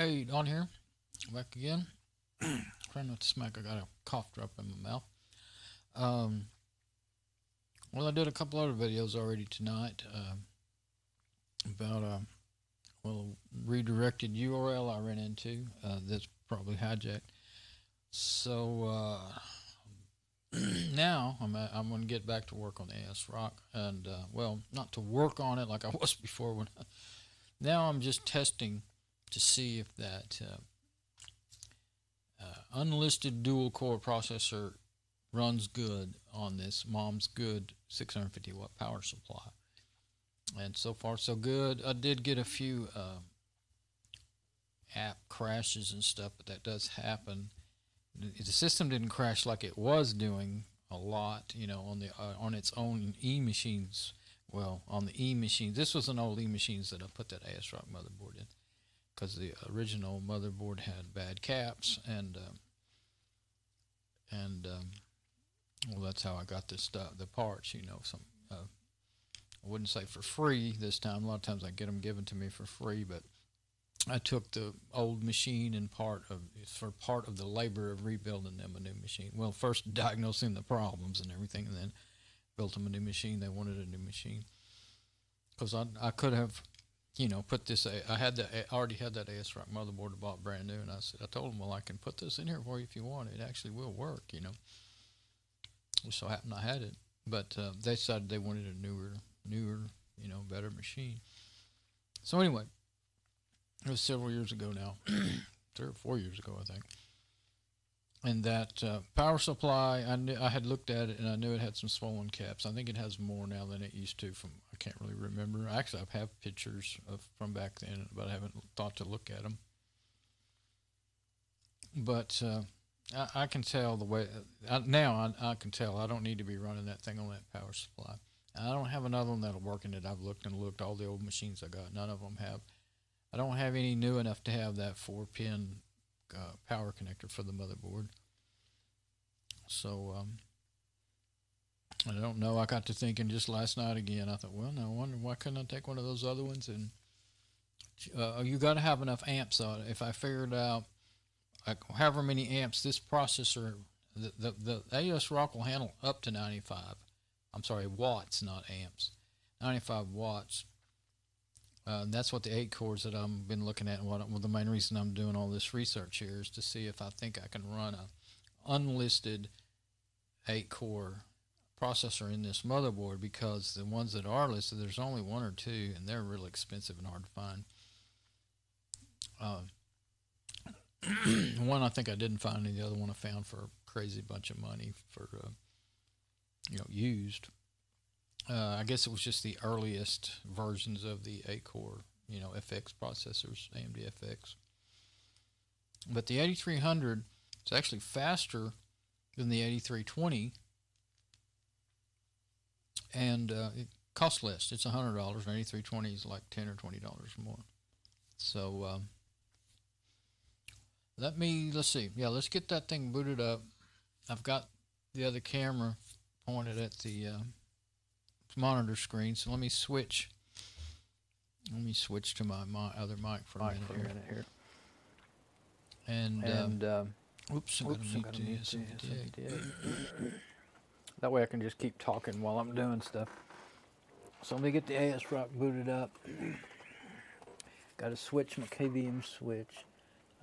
Hey, Don here, back again. Trying not to smack, I got a cough drop in my mouth. Well, I did a couple other videos already tonight about redirected URL I ran into that's probably hijacked. So now I'm going to get back to work on ASRock, and well, not to work on it like I was before. Now I'm just testing to see if that unlisted dual core processor runs good on this mom's good 650 watt power supply. And so far so good. I did get a few app crashes and stuff, but that does happen. The system didn't crash like it was doing a lot, you know, on its own E machines. Well, on the E machines, this was an old E machines that I put that ASRock motherboard in, because the original motherboard had bad caps, and well, that's how I got this stuff, the parts, you know. I wouldn't say for free this time. A lot of times I get them given to me for free, but I took the old machine and part of the labor of rebuilding them a new machine. Well, first diagnosing the problems and everything, and then built them a new machine. They wanted a new machine, because I could have, you know, put this. I already had that ASRock motherboard I bought brand new, and I told them, well, I can put this in here for you if you want. It actually will work, you know. Just so happened I had it, but they decided they wanted a newer, you know, better machine. So anyway, it was several years ago now, 3 or 4 years ago, I think. And that power supply, I had looked at it, and I knew it had some swollen caps. I think it has more now than it used to. I can't really remember. Actually, I have pictures from back then, but I haven't thought to look at them. But I can tell the way now. I can tell I don't need to be running that thing on that power supply. I don't have another one that'll work in it. I've looked and looked. All the old machines I got, none of them have. I don't have any new enough to have that 4-pin power connector for the motherboard. So I don't know. I got to thinking just last night again. I thought, well, no, I wonder why couldn't I take one of those other ones? And you got to have enough amps on it. If I figured out however many amps this processor, the ASRock will handle up to 95. I'm sorry, watts, not amps. 95 watts. That's what the 8 cores that I've been looking at, and well, the main reason I'm doing all this research here is to see if I think I can run a unlisted 8-core processor in this motherboard, because the ones that are listed, there's only 1 or 2, and they're really expensive and hard to find. One I think I didn't find, and the other one I found for a crazy bunch of money for you know, used. I guess it was just the earliest versions of the 8-core, you know, FX processors, AMD FX. But the 8300 is actually faster than the 8320, and it costs less. It's $100, and 8320 is like $10 or $20 more. So let's see. Yeah, let's get that thing booted up. I've got the other camera pointed at the monitor screen, so let me switch to my other mic for a minute here. And oops, I got to mute the S58. That way I can just keep talking while I'm doing stuff. So let me get the ASRock booted up. Got to switch my KVM switch.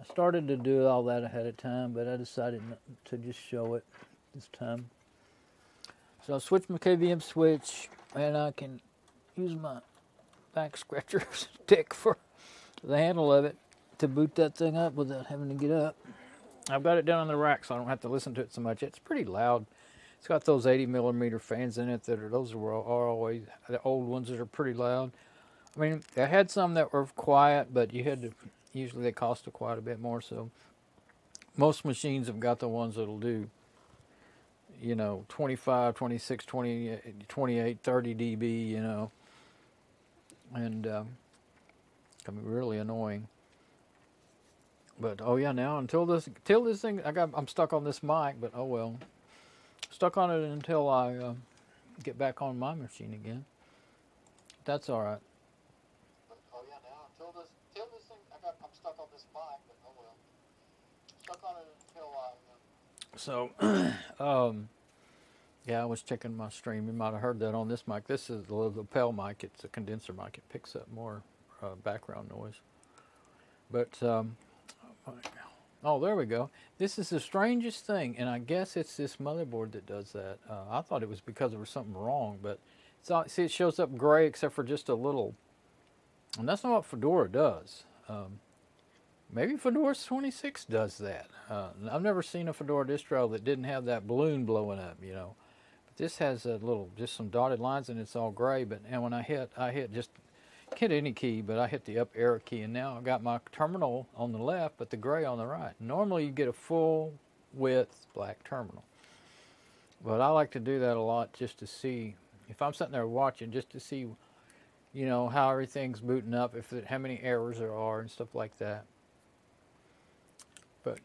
I started to do all that ahead of time, but I decided not to just show it this time. So I'll switch my KVM switch, and I can use my back scratcher stick for the handle of it to boot that thing up without having to get up. I've got it down on the rack, so I don't have to listen to it so much. It's pretty loud. It's got those 80mm fans in it those are always the old ones that are pretty loud. I mean, I had some that were quiet, but you had to. Usually they cost quite a bit more. So most machines have got the ones that'll do, you know, 25, 26, 20, 28, 30 dB, you know, and can be really annoying. But oh yeah, now until this thing, I'm stuck on this mic. But oh well, stuck on it until I get back on my machine again. That's all right. Oh yeah, now until this thing, I'm stuck on this mic. So, yeah, I was checking my stream. You might have heard that on this mic. This is the lapel mic. It's a condenser mic. It picks up more background noise. But, oh, there we go. This is the strangest thing, and I guess it's this motherboard that does that. I thought it was because there was something wrong, but it's all, see, it shows up gray except for just a little, and that's not what Fedora does. Maybe Fedora 26 does that. I've never seen a Fedora distro that didn't have that balloon blowing up, you know. But this has a little, just some dotted lines, and it's all gray. But and when I hit just hit any key, but I hit the up arrow key, and now I've got my terminal on the left, but the gray on the right. Normally you get a full width black terminal, but I like to do that a lot just to see if I'm sitting there watching, just to see, you know, how everything's booting up, how many errors there are and stuff like that. But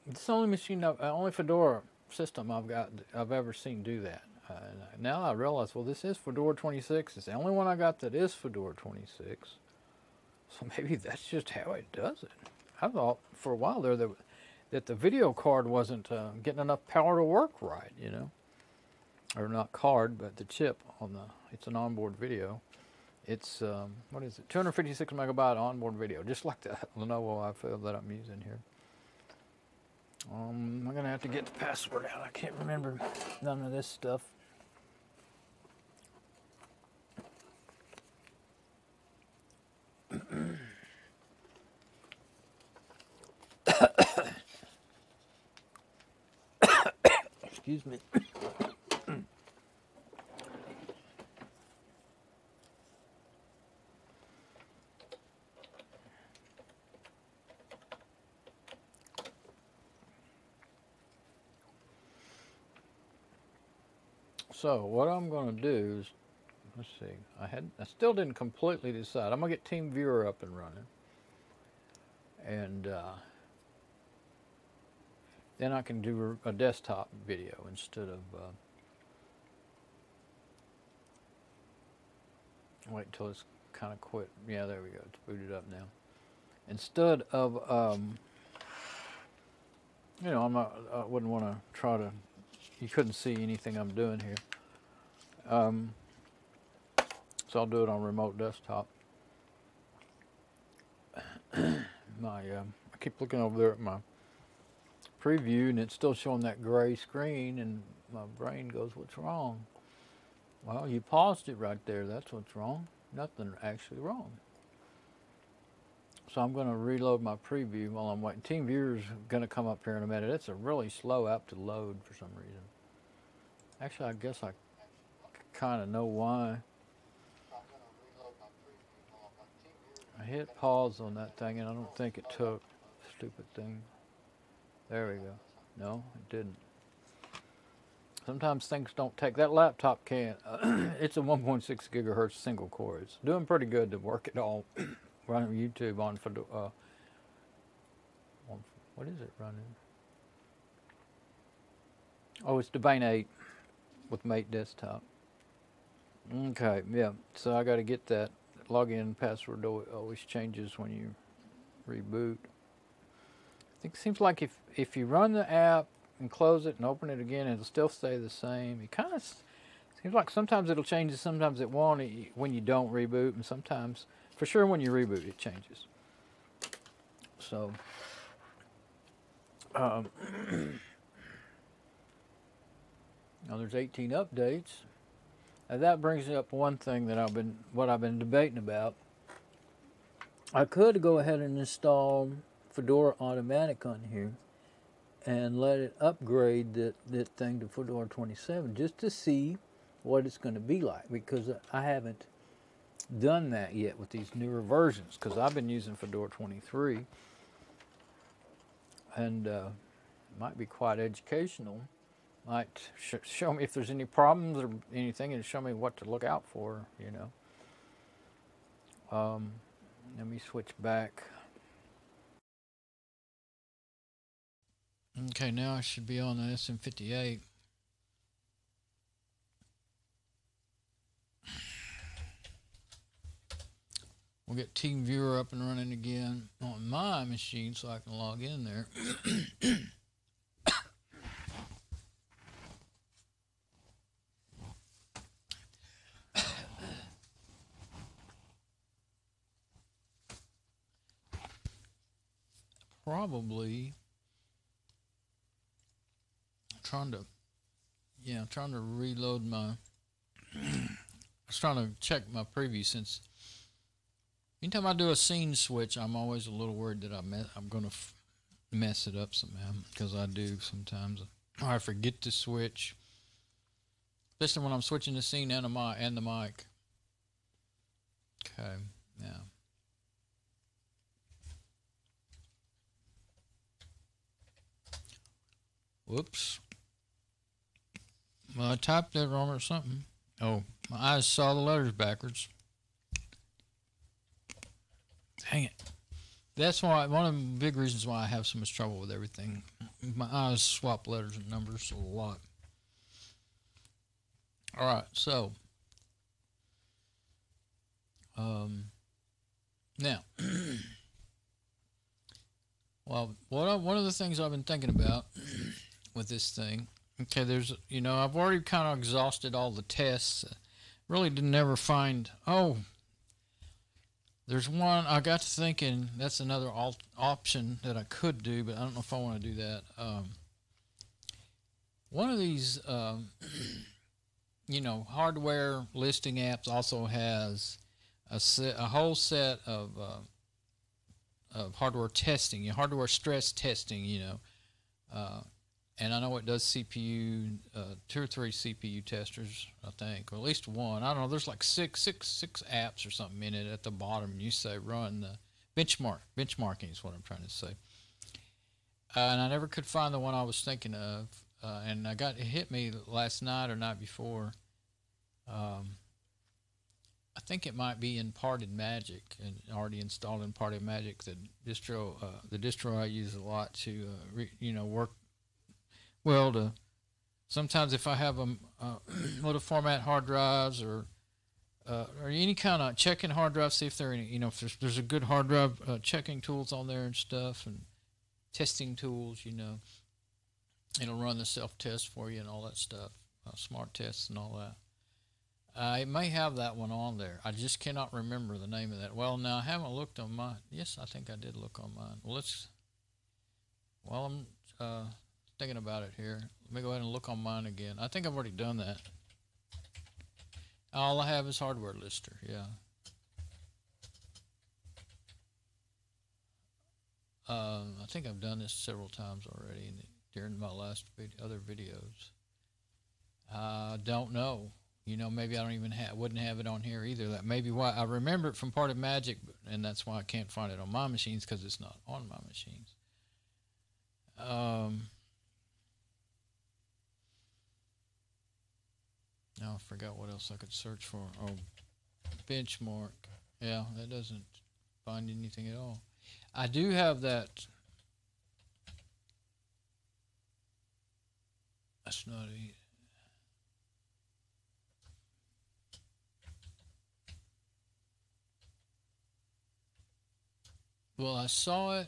it's the only machine, only Fedora system I've ever seen do that. Now I realize, well, this is Fedora 26. It's the only one I got that is Fedora 26. So maybe that's just how it does it. I thought for a while there that the video card wasn't getting enough power to work right, you know. Or not card, but the chip on it's an onboard video. It's, what is it, 256 megabyte onboard video, just like the Lenovo iFill that I'm using here. I'm going to have to get the password out. I can't remember none of this stuff. Excuse me. So what I'm going to do is, let's see, I still didn't completely decide. I'm going to get TeamViewer up and running. And then I can do a desktop video instead of, wait until it's kind of quit. Yeah, there we go, it's booted up now. Instead of, you know, I wouldn't want to try to, you couldn't see anything I'm doing here. So I'll do it on remote desktop. I keep looking over there at my preview, and it's still showing that gray screen, and my brain goes, what's wrong? Well, you paused it right there. That's what's wrong. Nothing actually wrong. So I'm going to reload my preview while I'm waiting. TeamViewer's going to come up here in a minute. It's a really slow app to load for some reason. Actually, I guess I kind of know why. I hit pause on that thing, and I don't think it took. Stupid thing. There we go. No, it didn't. Sometimes things don't take. That laptop can't. It's a 1.6 gigahertz single core. It's doing pretty good to work it all. Running YouTube on Fedora. What is it running? Oh, it's Devane 8 with Mate Desktop. Okay, yeah. So I got to get that login password. Always changes when you reboot. I think it seems like if you run the app and close it and open it again, it'll still stay the same. It kind of seems like sometimes it'll change, sometimes it won't when you don't reboot, and sometimes, for sure, when you reboot, it changes. So, now there's 18 updates. Now that brings up one thing that I've been debating about. I could go ahead and install Fedora Automatic on here and let it upgrade that thing to Fedora 27 just to see what it's going to be like, because I haven't done that yet with these newer versions, because I've been using Fedora 23, and might be quite educational. Might show me if there's any problems or anything, and show me what to look out for, you know. Let me switch back. Okay, now I should be on the SM58. We'll get TeamViewer up and running again on my machine so I can log in there. Probably trying to reload my I was trying to check my preview, since anytime I do a scene switch, I'm always a little worried that I'm going to mess it up somehow, because I do sometimes. Or I forget to switch, especially when I'm switching the scene and the mic. Okay, now. Whoops. Well, I typed that wrong or something. Oh, my eyes saw the letters backwards. Dang it. That's why, one of the big reasons why I have so much trouble with everything. My eyes swap letters and numbers a lot. Alright, so. Now. Well, one of the things I've been thinking about with this thing, okay, there's, I've already kind of exhausted all the tests. Really didn't ever find, there's one, I got to thinking, that's another option that I could do, but I don't know if I want to do that. One of these, hardware listing apps also has a whole set of hardware testing, hardware stress testing, and I know it does CPU, 2 or 3 CPU testers, I think, or at least one. I don't know. There's like six apps or something in it at the bottom. And you say run the benchmarking is what I'm trying to say. And I never could find the one I was thinking of, and it hit me last night or night before. I think it might be in Parted Magic, and already installed in Parted Magic. The distro I use a lot to, work well. To sometimes if I have them, to format hard drives or any kind of checking hard drive, see if there are any, if there's a good hard drive checking tools on there and stuff, and testing tools. It'll run the self test for you and all that stuff, smart tests and all that. It may have that one on there. I just cannot remember the name of that. Well, now I haven't looked on mine. Yes, I think I did look on mine. Well, while I'm thinking about it here, let me go ahead and look on mine again. I think I've already done that. All I have is Hardware Lister, yeah. I think I've done this several times already during my last other videos. I don't know. Maybe I don't even wouldn't have it on here either. That may be why I remember it from Parted Magic, and that's why I can't find it on my machines, because it's not on my machines. Now I forgot what else I could search for. Oh, benchmark. Yeah, that doesn't find anything at all. I do have that. That's not it. Well, I saw it.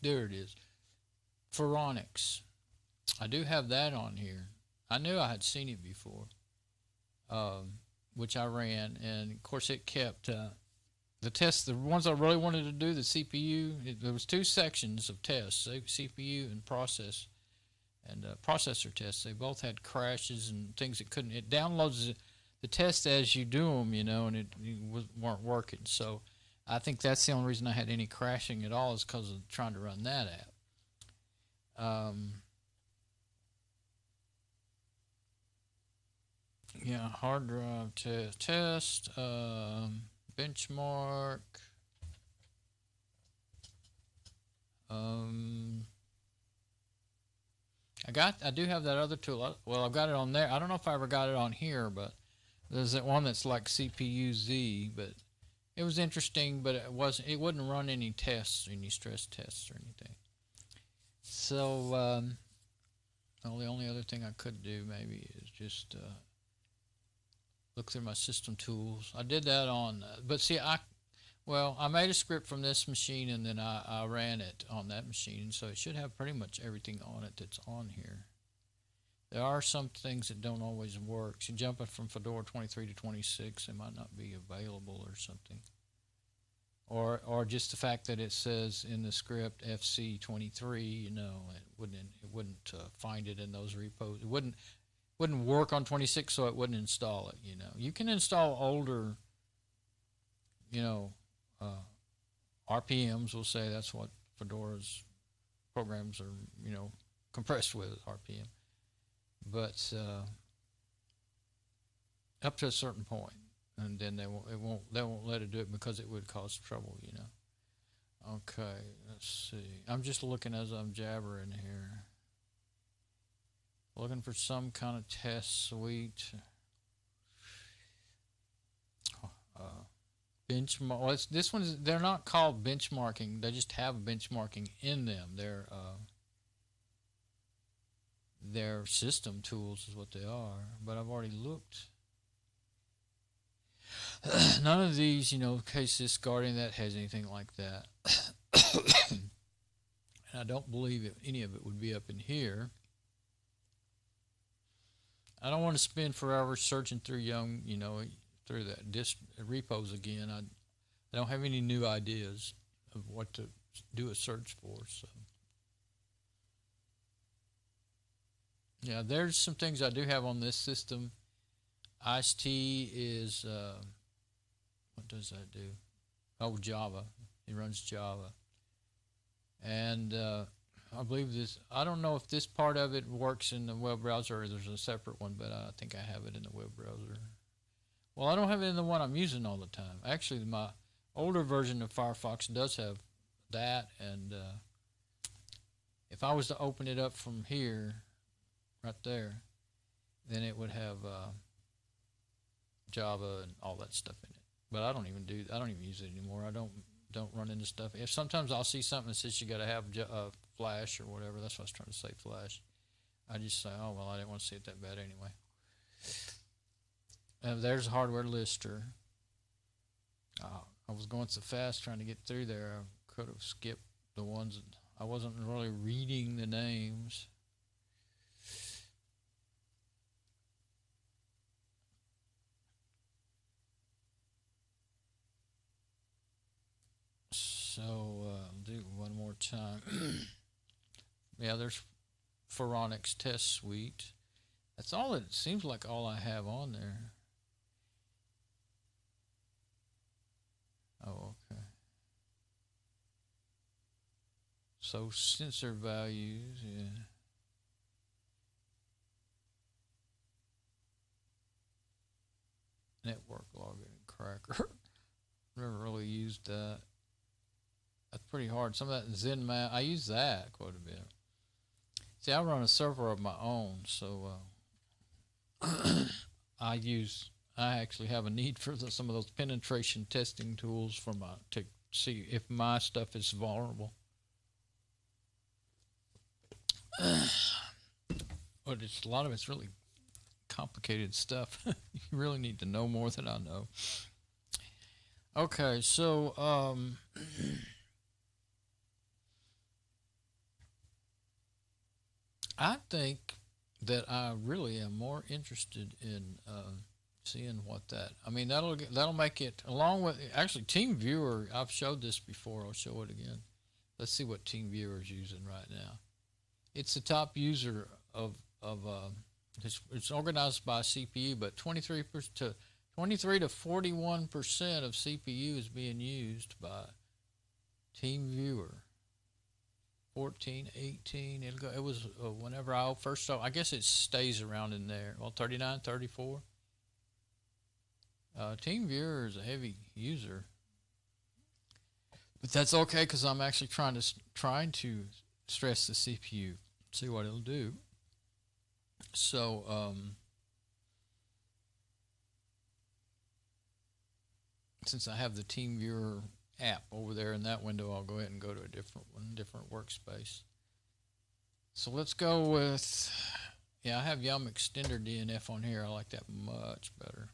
There it is. Phoronix. I do have that on here. I knew I had seen it before, which I ran, and of course it kept the tests. The ones I really wanted to do, the CPU. There was 2 sections of tests: CPU and processor tests. They both had crashes and things that couldn't. It downloads the test as you do them, and it weren't working. So I think that's the only reason I had any crashing at all, is because of trying to run that app. Yeah, hard drive test, benchmark. I do have that other tool. Well, I've got it on there. I don't know if I ever got it on here, but There's that one that's like CPU-Z, but it was interesting, but it wouldn't run any tests, any stress tests or anything. So well, the only other thing I could do maybe is just look through my system tools. I did that on, but see, I made a script from this machine and then I ran it on that machine, so it should have pretty much everything on it that's on here. There are some things that don't always work. So jumping from Fedora 23 to 26, it might not be available or something. Or just the fact that it says in the script FC23, you know, it wouldn't find it in those repos. It wouldn't work on 26, so it wouldn't install it. You know, you can install older, you know, RPMs. We'll say that's what Fedora's programs are, you know, compressed with RPM. But up to a certain point, and then they won't let it do it because it would cause trouble, you know. Okay, let's see. I'm just looking as I'm jabbering here, looking for some kind of test suite. Benchmark. Well, this one is. They're not called benchmarking. They just have benchmarking in them. Their system tools is what they are, but I've already looked. None of these, you know, case this Guardian that has anything like that. And I don't believe any of it would be up in here. I don't want to spend forever searching through through that disk repos again. I don't have any new ideas of what to do a search for, so. Yeah, there's some things I do have on this system. ICE is, what does that do? Oh, Java. It runs Java. And I believe this, I don't know if this part of it works in the web browser or there's a separate one, but I think I have it in the web browser. Well, I don't have it in the one I'm using all the time. Actually, my older version of Firefox does have that, and if I was to open it up from here, right there, then it would have Java and all that stuff in it. But I don't even use it anymore. I don't run into stuff. If sometimes I'll see something that says you got to have Flash or whatever. That's what I was trying to say, Flash. I just say, oh well, I didn't want to see it that bad anyway. There's a hardware lister. I was going so fast trying to get through there, I could have skipped the ones that I wasn't really reading the names. So I'll do one more time. Yeah, there's Phoronix Test Suite. That's all it seems like all I have on there. Oh, okay. So sensor values, yeah. Network login cracker. Never really used that. That's pretty hard. Some of that ZenMap, I use that quite a bit. See, I run a server of my own, so I actually have a need for some of those penetration testing tools to see if my stuff is vulnerable. But a lot of it's really complicated stuff. You really need to know more than I know. Okay, so I think that I really am more interested in seeing what that. I mean, that'll make it along with actually TeamViewer. I've showed this before. I'll show it again. Let's see what TeamViewer is using right now. It's the top user of it's organized by CPU, but 23 to 41% of CPU is being used by TeamViewer. 14, 18, it was whenever I first saw, I guess it stays around in there. Well, 39, 34. TeamViewer is a heavy user. But that's okay because I'm actually trying to stress the CPU, see what it'll do. So, since I have the TeamViewer app over there in that window, I'll go ahead and go to a different one, different workspace. So let's go with, yeah, I have Yum Extender DNF on here. I like that much better.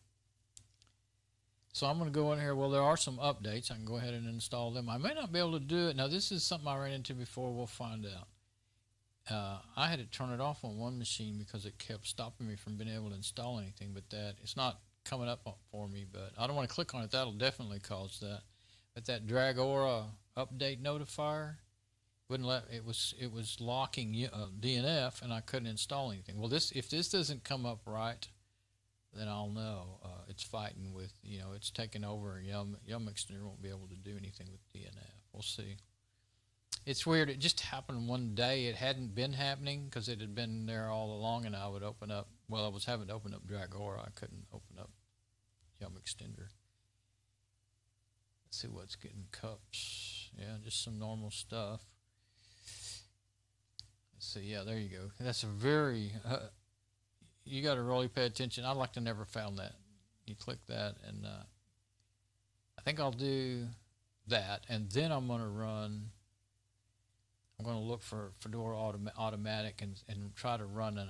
So I'm going to go in here. Well, there are some updates. I can go ahead and install them. I may not be able to do it. Now, this is something I ran into before. We'll find out. I had to turn it off on one machine because it kept stopping me from being able to install anything. But that it's not coming up for me. But I don't want to click on it. That'll definitely cause that. But that Dragora update notifier wouldn't let it was locking DNF, and I couldn't install anything. Well, if this doesn't come up right, then I'll know it's fighting with, it's taking over, and Yum Extender won't be able to do anything with DNF. We'll see. It's weird. It just happened one day. It hadn't been happening because it had been there all along, and I would open up. Well, I was having to open up Dragora. I couldn't open up Yum Extender. Let's see what's getting cups. Yeah, just some normal stuff. Let's see. Yeah, there you go. That's a very... you got to really pay attention. I'd like to never found that. You click that, and I think I'll do that, and then I'm going to run. I'm going to look for Fedora Automatic and try to run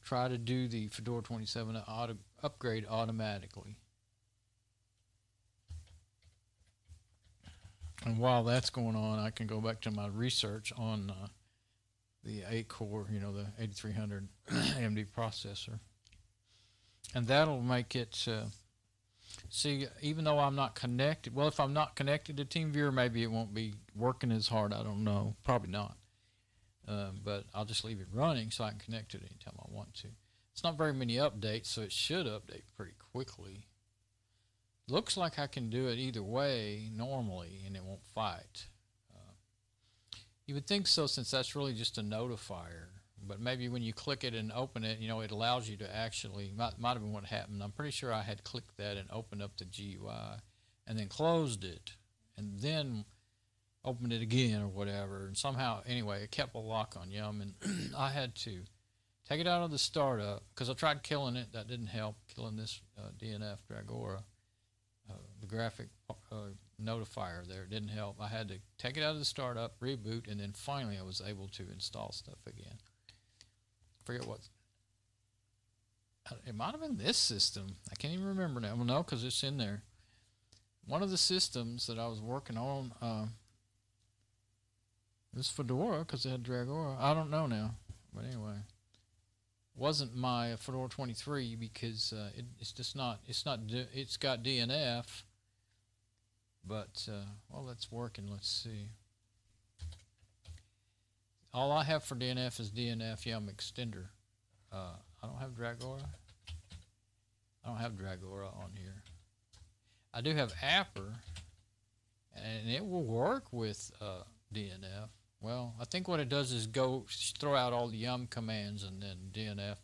try to do the Fedora 27 upgrade automatically. And while that's going on, I can go back to my research on the 8-core, the 8300 AMD processor. And that'll make it, see, even though I'm not connected, well, if I'm not connected to TeamViewer, maybe it won't be working as hard. I don't know. Probably not. But I'll just leave it running so I can connect to it anytime I want to. It's not very many updates, so it should update pretty quickly. Looks like I can do it either way normally, and it won't fight. You would think so, since that's really just a notifier. But maybe when you click it and open it, it allows you to actually, might have been what happened. I'm pretty sure I had clicked that and opened up the GUI and then closed it and then opened it again or whatever. And somehow, anyway, it kept a lock on Yum, and I had to take it out of the startup because I tried killing it. That didn't help, killing this DNF Dragora. The graphic notifier there didn't help. I had to take it out of the startup, reboot, and then finally I was able to install stuff again. Forget what. It might have been this system. I can't even remember now. Well, no, because it's in there. One of the systems that I was working on was Fedora because it had Dragora. I don't know now, but anyway. Wasn't my Fedora 23 because it's just not. It's got DNF, but well, that's working. Let's see. All I have for DNF is DNF Yum Extender. I don't have Dragora. I don't have Dragora on here. I do have Apper, and it will work with DNF. Well, I think what it does is throw out all the Yum commands, and then DNF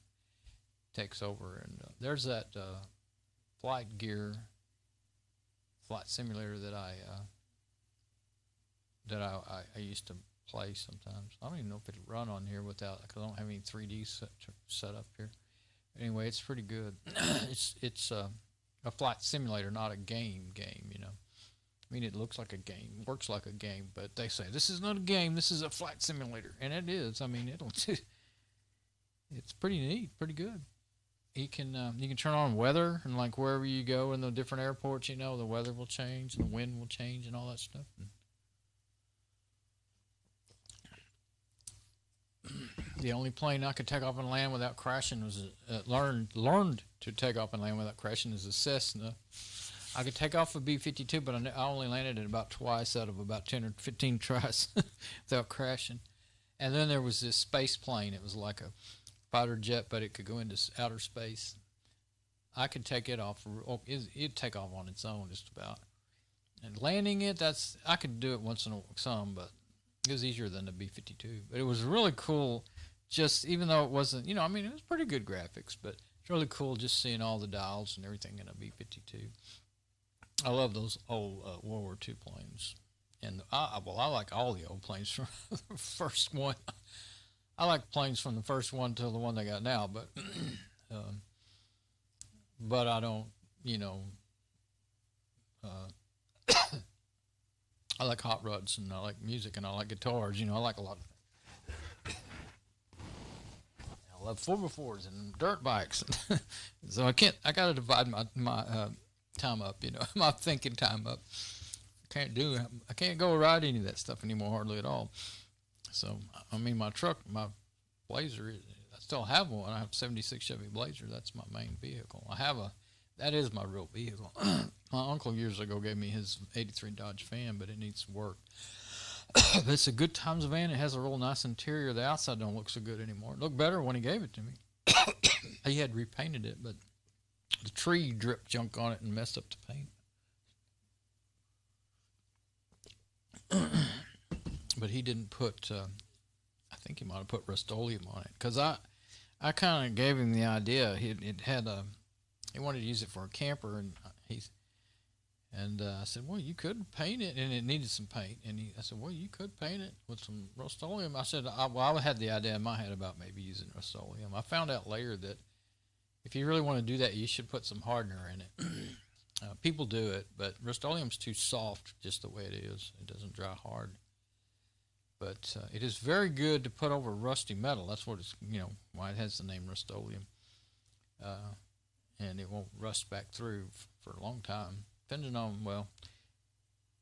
takes over. And there's that flight simulator that I used to play sometimes. I don't even know if it'll run on here without, because I don't have any 3D set up here. Anyway, it's pretty good. it's a flight simulator, not a game. I mean, it looks like a game, works like a game, but they say this is not a game, this is a flight simulator, and it is. I mean, it's pretty neat, pretty good. You can turn on weather, and like wherever you go in the different airports, the weather will change and the wind will change and all that stuff. The only plane I could take off and land without crashing was learned to take off and land without crashing is a Cessna. I could take off a B-52, but I only landed it about twice out of about 10 or 15 tries without crashing. And then there was this space plane. It was like a fighter jet, but it could go into outer space. I could take it off. It'd take off on its own just about. And landing it, I could do it once in some, but it was easier than the B-52. But it was really cool, just even though it wasn't, it was pretty good graphics, but it's really cool just seeing all the dials and everything in a B-52. I love those old World War II planes, and I like all the old planes from the first one. I like planes from the first one till the one they got now, but I don't, I like hot rods, and I like music, and I like guitars. You know, I like a lot of things. I love 4x4s and dirt bikes. So I got to divide my time up, you know, my thinking time up. I can't go ride any of that stuff anymore, hardly at all. So, I mean, my truck, my Blazer, I still have one. I have a 76 Chevy Blazer. That's my main vehicle. That is my real vehicle. My uncle years ago gave me his 83 Dodge Fan, but it needs work. But it's a good times van. It has a real nice interior. The outside don't look so good anymore. It looked better when he gave it to me. He had repainted it, but the tree dripped junk on it and messed up the paint. But he didn't put, I think he might have put Rust-Oleum on it. Because I kind of gave him the idea. He wanted to use it for a camper, and I said, well, you could paint it, and it needed some paint. And I said, well, you could paint it with some Rust-Oleum. I said, I had the idea in my head about maybe using Rust-Oleum. I found out later that if you really want to do that, you should put some hardener in it. People do it, but Rust-Oleum's too soft just the way it is. It doesn't dry hard. But it is very good to put over rusty metal. That's what it's, you know, why it has the name Rust-Oleum. And it won't rust back through for a long time. Depending on, well,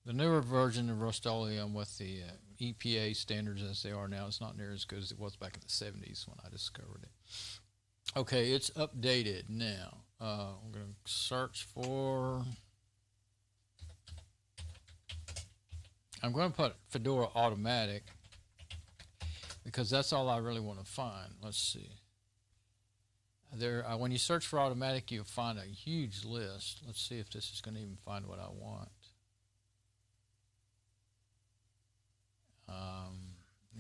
the newer version of Rust-Oleum with the EPA standards as they are now, it's not near as good as it was back in the 70s when I discovered it. Okay, it's updated now. I'm going to search for... I'm going to put Fedora Automatic because that's all I really want to find. Let's see. When you search for automatic, you'll find a huge list. Let's see if this is going to even find what I want. Let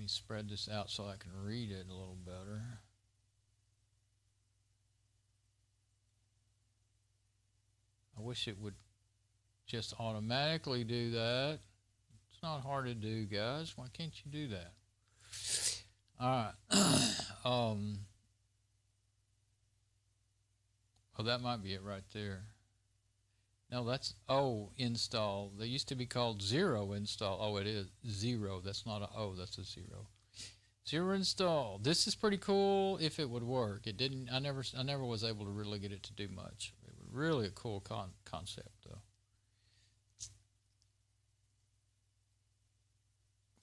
me spread this out so I can read it a little better. I wish it would just automatically do that. It's not hard to do, guys. Why can't you do that? All right. Oh, that might be it right there. No, that's O install. They used to be called zero install. Oh, it is zero. That's not a O. That's a zero. Zero install. This is pretty cool if it would work. It didn't. I never was able to really get it to do much. It was really a cool concept, though.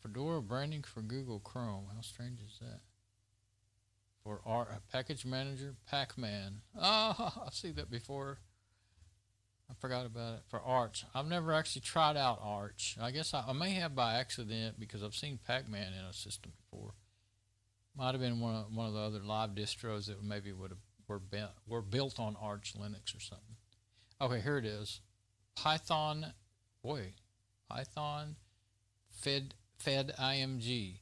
Fedora branding for Google Chrome. How strange is that? For our package manager, Pac-Man. Oh, I've seen that before. I forgot about it. For Arch. I've never actually tried out Arch. I guess I may have by accident because I've seen Pac-Man in a system before. Might have been one of the other live distros that maybe were built on Arch Linux or something. Okay, here it is. Python FedIMG.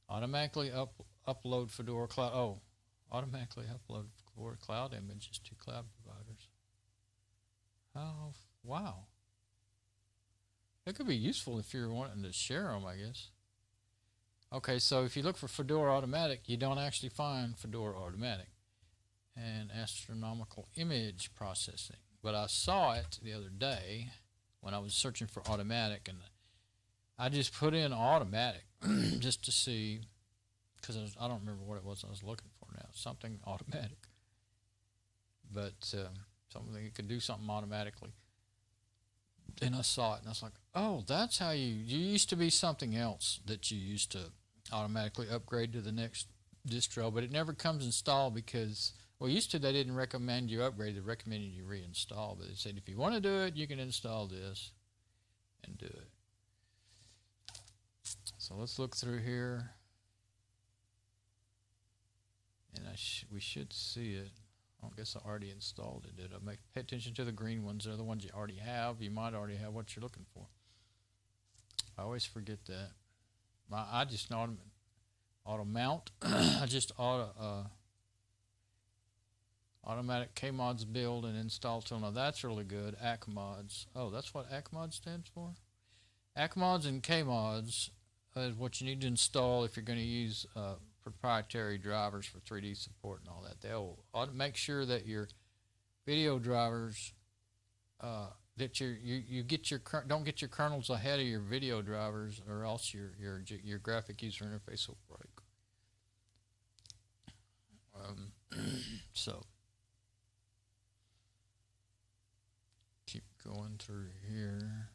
Automatically upload Fedora Cloud. Oh, automatically upload Fedora Cloud images to cloud providers. Oh, wow. That could be useful if you're wanting to share them, I guess. Okay, so if you look for Fedora Automatic, you don't actually find Fedora Automatic and astronomical image processing. But I saw it the other day when I was searching for automatic, and I just put in automatic just to see, because I don't remember what it was I was looking for now. Something automatic. But something that could do something automatically. And I saw it, and I was like, oh, that's how you used to be something else that you used to automatically upgrade to the next distro, but it never comes installed because, well, used to they didn't recommend you upgrade, they recommended you reinstall, but they said if you want to do it, you can install this and do it. So let's look through here, and we should see it. I guess I already installed it. Did I pay attention to the green ones? They're the ones you already have. You might already have what you're looking for. I always forget that. I just auto mount. I just automatic kmods build and install tool. Now that's really good. ACMods. Oh, that's what ACMods stands for? ACMods and kmods is what you need to install if you're going to use proprietary drivers for 3D support and all that. They'll make sure that your video drivers that you get your don't get your kernels ahead of your video drivers, or else your graphic user interface will break. So keep going through here.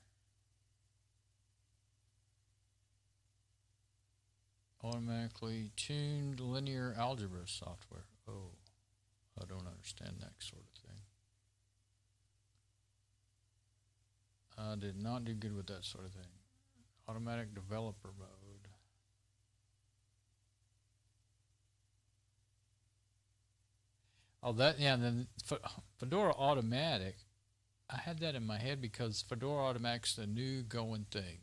Automatically tuned linear algebra software. Oh, I don't understand that sort of thing. I did not do good with that sort of thing. Automatic developer mode. Oh, that, yeah, and then Fedora Automatic, I had that in my head because Fedora Automatic's the new going thing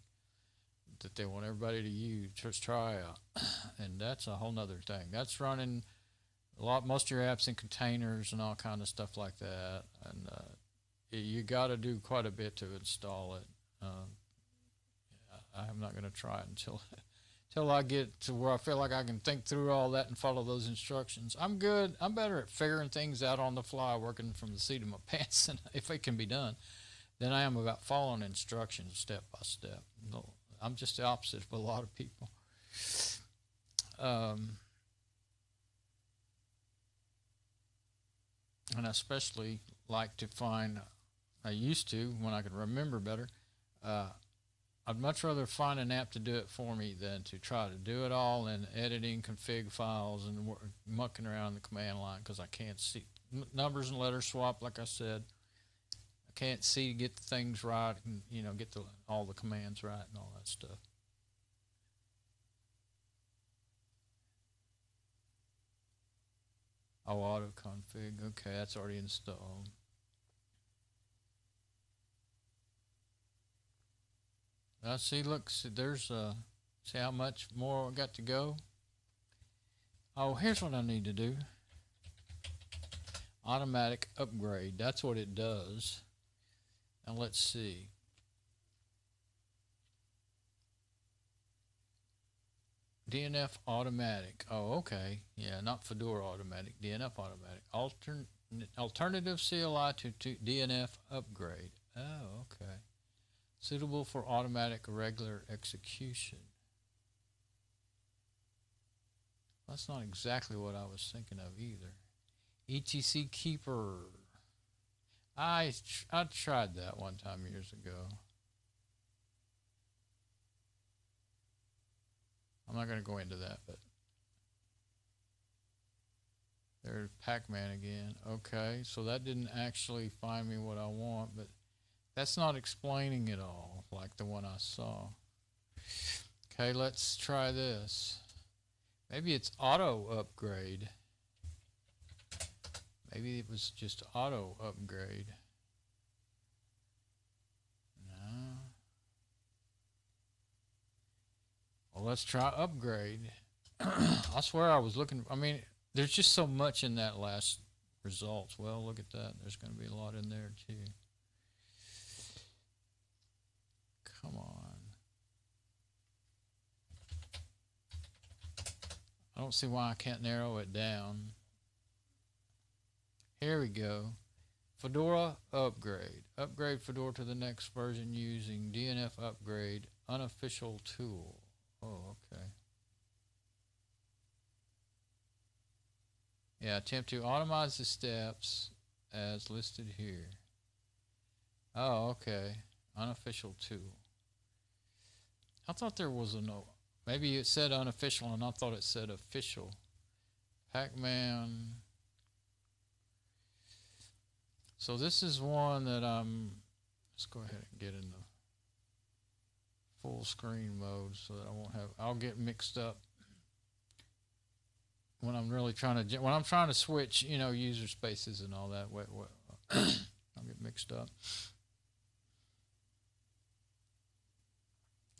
that they want everybody to use, just try out. And that's a whole nother thing. That's running most of your apps in containers and all kind of stuff like that. And you got to do quite a bit to install it. I'm not going to try it until I get to where I feel like I can think through all that and follow those instructions. I'm good. I'm better at figuring things out on the fly, working from the seat of my pants, and if it can be done, than I am about following instructions step by step. No, I'm just the opposite of a lot of people. And I especially like to find, I used to when I could remember better, I'd much rather find an app to do it for me than to try to do it all in editing config files and mucking around the command line, because I can't see numbers and letters swap, like I said. I can't see to get the things right and, you know, get all the commands right and all that stuff. Oh, auto config. Okay, that's already installed. See, look, see, there's see how much more I got to go. Oh, here's what I need to do. Automatic upgrade. That's what it does. Now let's see. DNF automatic. Oh, okay. Yeah, not Fedora automatic. DNF automatic. Alternative CLI to DNF upgrade. Oh, okay. Suitable for automatic regular execution. That's not exactly what I was thinking of either. ETC Keeper. I tried that one time years ago. I'm not going to go into that, but there's Pac-Man again. Okay, so that didn't actually find me what I want, but that's not explaining it all like the one I saw. Okay, let's try this. Maybe it's auto upgrade. Maybe it was just auto upgrade. No. Well, let's try upgrade. I swear I was looking. I mean, there's just so much in that last results. Well, look at that. There's going to be a lot in there too. Come on. I don't see why I can't narrow it down. Here we go. Fedora upgrade. Upgrade Fedora to the next version using DNF upgrade unofficial tool. Oh, okay. Yeah, attempt to automate the steps as listed here. Oh, okay. Unofficial tool. I thought there was a no. Maybe it said unofficial and I thought it said official. Pac-Man. So this is one that let's go ahead and get in the full screen mode so that I'll get mixed up when I'm really trying to switch, you know, user spaces and all that. I'll get mixed up.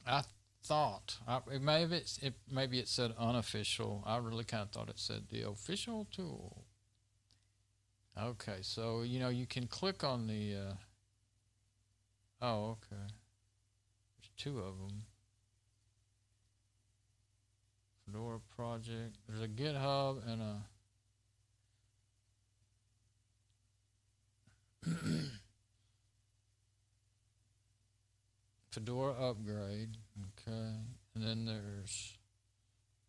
I thought maybe it said unofficial. I really kind of thought it said the official tool. Okay, so you know you can click on the. Oh, okay. There's two of them. Fedora project. There's a GitHub and a. Fedora upgrade. Okay. And then there's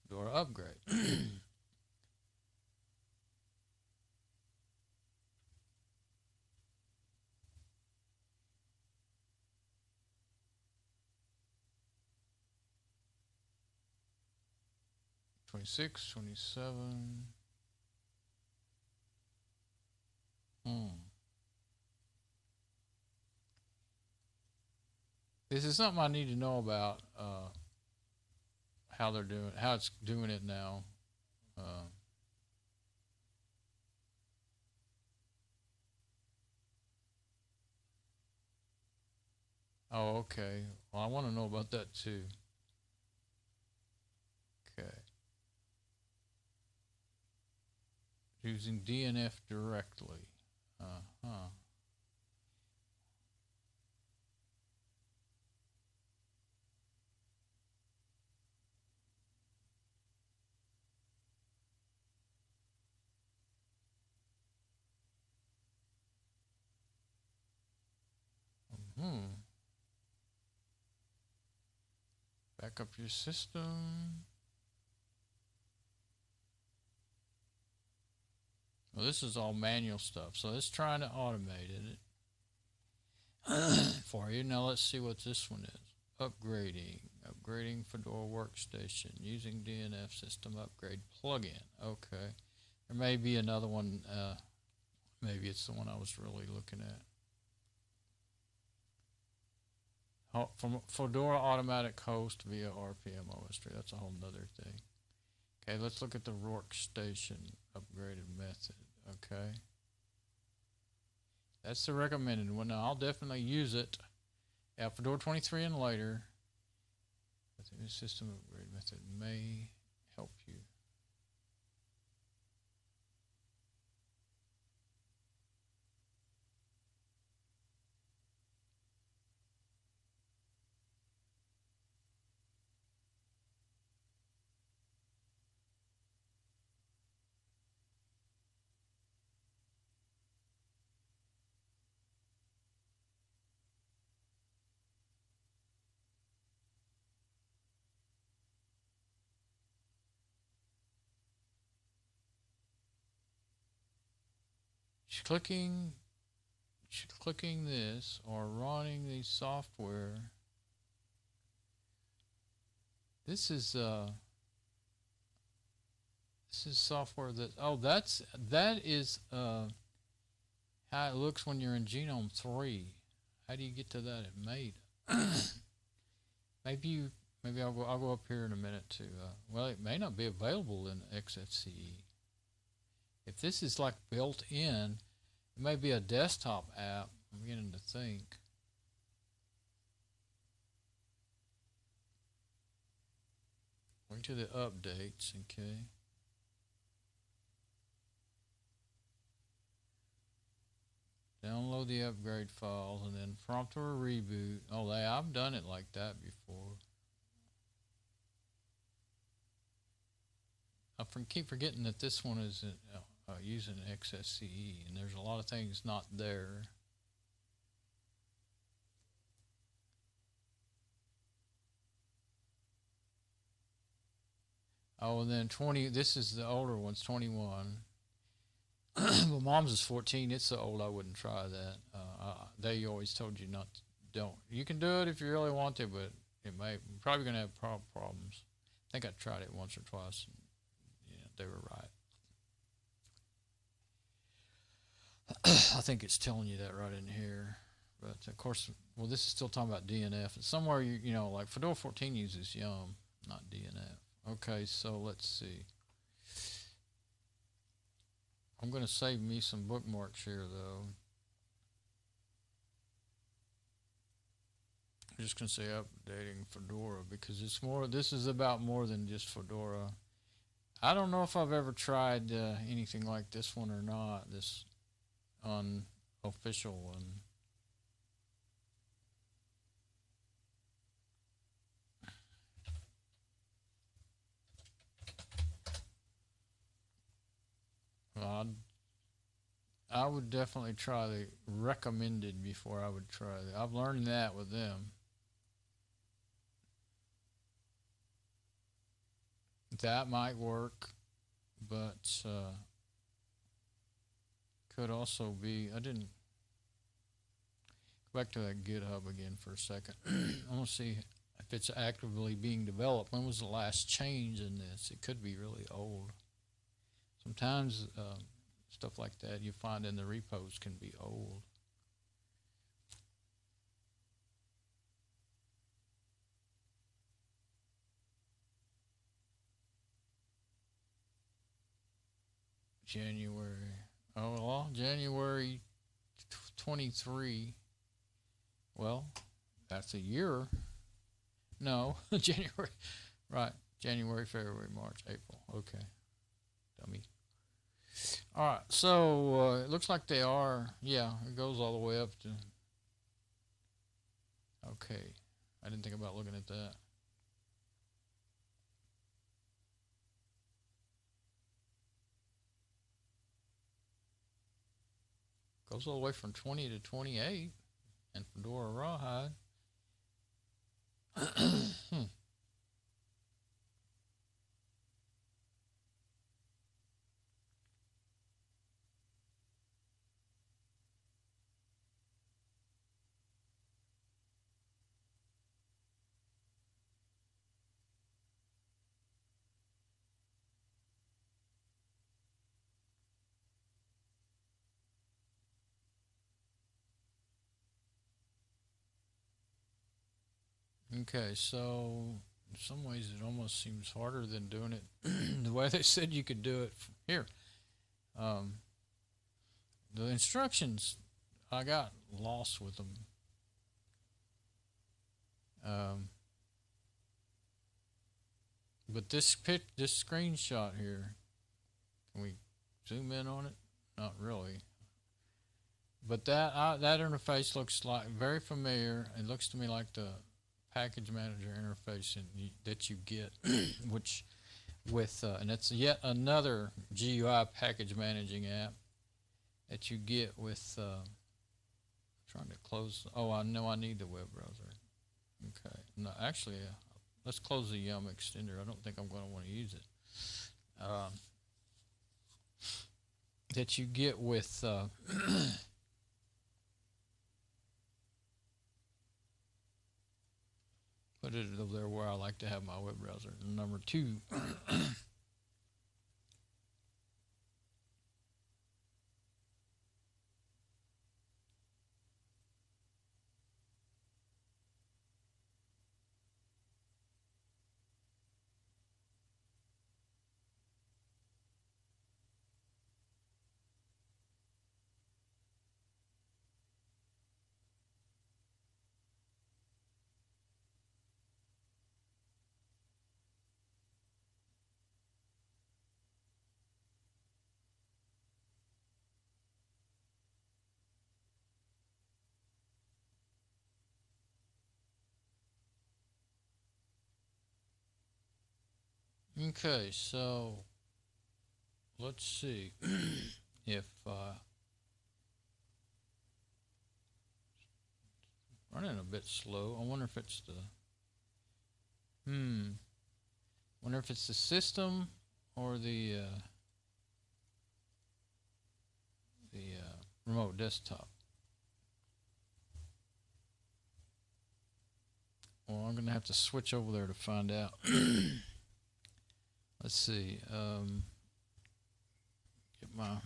Fedora upgrade. '26, '27. This is something I need to know about, how they're doing, how it's doing it now. Oh, okay. Well, I want to know about that too. Okay. Using DNF directly. Uh-huh. Back up your system. Well, this is all manual stuff, so it's trying to automate it for you. Now let's see what this one is. Upgrading Fedora workstation using DNF system upgrade plugin. Okay, there may be another one. Maybe it's the one I was really looking at. From Fedora automatic host via RPM OS3. That's a whole nother thing. Okay, let's look at the workstation upgraded method. Okay, that's the recommended one. Now I'll definitely use it at Fedora 23 and later. I think the system upgrade method may help you. Clicking this or running the software. This is software that is how it looks when you're in Genome 3. How do you get to that? It made. Maybe I'll go up here in a minute to well, it may not be available in XFCE. If this is like built in, it may be a desktop app. I'm beginning to think. Going to the updates, okay. Download the upgrade files and then prompt or reboot. Oh, I've done it like that before. I keep forgetting that this one is using XFCE, and there's a lot of things not there. Oh, and then 20. This is the older one's 21. Well, Mom's is 14. It's so old I wouldn't try that. They always told you not to, don't. You can do it if you really want to, but you're probably going to have problems. I think I tried it once or twice, and they were right. I think it's telling you that right in here. But of course, well, this is still talking about DNF. It's somewhere like Fedora 14 uses Yum, not DNF. Okay, so let's see. I'm going to save me some bookmarks here, though. I'm just going to say updating Fedora because it's more. This is about more than just Fedora. I don't know if I've ever tried anything like this one or not. This unofficial one. I would definitely try the recommended before I would try the. I've learned that with them. that might work, but could also be, I didn't, go back to that GitHub again for a second. I want to see if it's actively being developed. When was the last change in this? It could be really old. Sometimes stuff like that you find in the repos can be old. January. Oh, well, January 23. Well, that's a year. No, January. Right. January, February, March, April. Okay. Dummy. All right. So it looks like they are. Yeah, it goes all the way up to. Okay. I didn't think about looking at that. Goes all the way from 20 to 28 and Fedora Rawhide. Okay, so in some ways it almost seems harder than doing it the way they said you could do it here. The instructions, I got lost with them. But this screenshot here, can we zoom in on it? Not really. But that interface looks like very familiar. It looks to me like the package manager interface that you get, which with and it's yet another GUI package managing app that you get with. Trying to close. Oh, I know I need the web browser. Okay, no, actually, let's close the Yum extender. I don't think I'm going to want to use it. That you get with. Put it over there where I like to have my web browser. Number 2. Okay, so let's see if running a bit slow. I wonder if it's the wonder if it's the system or the remote desktop. Well, I'm gonna have to switch over there to find out. Let's see. Get my.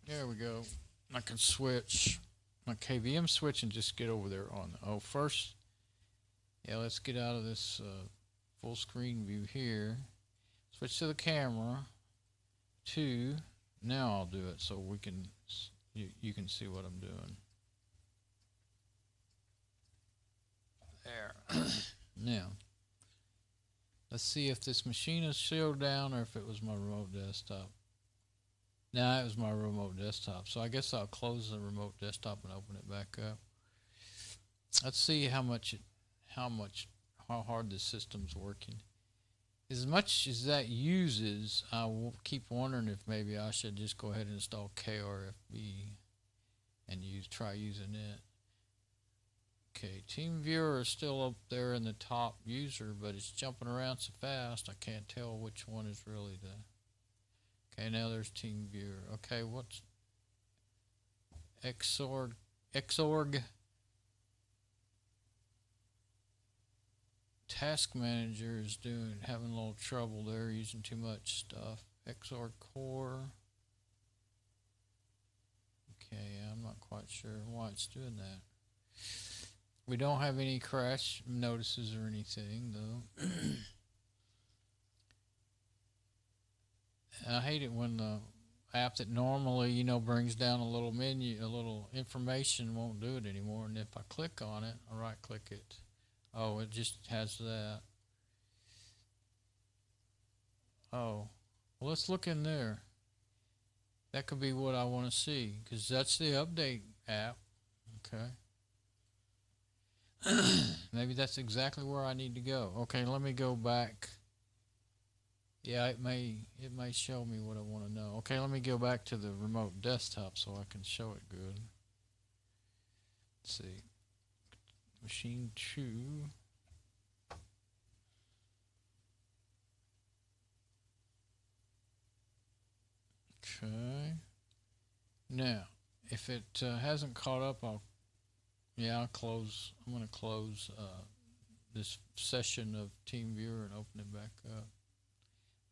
There we go. I can switch my KVM switch and just get over there on. Oh, first. Yeah, let's get out of this full screen view here. Switch to the camera. 2. Now I'll do it so we can. You can see what I'm doing. There. Now. Let's see if this machine is showed down or if it was my remote desktop. Nah, it was my remote desktop. So I guess I'll close the remote desktop and open it back up. Let's see how hard the system's working. As much as that uses, I will keep wondering if maybe I should just go ahead and install KRFB and try using it. Okay, TeamViewer is still up there in the top user, but it's jumping around so fast I can't tell which one is really the. Okay, now there's TeamViewer. Okay, what's Xorg Task Manager is having a little trouble there, using too much stuff. Xorg Core. Okay, I'm not quite sure why it's doing that. We don't have any crash notices or anything, though. I hate it when the app that normally, you know, brings down a little menu, a little information, won't do it anymore. And if I click on it, I right click it. Oh, it just has that. Oh, well, let's look in there. That could be what I want to see, because that's the update app. Okay. Maybe that's exactly where I need to go. Okay, let me go back. Yeah, it may show me what I want to know. Okay, let me go back to the remote desktop so I can show it good. Let's see. Machine 2. Okay. Now, if it hasn't caught up, I'll close. I'm going to close this session of TeamViewer and open it back up.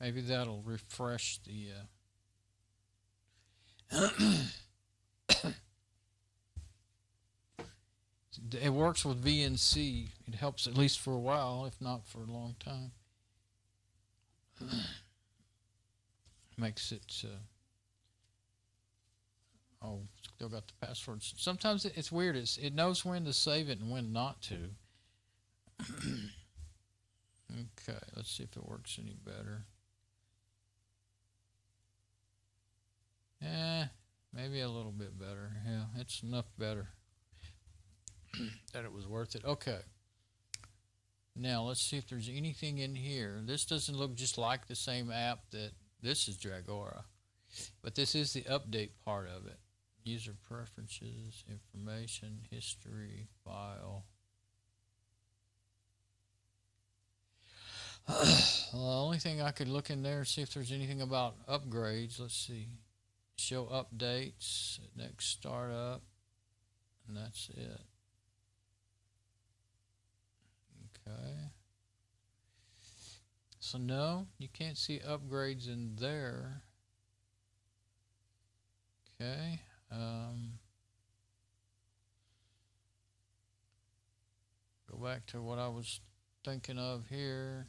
Maybe that'll refresh the. It works with VNC. It helps at least for a while, if not for a long time. Makes it. Oh, still got the passwords. Sometimes it's weird. It knows when to save it and when not to. Okay, let's see if it works any better. Maybe a little bit better. Yeah, it's enough better that it was worth it. Okay. Now, let's see if there's anything in here. This doesn't look just like the same app that this is Dragora, but this is the update part of it. User preferences, information, history, file. The only thing I could look in there and see if there's anything about upgrades. Let's see. Show updates, next startup, and that's it. Okay. So no, you can't see upgrades in there. Okay. Go back to what I was thinking of here.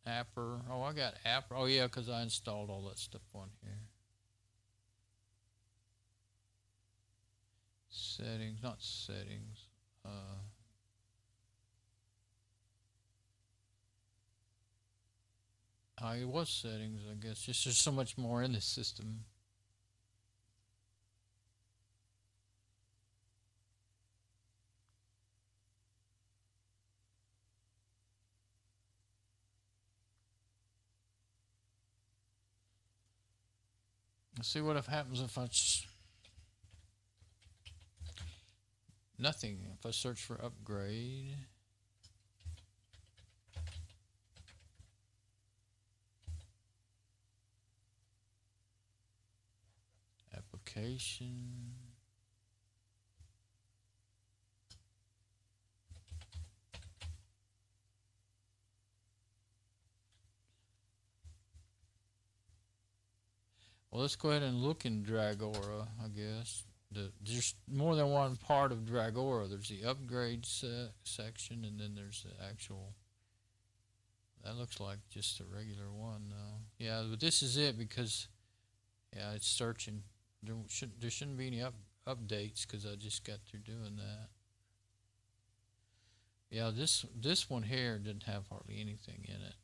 Apper. Oh, I got Apper. Oh, yeah, because I installed all that stuff on here. Settings, not settings. It was settings, I guess. Just there's so much more in this system. Let's see what happens if I nothing. If I search for upgrade. Application. Well, let's go ahead and look in Dragora, I guess. There's more than one part of Dragora. There's the upgrade section, and then there's the actual. That looks like just a regular one, though. Yeah, but this is it because, yeah, it's searching. There shouldn't be any updates because I just got through doing that. Yeah, this one here didn't have hardly anything in it.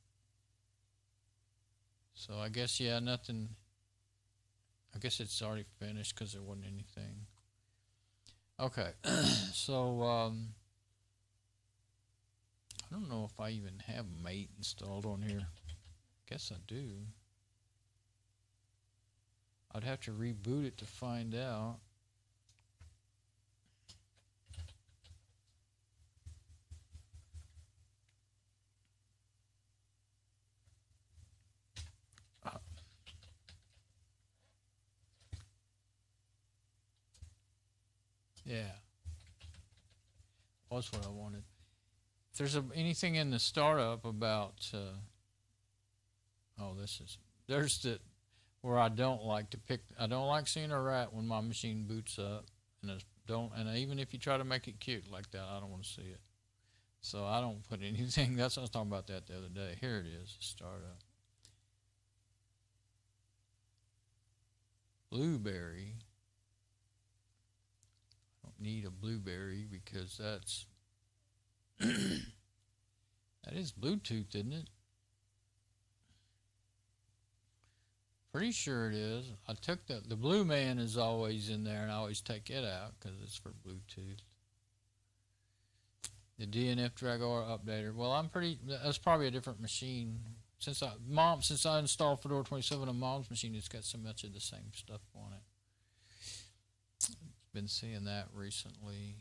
So I guess, yeah, nothing. I guess it's already finished because there wasn't anything. Okay, so I don't know if I even have Mate installed on here. Guess I do. I'd have to reboot it to find out. Yeah, was what I wanted. If there's anything in the startup about, oh, there's the, where I don't like to pick, I don't like seeing a rat when my machine boots up, and and even if you try to make it cute like that, I don't want to see it. So I don't put anything, that's what I was talking about that the other day. Here it is, startup. Blueberry. I don't need a blueberry because that's, that is Bluetooth, isn't it? Pretty sure it is. I took the blue man is always in there, and I always take it out because it's for Bluetooth. The DNF Dragor updater. Well, that's probably a different machine. Since I installed Fedora 27 on Mom's machine, it's got so much of the same stuff on it. Been seeing that recently.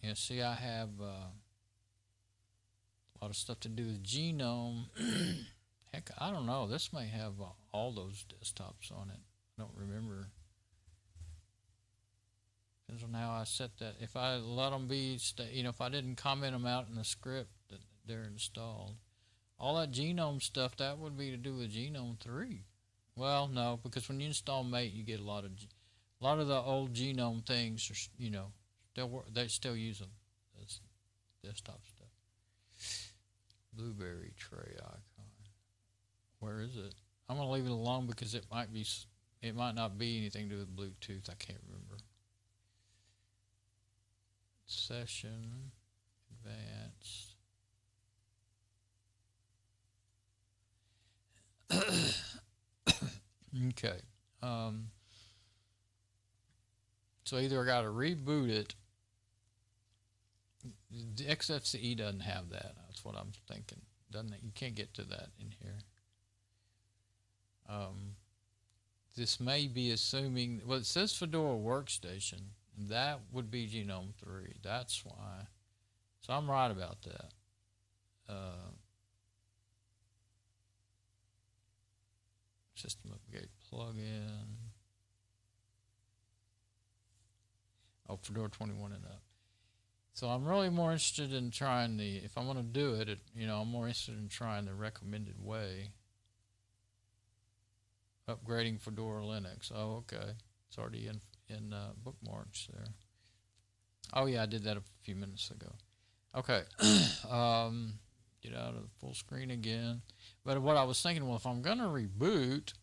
Yeah, see, I have a lot of stuff to do with Genome. Heck, I don't know. This may have all those desktops on it. I don't remember. Depends on how I set that. If I let them be, if I didn't comment them out in the script that they're installed, all that Genome stuff, that would be to do with Genome 3. Well, no, because when you install Mate, you get a lot of the old Genome things. They still use them. That's desktop stuff. Blueberry tray icon. Where is it? I'm gonna leave it alone because it might not be anything to do with Bluetooth. I can't remember. Session, advanced. Okay. So either I got to reboot it. The XFCE doesn't have that. That's what I'm thinking. Doesn't it? You can't get to that in here. This may be assuming, well, it says Fedora Workstation. That would be Genome 3. That's why. So I'm right about that. System upgrade plugin. Oh, Fedora 21 and up. So I'm really more interested in trying if I'm going to do it, I'm more interested in trying the recommended way. Upgrading Fedora Linux. Oh, okay. It's already in bookmarks there. Oh, yeah, I did that a few minutes ago. Okay. Get out of the full screen again. But what I was thinking, well, if I'm going to reboot,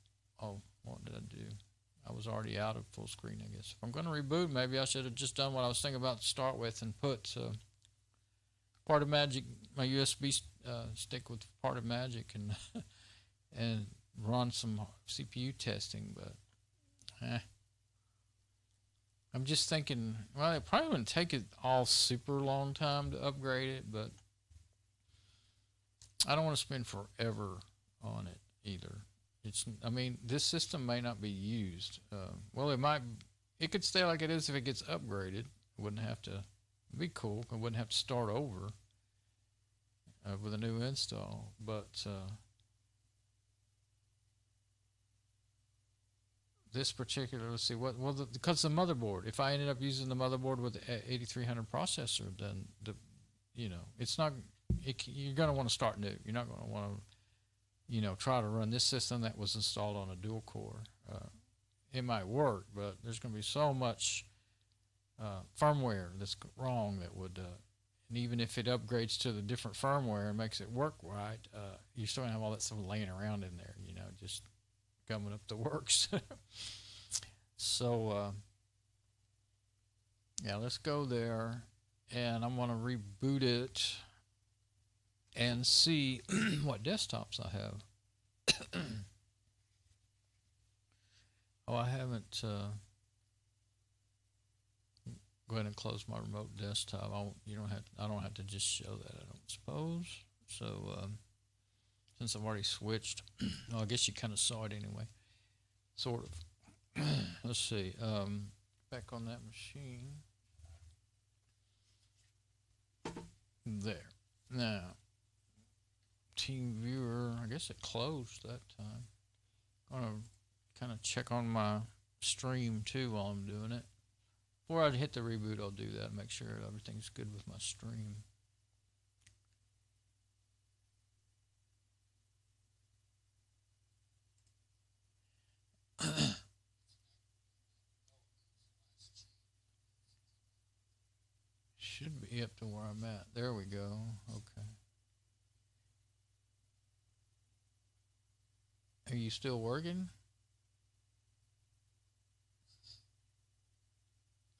oh, what did I do? I was already out of full screen, I guess. If I'm going to reboot, maybe I should have just done what I was thinking about to start with and put part of Magic, my USB stick with part of Magic and run some CPU testing, but I'm just thinking, well, it probably wouldn't take it all super long time to upgrade it, but I don't want to spend forever on it either. This system may not be used. Well, it could stay like it is if it gets upgraded. It wouldn't have to, it'd be cool. I wouldn't have to start over with a new install, but this particular, let's see, because the motherboard, if I ended up using the motherboard with the 8300 processor, then it's not, you're going to want to start new. You're not going to want to, try to run this system that was installed on a dual core. It might work, but there's going to be so much firmware that's wrong that would, and even if it upgrades to the different firmware and makes it work right, you're still going to have all that stuff laying around in there, just coming up the works. So, yeah, let's go there, and I'm going to reboot it and see what desktops I have. Oh, I haven't. Go ahead and close my remote desktop. I don't have to just show that, I don't suppose. So since I've already switched. Well, I guess you kind of saw it anyway, sort of. Let's see. Back on that machine. There. Now, Team Viewer, I guess it closed that time. I'm going to kind of check on my stream too while I'm doing it. Before I hit the reboot, I'll do that, make sure everything's good with my stream. Should be up to where I'm at. There we go. Okay. Are you still working?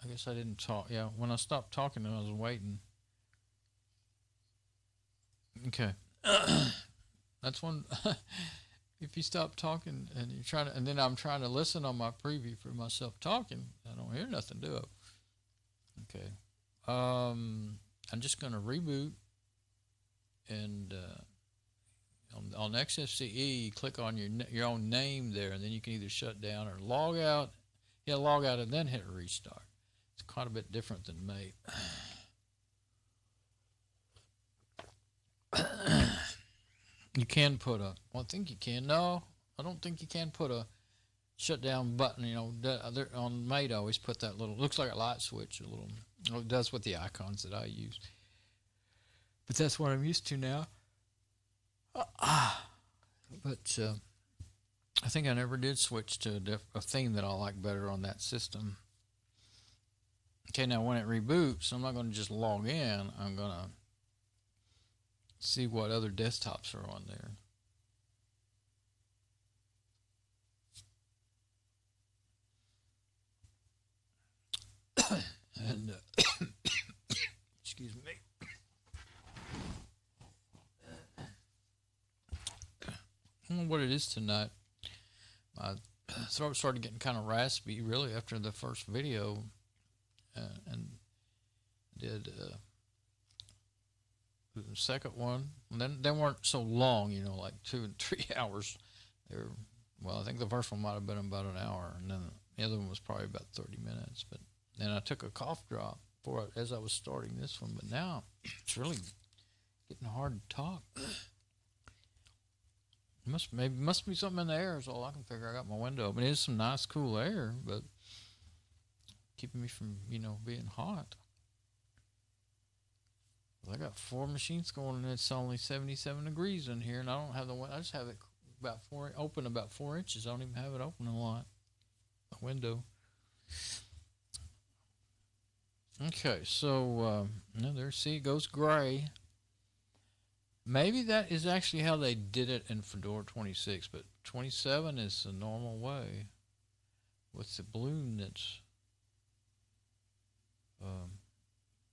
I guess I didn't talk. Yeah, when I stopped talking, I was waiting. Okay. That's one. If you stop talking and you're trying to, and then I'm trying to listen on my preview for myself talking, I don't hear nothing, do I? Okay. I'm just going to reboot, and on XFCE, click on your own name there, and then you can either shut down or log out. Yeah, log out and then hit restart. It's quite a bit different than mate. You can put a, well, I think you can. No, I don't think you can put a shutdown button. You know, on mate, I always put that little, looks like a light switch, a little. Well, it does with the icons that I use. But that's what I'm used to now. But I think I never did switch to a theme that I like better on that system. Okay, now when it reboots, I'm not going to just log in. I'm going to see what other desktops are on there. And excuse me. I don't know what it is tonight. My throat started getting kind of raspy really after the first video, and did the second one. And then they weren't so long, you know, like 2 and 3 hours. They were, well, I think the first one might have been about an hour, and then the other one was probably about 30 minutes. But then I took a cough drop for it as I was starting this one, but now it's really getting hard to talk. Must be something in the air is all I can figure. I got my window open. It is some nice cool air, but keeping me from, you know, being hot. I got 4 machines going, and it's only 77 degrees in here, and I don't have the window. I just have it open about 4 inches. I don't even have it open a lot. The window. Okay, so there. See, it goes gray. Maybe that is actually how they did it in Fedora 26, but 27 is the normal way with the balloon that's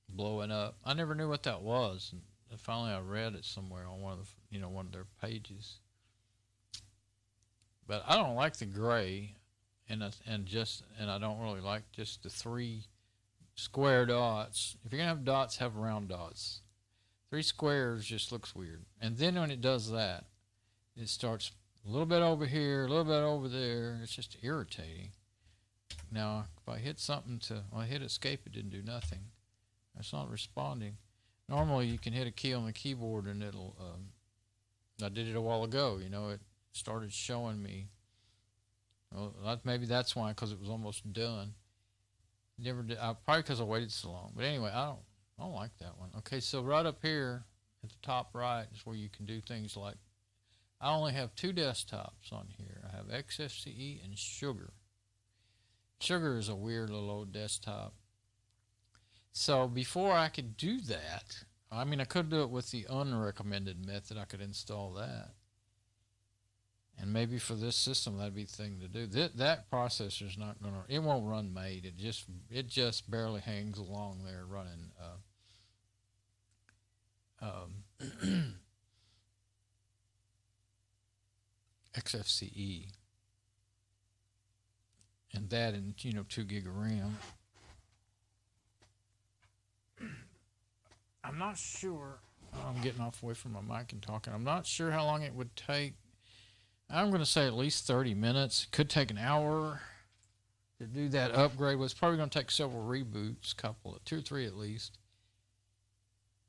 blowing up. I never knew what that was, and finally I read it somewhere on one of their pages. But I don't like the gray, and I don't really like just the 3 square dots. If you're gonna have dots, have round dots. 3 squares just looks weird. And then when it does that, it starts a little bit over here, a little bit over there. It's just irritating. Now, if I hit I hit escape, it didn't do nothing. It's not responding. Normally, you can hit a key on the keyboard and it'll, I did it a while ago, you know, it started showing me. Well, maybe that's why, because it was almost done. Never did, probably because I waited so long. But anyway, I don't like that one. Okay, so right up here at the top right is where you can do things like, I only have 2 desktops on here. I have XFCE and Sugar. Sugar is a weird little old desktop. So before I could do that, I mean, I could do it with the unrecommended method. I could install that. And maybe for this system, that'd be the thing to do. That processor's not going to, it won't run mate. It just barely hangs along there running XFCE. And that and, 2 gig of RAM. I'm not sure. I'm getting off away from my mic and talking. I'm not sure how long it would take. I'm going to say at least 30 minutes. It could take an hour to do that upgrade. Well, it's probably going to take several reboots, two or three at least.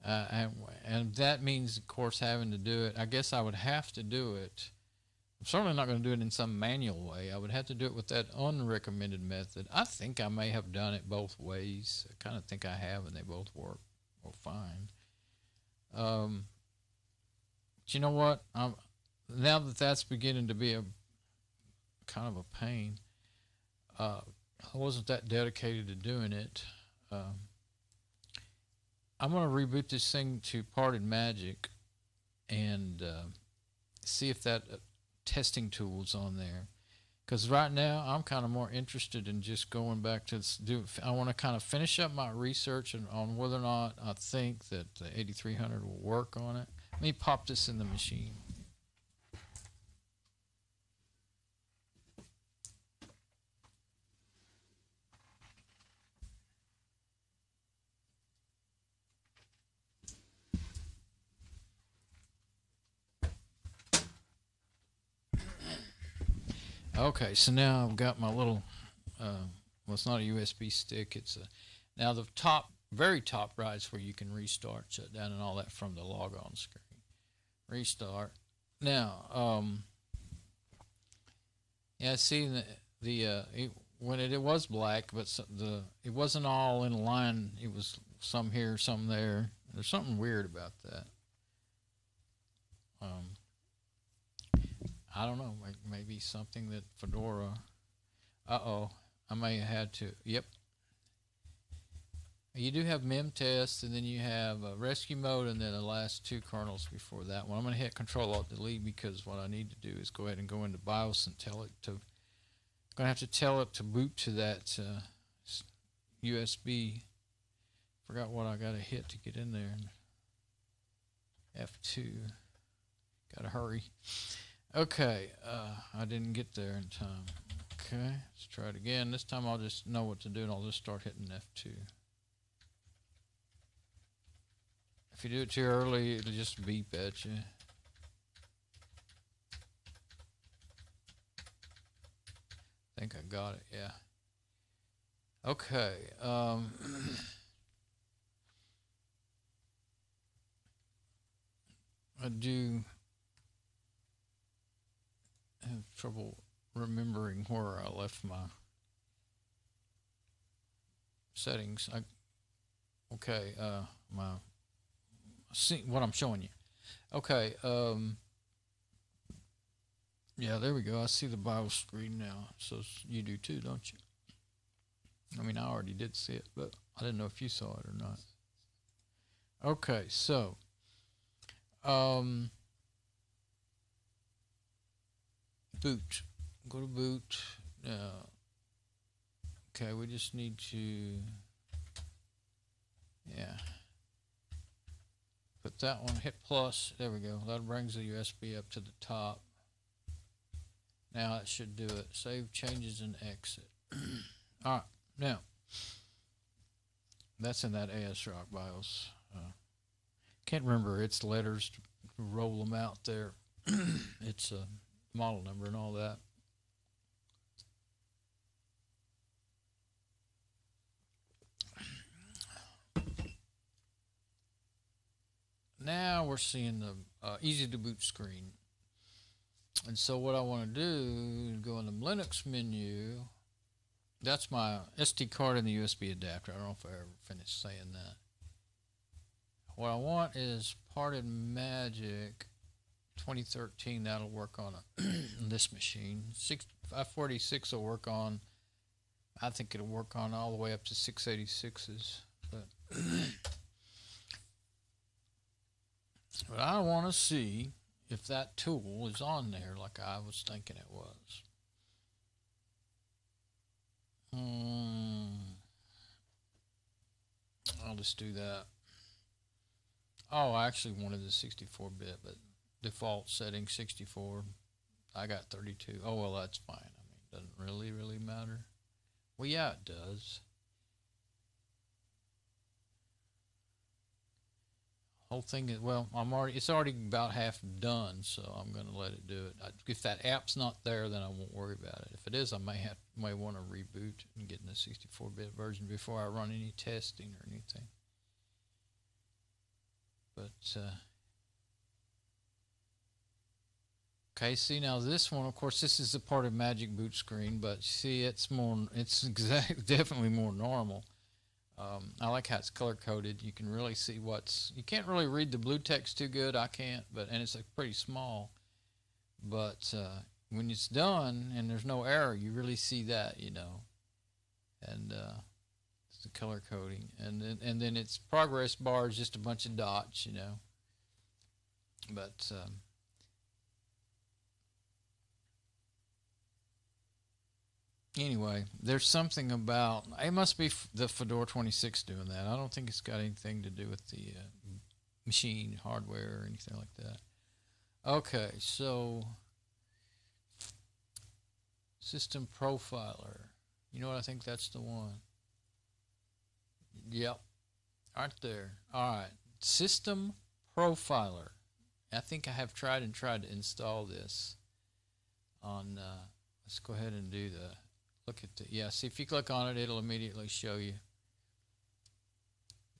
And that means, of course, having to do it. I guess I would have to do it. I'm certainly not going to do it in some manual way. I would have to do it with that unrecommended method. I think I may have done it both ways. I kind of think I have, and they both work fine. But you know what? Now that that's beginning to be a kind of a pain, I wasn't that dedicated to doing it. I'm going to reboot this thing to Parted Magic and see if that testing tool's on there. Because right now I'm kind of more interested in just going back to I want to kind of finish up my research on whether or not I think that the 8300 will work on it. Let me pop this in the machine. Okay, so now I've got my little, well, it's not a USB stick. It's now the very top right is where you can restart, shut down, and all that from the log on screen. Restart. Now, yeah, see when it was black, but it wasn't all in a line. It was some here, some there. There's something weird about that. I don't know, maybe something that Fedora, I may have had to, yep. You do have mem test, and then you have rescue mode, and then the last two kernels before that one. I'm going to hit Control-Alt-Delete because what I need to do is go ahead and go into BIOS and tell it to, I'm going to have to tell it to boot to that USB. Forgot what I got to hit to get in there. F2. Got to hurry. Okay, I didn't get there in time. Okay, let's try it again. This time I'll just know what to do, and I'll just start hitting F2. If you do it too early, it'll just beep at you. I think I got it, yeah. Okay, I do have trouble remembering where I left my settings. See what I'm showing you. Okay, yeah, there we go. I see the BIOS screen now. So you do too, don't you? I mean, I already did see it, but I didn't know if you saw it or not. Okay, so boot. Go to boot. Okay, we just need to, yeah. Put that one, hit plus. There we go. That brings the USB up to the top. Now it should do it. Save changes and exit. All right, now that's in that ASRock BIOS. Can't remember its letters to roll them out there. It's a model number and all that. Now we're seeing the easy to boot screen. And so what I want to do is go in the Linux menu. That's my SD card and the USB adapter. I don't know if I ever finished saying that. What I want is Parted Magic 2013. That'll work on this machine. 546 will work on, I think it'll work on all the way up to 686s. But I want to see if that tool is on there like I was thinking it was. I'll just do that. Oh, I actually wanted the 64-bit, but default setting 64. I got 32. Oh, well, that's fine. I mean, it doesn't really matter. Well, yeah, it does. whole thing is, well, it's already about half done, so I'm going to let it do it. If that app's not there, then I won't worry about it. If it is, I may want to reboot and get in the 64-bit version before I run any testing or anything. But okay, see now this one, of course, this is the part of Magic Boot screen, but see, it's definitely more normal. I like how it's color coded. You can really see you can't really read the blue text too good. I can't, and it's pretty small. But when it's done and there's no error, you really see that, you know. And it's the color coding, and then its progress bar is just a bunch of dots, you know. But anyway, there's something about it. Must be the Fedora 26 doing that. I don't think it's got anything to do with the machine hardware or anything like that. Okay, so System Profiler. You know what? I think that's the one. Yep, right there. All right, System Profiler. I think I have tried to install this on. Let's go ahead and do the. Look at the, yeah, see if you click on it, it'll immediately show you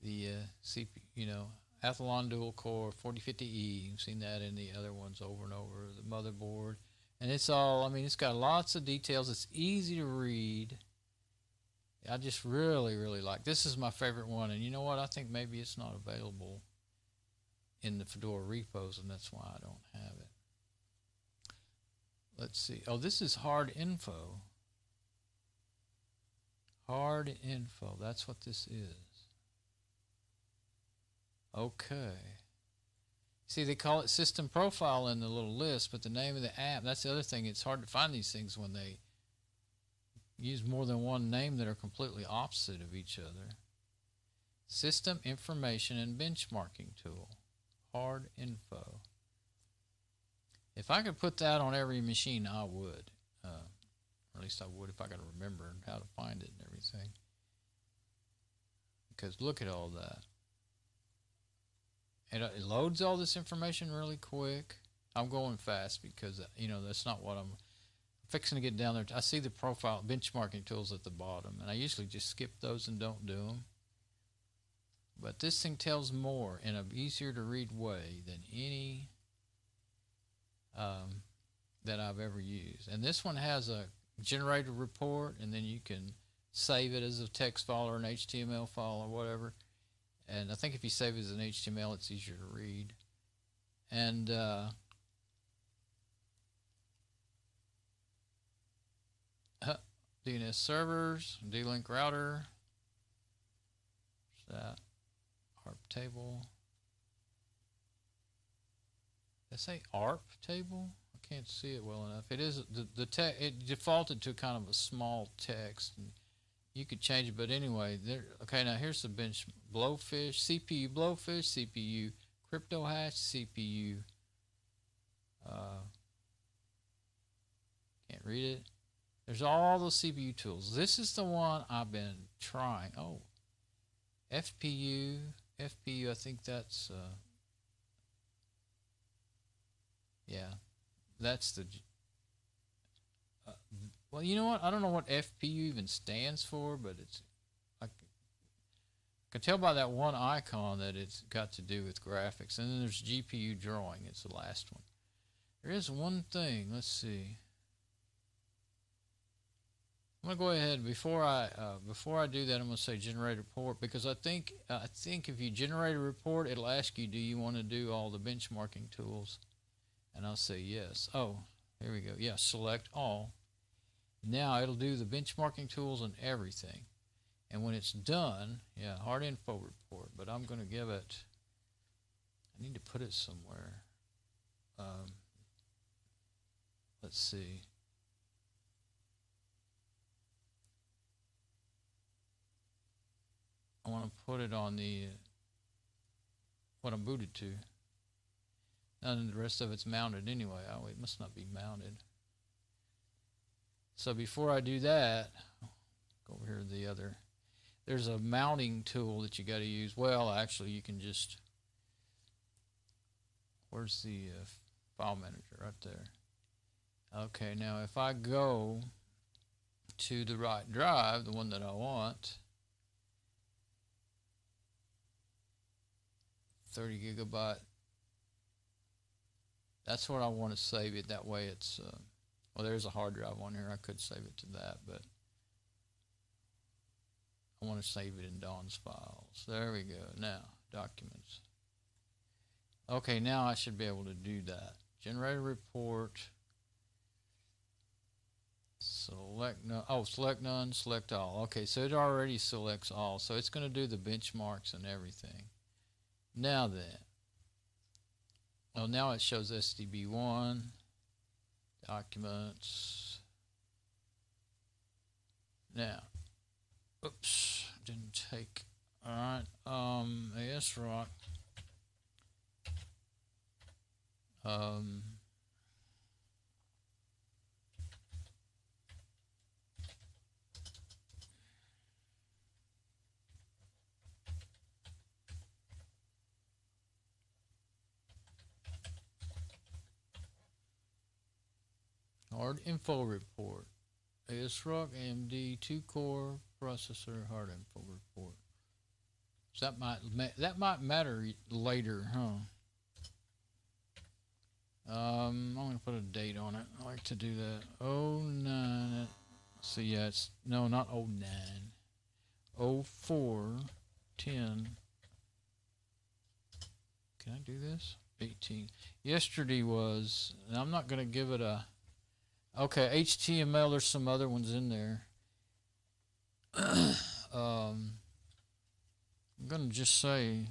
the CPU, you know, Athlon dual core 4050E. You've seen that in the other ones over and over, the motherboard. And it's all, I mean, it's got lots of details. It's easy to read. I just really, really like, this is my favorite one. And you know what? I think maybe it's not available in the Fedora repos, and that's why I don't have it. Let's see. Oh, this is Hardinfo. Hardinfo, that's what this is. Okay. See, they call it System Profile in the little list, but the name of the app, that's the other thing. It's hard to find these things when they use more than one name that are completely opposite of each other. System Information and Benchmarking Tool. Hardinfo. If I could put that on every machine, I would. Or at least I would if I could remember how to find it and everything. Because look at all that. And it loads all this information really quick. I'm going fast because, you know, that's not what I'm fixing to get down there. I see the profile benchmarking tools at the bottom, and I usually just skip those and don't do them. But this thing tells more in an easier to read way than any that I've ever used. And this one has a generated report, and then you can save it as a text file or an HTML file or whatever. And I think if you save it as an HTML, it's easier to read. And DNS servers, D-Link router, there's that, ARP table. Did I say ARP table? Can't see it well enough. It is it defaulted to kind of a small text, and you could change it. But anyway, there. Okay, now here's the bench: Blowfish, CPU Blowfish, CPU Crypto Hash, CPU. Can't read it. There's all those CPU tools. This is the one I've been trying. Oh, FPU. I think that's. Yeah. That's the, well, you know what? I don't know what FPU even stands for, but it's, I can tell by that one icon that it's got to do with graphics. And then there's GPU drawing. It's the last one. There is one thing. Let's see. I'm gonna go ahead before I do that. I'm gonna say generate a report, because I think if you generate a report, it'll ask you, do you want to do all the benchmarking tools? And I'll say yes. Oh, here we go. Yeah, select all. Now it'll do the benchmarking tools and everything. And when it's done, yeah, Hardinfo report. But I'm going to give it, I need to put it somewhere. Let's see. I want to put it on the, what I'm booted to. And the rest of it's mounted anyway. Oh, it must not be mounted. So before I do that, go over here to the other. There's a mounting tool that you got to use. Well, actually, you can just Where's the file manager? Right there. Okay, now if I go to the right drive, the one that I want, 30 gigabyte, that's what I want to save it. That way it's, well, there's a hard drive on here. I could save it to that, but I want to save it in Don's files. There we go. Now, documents. Okay, now I should be able to do that. Generate a report. Select none. Oh, select none, select all. Okay, so it already selects all. So it's going to do the benchmarks and everything. Now then. Oh, now it shows SDB1. Documents. Now. Oops. Didn't take. Alright. ASRock. Hardinfo report. ASRock AMD 2-core processor Hardinfo report. So that might matter later, huh? I'm gonna put a date on it. I like to do that. 09. So yeah, it's no, not 09. 04/10. Can I do this? 18. Yesterday was, and I'm not gonna give it a. Okay, HTML. There's some other ones in there. I'm gonna just say,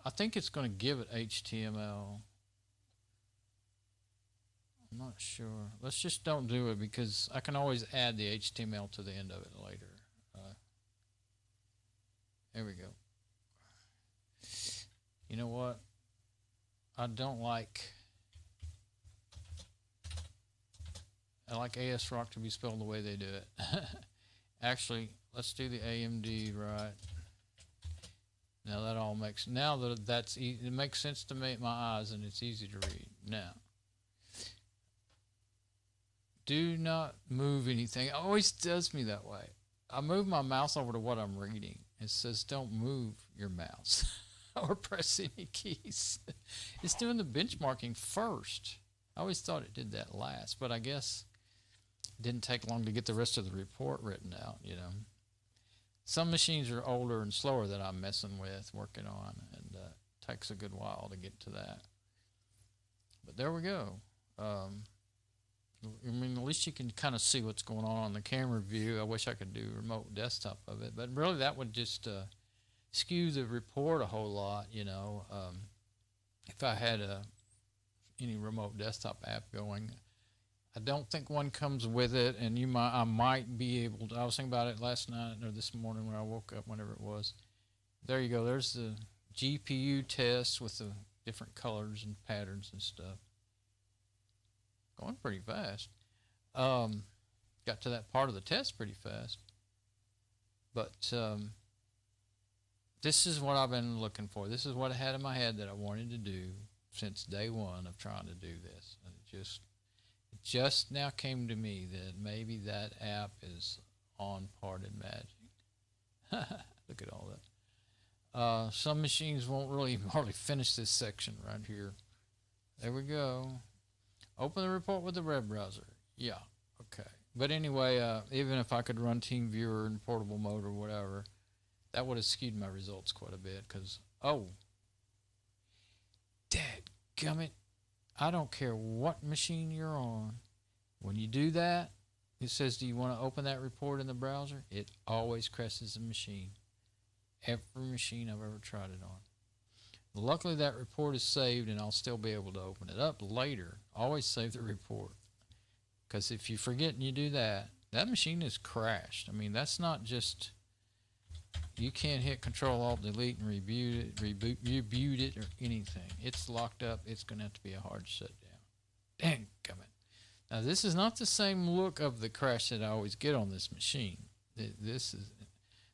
I think it's gonna give it HTML. I'm not sure. Let's just don't do it because I can always add the HTML to the end of it later. There we go. You know what? I like ASRock to be spelled the way they do it. Actually, let's do the AMD right. Now that all makes, now that it makes sense to me, my eyes, and it's easy to read. Now, do not move anything. It always does me that way. I move my mouse over to what I'm reading. It says don't move your mouse or press any keys. It's doing the benchmarking first. I always thought it did that last, but I guess it didn't take long to get the rest of the report written out, you know. Some machines are older and slower that I'm messing with, working on, and it takes a good while to get to that. But there we go. I mean, at least you can kind of see what's going on the camera view. I wish I could do remote desktop of it, but really that would just skew the report a whole lot, you know. If I had any remote desktop app going, I don't think one comes with it, and I might be able to. I was thinking about it last night or this morning when I woke up, whenever it was. There you go. There's the GPU test with the different colors and patterns and stuff. Going pretty fast. Got to that part of the test pretty fast. But this is what I've been looking for. This is what I had in my head that I wanted to do since day one of trying to do this. And it just now came to me that maybe that app is on Parted Magic. Look at all that. Some machines won't really hardly finish this section right here. There we go. Open the report with the web browser. Yeah, okay. But anyway, even if I could run TeamViewer in portable mode or whatever, that would have skewed my results quite a bit because, oh, dadgummit, I don't care what machine you're on. When you do that, it says, do you want to open that report in the browser? It always crashes the machine. Every machine I've ever tried it on. Luckily, that report is saved, and I'll still be able to open it up later. Always save the report. Because if you forget and you do that, that machine is crashed. I mean, that's not just... You can't hit Control-Alt-Delete and reboot it or anything. It's locked up. It's going to have to be a hard shutdown. Dang, come on. Now, this is not the same look of the crash that I always get on this machine. This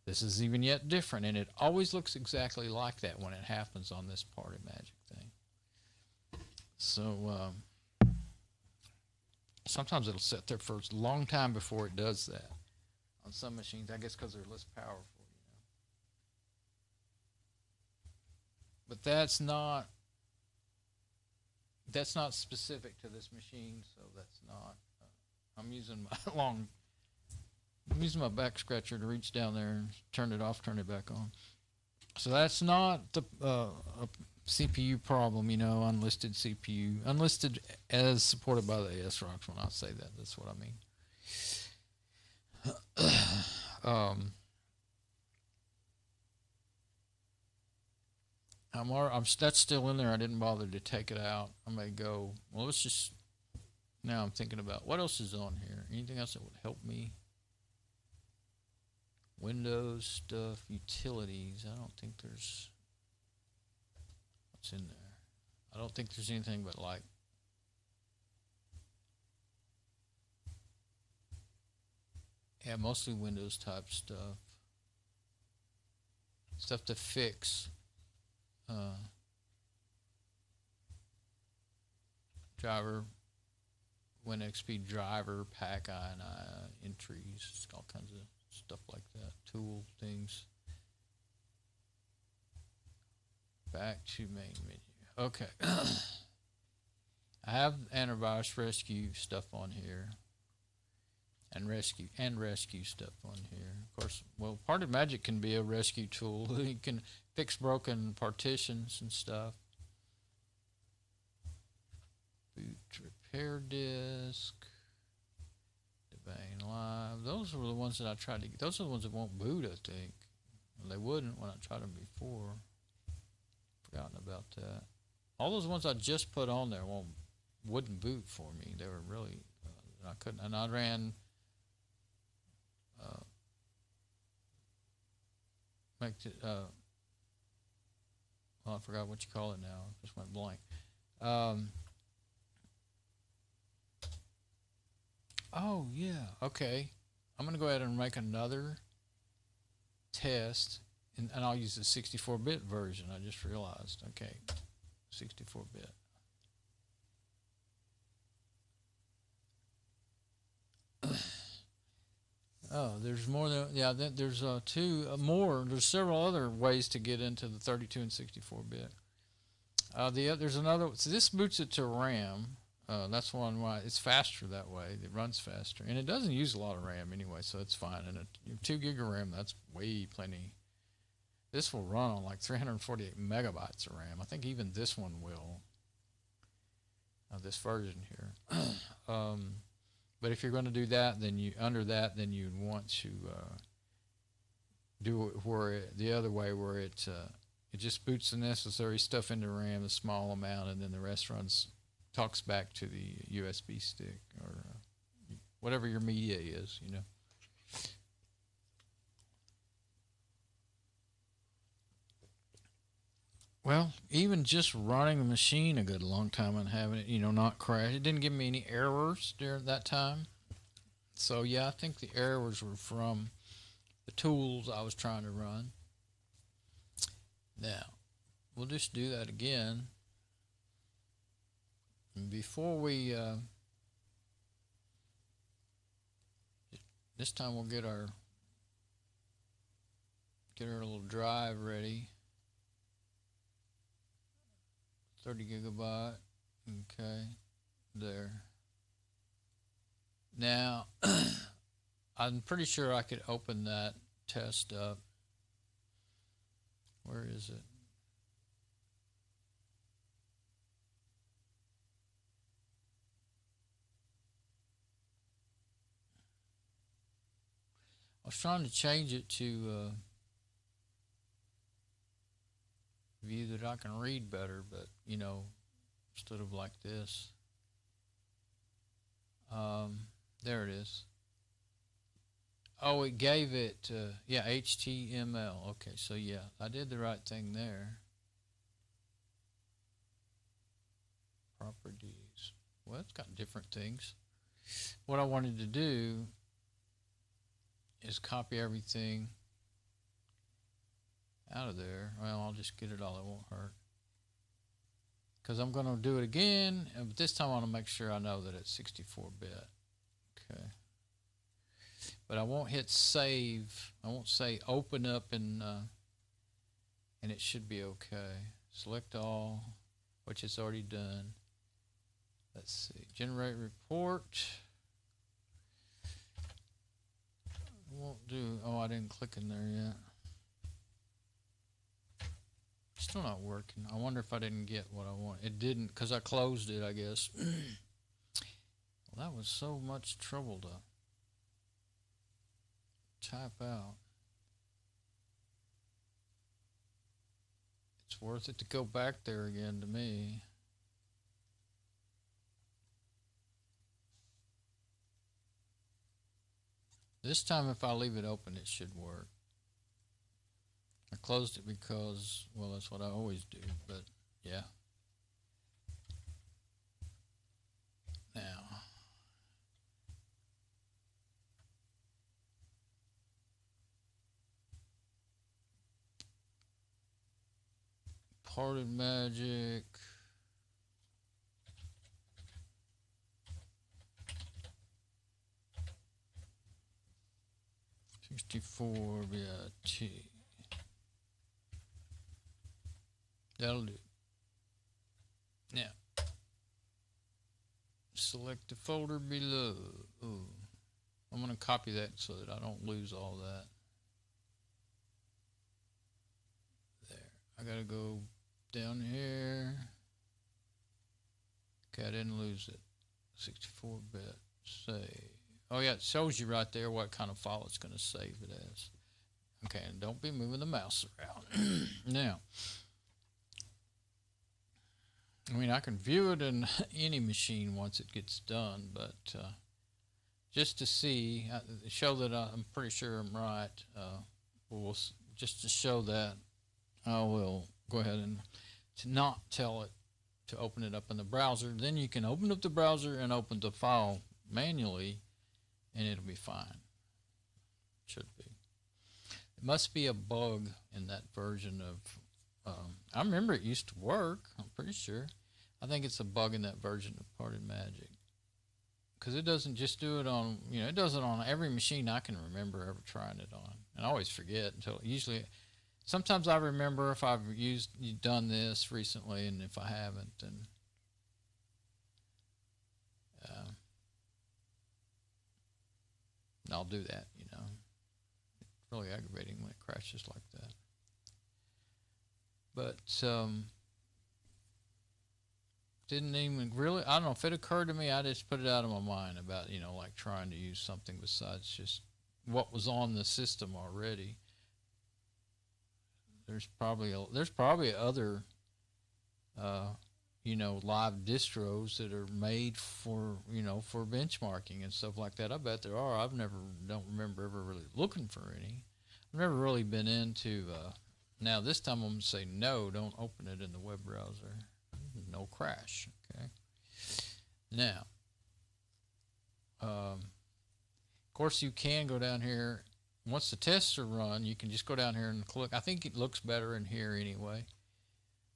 is even yet different, and it always looks exactly like that when it happens on this Parted Magic thing. So sometimes it'll sit there for a long time before it does that. On some machines, I guess because they're less powerful, you know. But that's not specific to this machine, so that's not. I'm using my back scratcher to reach down there and turn it off, turn it back on. So that's not the a CPU problem, you know, unlisted CPU, unlisted as supported by the ASRock. When I say that, that's what I mean. That's still in there. I didn't bother to take it out. I may go. Well, let's just. Now I'm thinking about what else is on here. Anything else that would help me? Windows stuff, utilities. I don't think there's. What's in there? I don't think there's anything but like. Yeah, mostly Windows type stuff. Stuff to fix. Driver, WinXP driver, pack INI, entries, all kinds of stuff like that. Tool things. Back to main menu. Okay. I have antivirus rescue stuff on here. And rescue stuff on here. Of course, well, part of Magic can be a rescue tool. You can fix broken partitions and stuff. Boot repair disk. Devane Live. Those were the ones that I tried to get. Those are the ones that won't boot, I think. Well, they wouldn't when I tried them before. Forgotten about that. All those ones I just put on there wouldn't boot for me. They were really, I couldn't, and I ran well, I forgot what you call it now. I just went blank. Oh, yeah. Okay. I'm going to go ahead and make another test, and I'll use the 64-bit version. I just realized. Okay. 64-bit. Oh, there's more than, yeah, there's two more. There's several other ways to get into the 32 and 64-bit. There's another, so this boots it to RAM. That's one why it's faster that way. It runs faster, and it doesn't use a lot of RAM anyway, so it's fine. And 2 gig of RAM, that's way plenty. This will run on like 348 megabytes of RAM. I think even this one will. This version here. But if you're going to do that, then you'd want to do it the other way, where it just boots the necessary stuff into RAM, a small amount, and then the rest talks back to the USB stick or whatever your media is, you know. Well, even just running the machine a good long time and having it, you know, not crash. It didn't give me any errors during that time. So, yeah, I think the errors were from the tools I was trying to run. Now, we'll just do that again. And before we, this time we'll get our little drive ready. 30 gigabyte. Okay, there. Now, I'm pretty sure I could open that test up. Where is it? I was trying to change it to view that I can read better, but you know, instead of like this. There it is. Oh, it gave it, yeah, HTML. Okay, so yeah, I did the right thing there. Properties. Well, it's got different things. What I wanted to do is copy everything out of there. Well, I'll just get it all. It won't hurt. because I'm going to do it again, but this time I want to make sure I know that it's 64-bit. Okay. But I won't hit save. I won't say open up and it should be okay. Select all, which it's already done. Let's see. Generate report. Won't do. Oh, I didn't click in there yet. Still not working. I wonder if I didn't get what I want. It didn't because I closed it, I guess. Well, that was so much trouble to type out. It's worth it to go back there again to me. This time if I leave it open, it should work. I closed it because, well, that's what I always do, but yeah. Now, Parted Magic. $64-bit. That'll do. Now, select the folder below. Ooh. I'm going to copy that so that I don't lose all that. There. I got to go down here. Okay, I didn't lose it. 64-bit. Save. Oh, yeah, it shows you right there what kind of file it's going to save it as. Okay, and don't be moving the mouse around. Now, I mean, I can view it in any machine once it gets done, but just to see, show that I'm pretty sure I'm right, just to show that, I will go ahead and to not tell it to open it up in the browser. Then you can open up the browser and open the file manually, and it'll be fine. Should be. It must be a bug in that version of I remember it used to work, I'm pretty sure. I think it's a bug in that version of Parted Magic. Because it doesn't just do it on, it does it on every machine I can remember ever trying it on. And I always forget until, sometimes I remember if I've done this recently, and if I haven't, then I'll do that, It's really aggravating when it crashes like that. But didn't even really, I don't know if it occurred to me, I just put it out of my mind about, like trying to use something besides just what was on the system already. There's probably other, live distros that are made for, for benchmarking and stuff like that. I bet there are. Don't remember ever really looking for any. I've never really been into, now this time I'm going to say no, don't open it in the web browser. No crash, okay? Now, of course you can go down here. Once the tests are run, you can just go down here and click. I think it looks better in here anyway.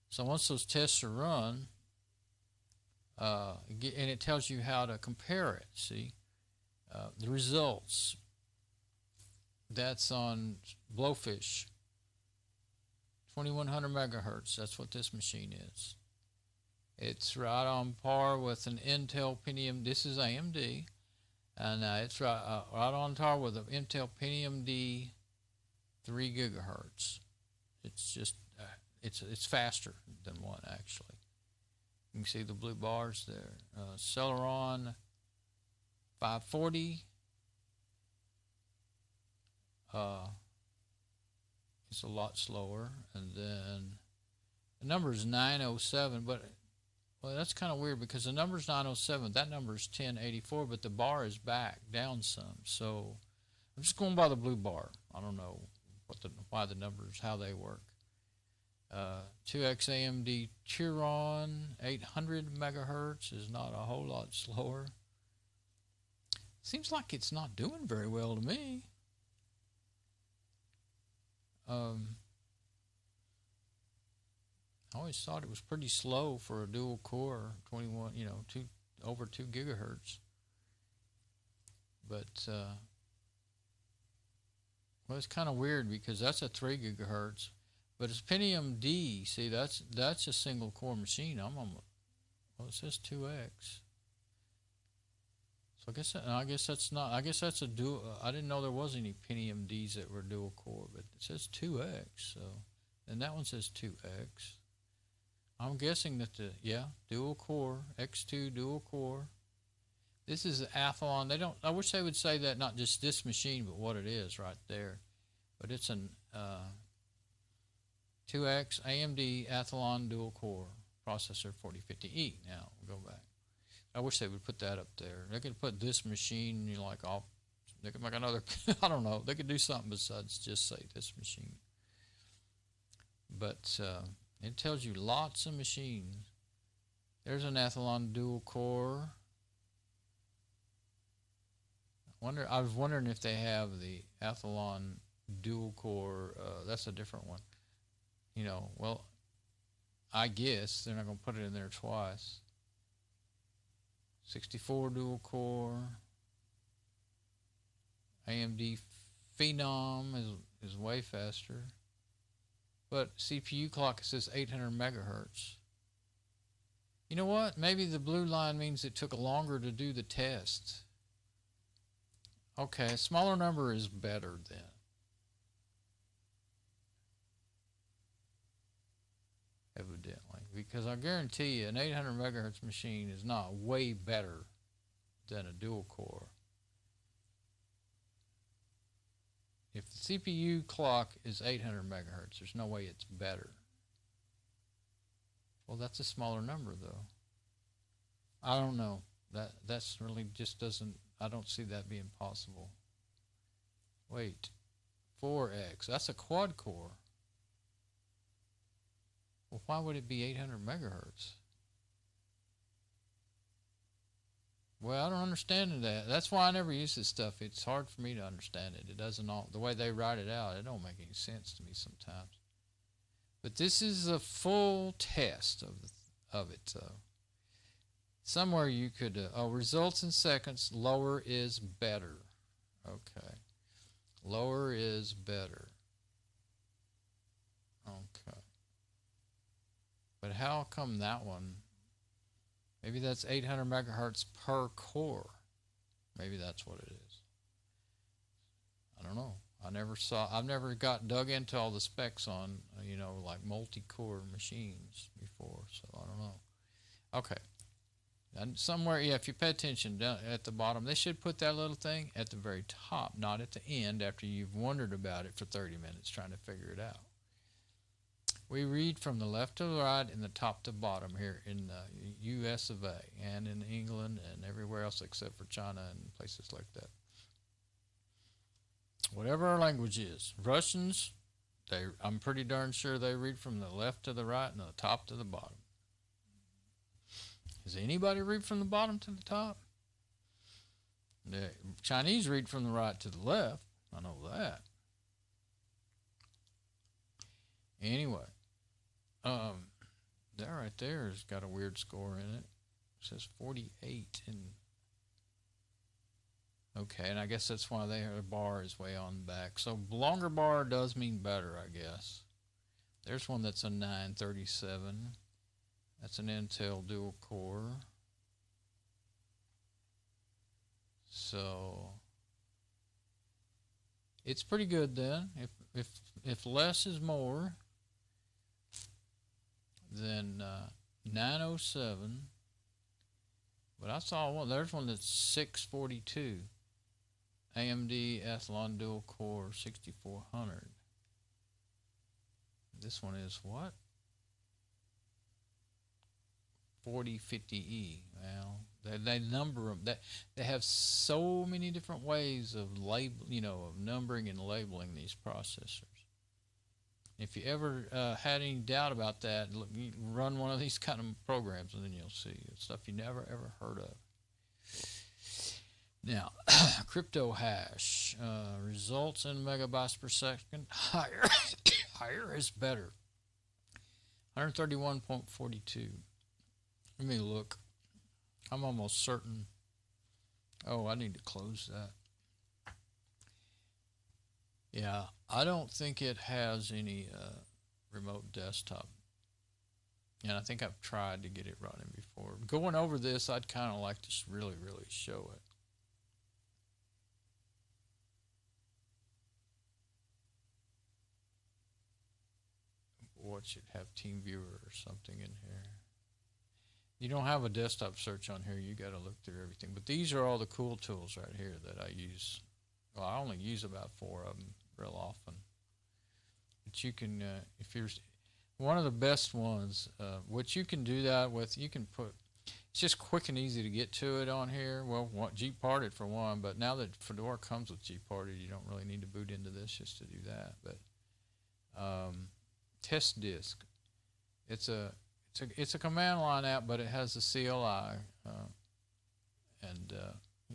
So once those tests are run, and it tells you how to compare it, see? The results. That's on Blowfish. 2100 megahertz, that's what this machine is. It's right on par with an Intel Pentium. This is AMD, and it's right on par with an Intel Pentium D 3 gigahertz. It's just it's faster than one actually. You can see the blue bars there. Celeron 540. It's a lot slower, and then the number is 907, but well, that's kind of weird because the number is 907, that number is 1084, but the bar is back down some. So I'm just going by the blue bar. I don't know why the numbers, how they work. 2X AMD Turon 800 megahertz is not a whole lot slower. Seems like it's not doing very well to me. I always thought it was pretty slow for a dual core, 21, over 2 gigahertz. But well, it's kind of weird because that's a 3 gigahertz, but it's Pentium D. See, that's a single core machine. Well, it says 2X. So I guess that's not. I guess that's a dual. I didn't know there was any Pentium Ds that were dual core, but it says 2X. So, and that one says 2X. I'm guessing that dual core, X2 dual core. This is Athlon. I wish they would say that, not just this machine, but what it is right there. But it's an 2X AMD Athlon dual core processor 4050E. Now we'll go back. I wish they would put that up there. They could put this machine, they could make another, I don't know. They could do something besides just say this machine. But it tells you lots of machines. There's an Athlon dual core. I was wondering if they have the Athlon dual core. That's a different one. Well, I guess they're not going to put it in there twice. 64 dual core. AMD Phenom is way faster. But CPU clock says 800 megahertz. You know what? Maybe the blue line means it took longer to do the test. Okay, a smaller number is better then. Evidently, because I guarantee you an 800 megahertz machine is not way better than a dual core. If the CPU clock is 800 megahertz, there's no way it's better. Well, that's a smaller number though. I don't know. That's really just doesn't, I don't see that being possible. Wait, 4X, that's a quad core. Well, why would it be 800 megahertz? Well, I don't understand that. That's why I never use this stuff. It's hard for me to understand it. It doesn't the way they write it out, it don't make any sense to me sometimes. But this is a full test of it. Somewhere you could, results in seconds, lower is better. Okay. Lower is better. Okay. But how come that one? Maybe that's 800 megahertz per core. Maybe that's what it is. I don't know. I've never got dug into all the specs on, like multi-core machines before, so I don't know. Okay. And somewhere, if you pay attention down at the bottom, they should put that little thing at the very top, not at the end after you've wondered about it for 30 minutes trying to figure it out. We read from the left to the right and the top to bottom here in the U.S. of A. and in England and everywhere else except for China and places like that. Whatever our language is. Russians, I'm pretty darn sure they read from the left to the right and the top to the bottom. Does anybody read from the bottom to the top? The Chinese read from the right to the left. I know that. Anyway. That right there has got a weird score in it. It says 48 and okay, and I guess that's why the bar is way on the back. So longer bar does mean better, I guess. There's one that's a 937. That's an Intel dual core. So it's pretty good then. If less is more, then 907. But I saw one. There's one that's 642. AMD Athlon dual core 6400. This one is what? 4050E. Well, they number them. They have so many different ways of of numbering and labeling these processors. If you ever had any doubt about that, look, you run one of these kind of programs, and then you'll see stuff you never ever heard of. Now, crypto hash results in megabytes per second. Higher is better. 131.42. Let me look. I'm almost certain. Oh, I need to close that. Yeah, I don't think it has any remote desktop. And I think I've tried to get it running before. Going over this, I'd kind of like to really show it. What should have TeamViewer or something in here? You don't have a desktop search on here. You got to look through everything. But these are all the cool tools right here that I use. Well, I only use about 4 of them real often. But you can, if you're one of the best ones, what you can do that with, you can put, it's just quick and easy to get to it on here. Well, Gparted for one, but now that Fedora comes with Gparted, you don't really need to boot into this just to do that. But test disk, it's a command line app, but it has a CLI and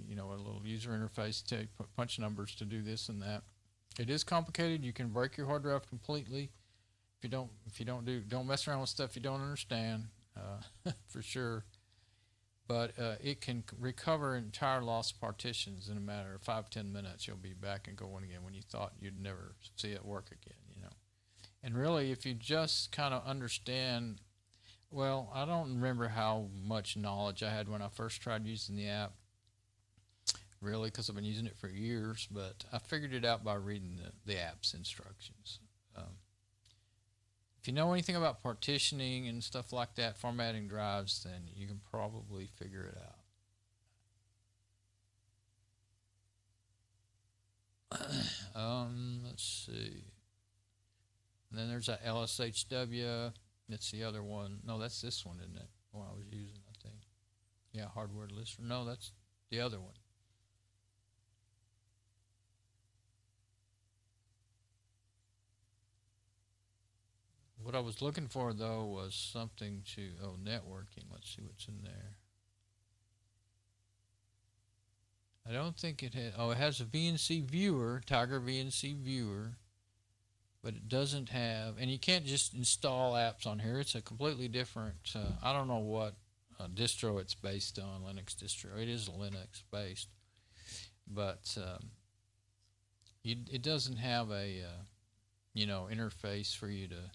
you know, a little user interface to punch numbers to do this and that. It is complicated. You can break your hard drive completely if you don't mess around with stuff you don't understand, for sure. But it can recover entire lost partitions in a matter of 5-10 minutes. You'll be back and going again when you thought you'd never see it work again. You know, and really, if you just kind of understand. Well, I don't remember how much knowledge I had when I first tried using the app, really, because I've been using it for years, but I figured it out by reading the app's instructions. If you know anything about partitioning and stuff like that, formatting drives, then you can probably figure it out. Let's see. And then there's that LSHW. That's the other one. No, that's this one, isn't it? The one I was using, I think. Yeah, hardware lister. No, that's the other one. What I was looking for, though, was something to, networking. Let's see what's in there. I don't think it has, it has a VNC viewer, Tiger VNC viewer. But it doesn't have, and you can't just install apps on here. It's a completely different, I don't know what distro it's based on, Linux distro. It is Linux based, but it doesn't have a, interface for you to,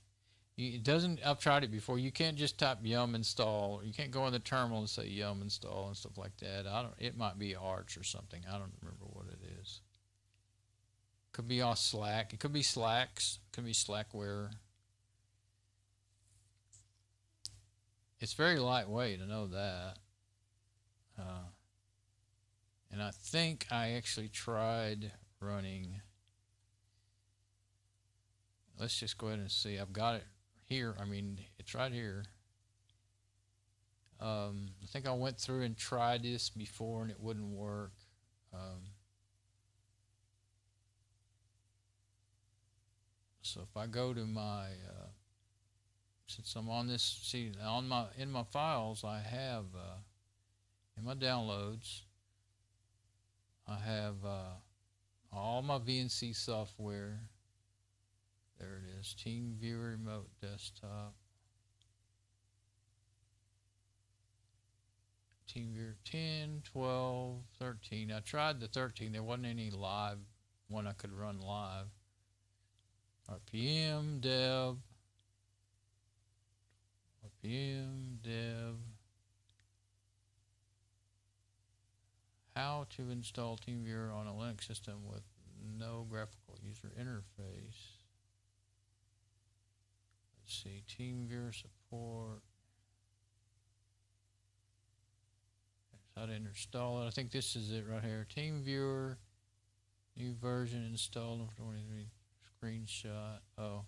it doesn't, I've tried it before. You can't just type yum install. You can't go in the terminal and say yum install and stuff like that. It might be Arch or something. I don't remember what it is. Could be all Slack. It could be Slacks. It could be Slackware. It's very lightweight, I know that. And I think I actually tried running. Let's just go ahead and see. I've got it here. I mean, it's right here. I think I went through and tried this before and it wouldn't work. So if I go to my, since I'm on this, see, in my files, I have, in my downloads, I have all my VNC software. There it is, TeamViewer Remote Desktop. TeamViewer 10, 12, 13. I tried the 13. There wasn't any live one I could run live. RPM dev, how to install TeamViewer on a Linux system with no graphical user interface. Let's see, TeamViewer support. How to install it. I think this is it right here. TeamViewer, new version installed for 23. Screenshot. Oh,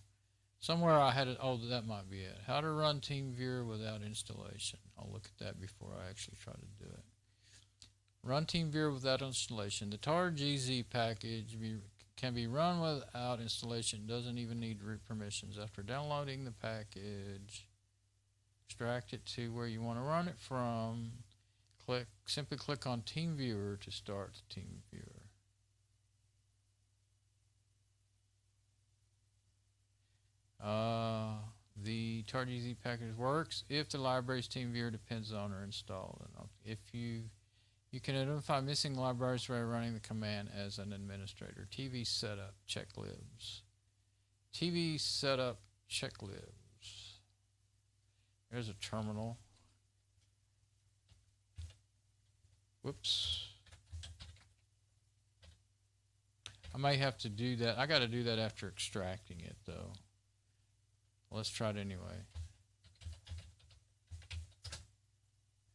somewhere I had it. Oh, that might be it. How to run TeamViewer without installation. I'll look at that before I actually try to do it. Run TeamViewer without installation. The tar.gz package can be run without installation. Doesn't even need root permissions. After downloading the package, extract it to where you want to run it from. Simply click on TeamViewer to start the TeamViewer. The TargEZ package works if the library's TeamViewer depends on or installed. If you can identify missing libraries by running the command as an administrator. TV setup check libs. TV setup check libs. There's a terminal. Whoops. I may have to do that. I got to do that after extracting it, though. Let's try it anyway.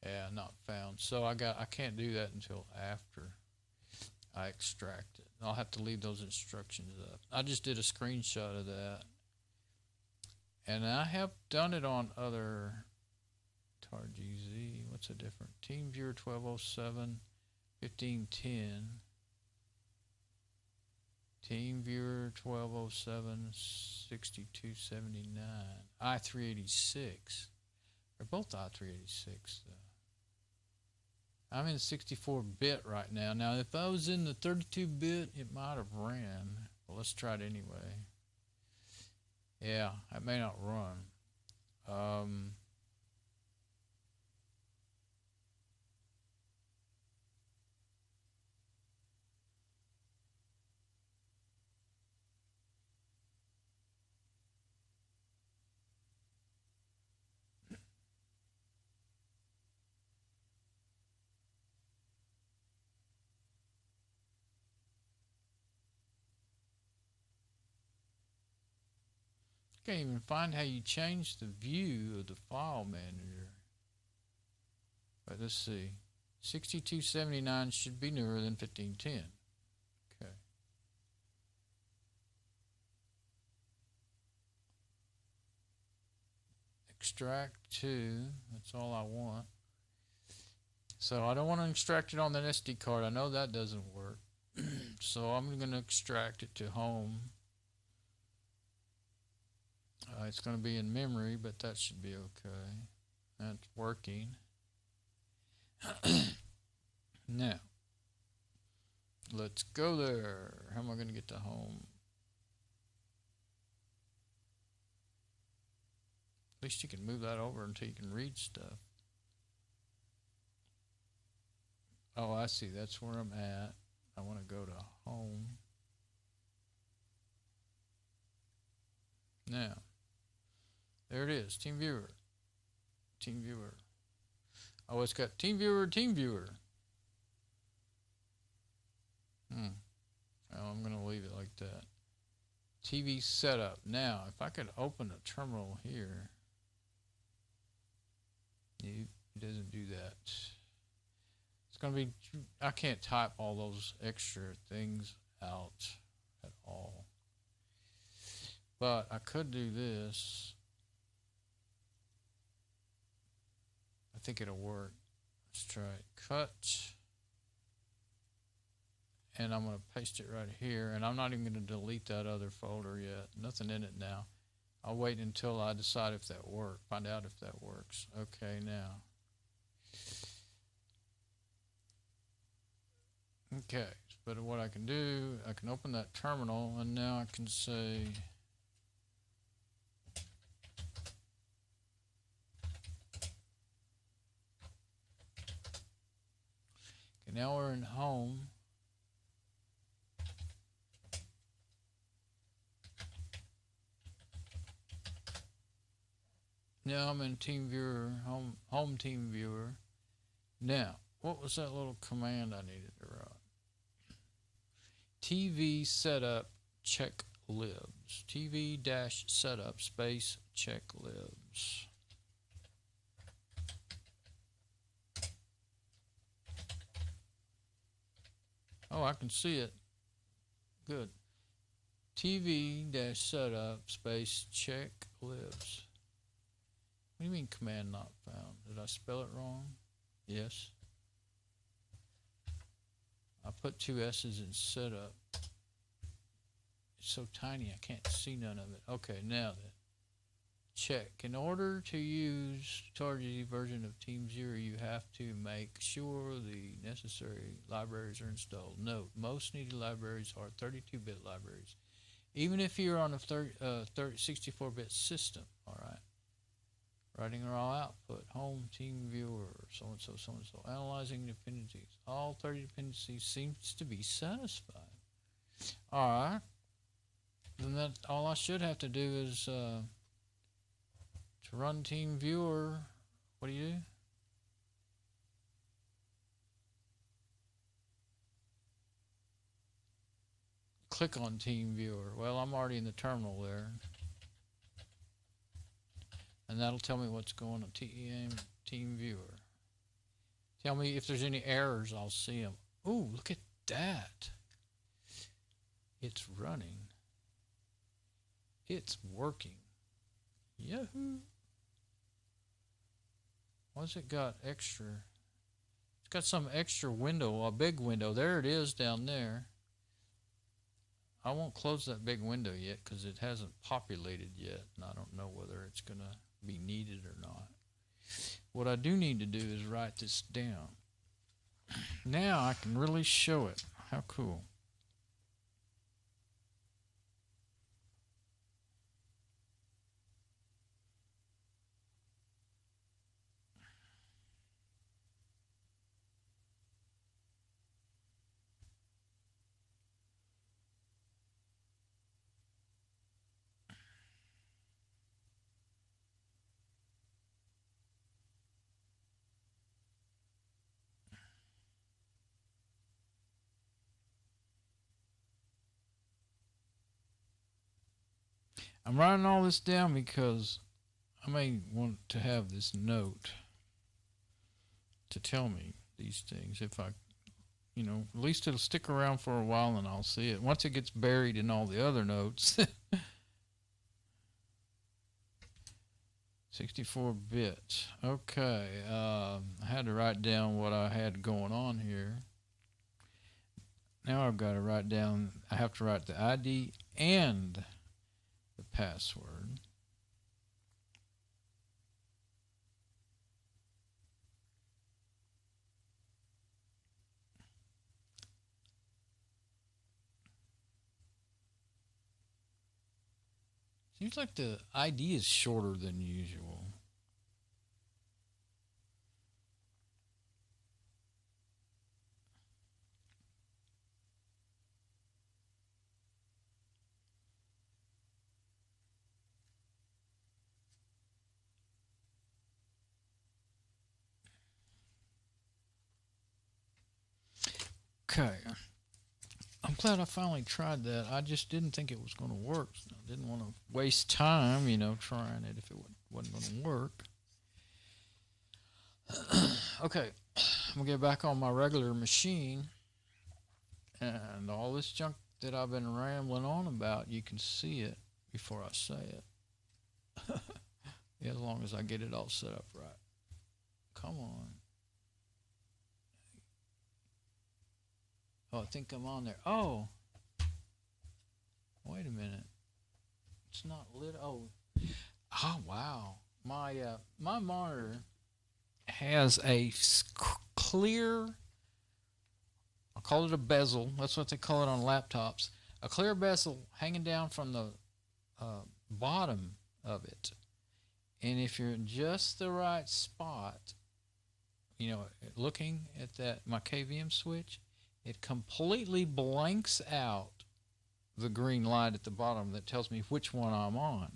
Yeah, not found. So I can't do that until after I extract it. I'll have to leave those instructions up. I just did a screenshot of that. And I have done it on other TargEZ. What's the difference? TeamViewer 1207, 1510. TeamViewer 1207, 6279. i386. They're both i386 though. I'm in 64-bit right now. Now, if I was in the 32-bit, it might have ran. But let's try it anyway. Yeah, it may not run. Can't even find how you change the view of the file manager. But let's see. 6279 should be newer than 1510. Okay. Extract to, that's all I want. So I don't want to extract it on that SD card. I know that doesn't work. So I'm going to extract it to home. It's going to be in memory, but that should be okay. That's working. Now, let's go there. How am I going to get to home? At least you can move that over until you can read stuff. Oh, I see. That's where I'm at. I want to go to home. Now, there it is, TeamViewer. TeamViewer. Oh, it's got TeamViewer, TeamViewer. Oh, I'm going to leave it like that. TV setup. Now, if I could open a terminal here. It doesn't do that. It's going to be, I can't type all those extra things out at all. But I could do this. I think it'll work. Let's try it. Cut. And I'm going to paste it right here. And I'm not even going to delete that other folder yet. Nothing in it now. I'll wait until I decide if that works. Find out if that works. Okay, now. Okay, but what I can do, I can open that terminal, and now I can say... Okay, now we're in home. Now I'm in TeamViewer, home TeamViewer. Now, what was that little command I needed to run? TV setup check libs. TV-setup space check libs. Oh, I can see it. Good. TV-setup space check libs. What do you mean command not found? Did I spell it wrong? Yes. I put two S's in setup. It's so tiny I can't see none of it. Okay, now then. Check. In order to use TargEZ version of TeamViewer, you have to make sure the necessary libraries are installed. Note, most needed libraries are 32-bit libraries, even if you're on a 64-bit system. All right. Writing raw output, home, team viewer, so-and-so, so-and-so. Analyzing dependencies. All 30 dependencies seems to be satisfied. Alright. Then that all I should have to do is to run team viewer. What do you do? Click on team viewer. Well, I'm already in the terminal there. And that'll tell me what's going on. Team viewer. Tell me if there's any errors, I'll see them. Ooh, look at that. It's running. It's working. Yahoo. What's it got extra? It's got some extra window, a big window. There it is down there. I won't close that big window yet because it hasn't populated yet, and I don't know whether it's going to be needed or not. What I do need to do is write this down. Now I can really show it. How cool. I'm writing all this down because I may want to have this note to tell me these things. If I, you know, at least it'll stick around for a while and I'll see it. Once it gets buried in all the other notes. 64-bit. Okay. I had to write down what I had going on here. Now I've got to write down, I have to write the ID and the password. Seems like the ID is shorter than usual. Okay. I'm glad I finally tried that. I just didn't think it was going to work. So I didn't want to waste time, you know, trying it if it wasn't going to work. Okay. I'm going to get back on my regular machine. And all this junk that I've been rambling on about, you can see it before I say it. Yeah, as long as I get it all set up right. Come on. Oh, I think I'm on there. Oh. Wait a minute. It's not lit. Oh. Oh, wow. My monitor has a clear, I'll call it a bezel. That's what they call it on laptops. A clear bezel hanging down from the bottom of it. And if you're in just the right spot, you know, looking at that, my KVM switch, it completely blanks out the green light at the bottom that tells me which one I'm on.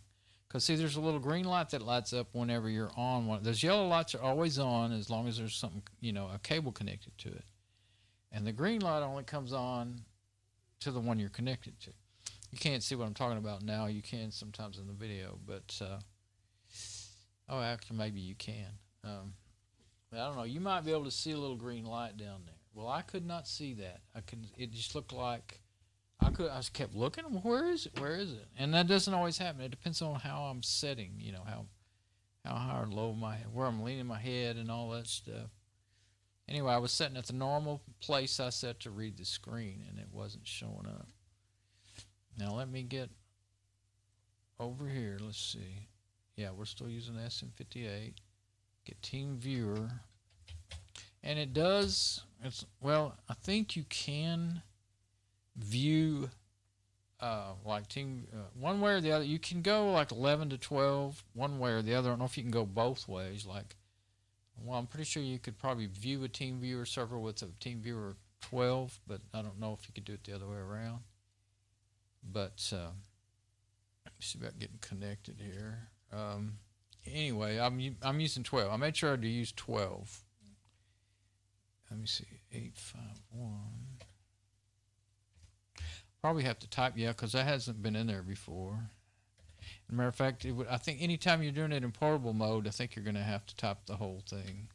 Because, see, there's a little green light that lights up whenever you're on one. Those yellow lights are always on as long as there's something, you know, a cable connected to it. And the green light only comes on to the one you're connected to. You can't see what I'm talking about now. You can sometimes in the video, but, oh, actually, maybe you can. I don't know. You might be able to see a little green light down there. Well, I could not see that. It just looked like I just kept looking. Where is it? Where is it? And that doesn't always happen. It depends on how I'm setting. You know, how high or low where I'm leaning my head and all that stuff. Anyway, I was sitting at the normal place I set to read the screen, and it wasn't showing up. Now let me get over here. Let's see. Yeah, we're still using the SM58. Get Team Viewer. And it does, well, I think you can view, well, like one way or the other. You can go like 11 to 12 one way or the other. I don't know if you can go both ways. Like, well, I'm pretty sure you could probably view a TeamViewer server with a TeamViewer 12, but I don't know if you could do it the other way around. But let me see about getting connected here. Anyway, I'm using 12. I made sure to use 12. Let me see, 851. Probably have to type, yeah, because that hasn't been in there before. As a matter of fact, I think anytime you're doing it in portable mode, I think you're going to have to type the whole thing.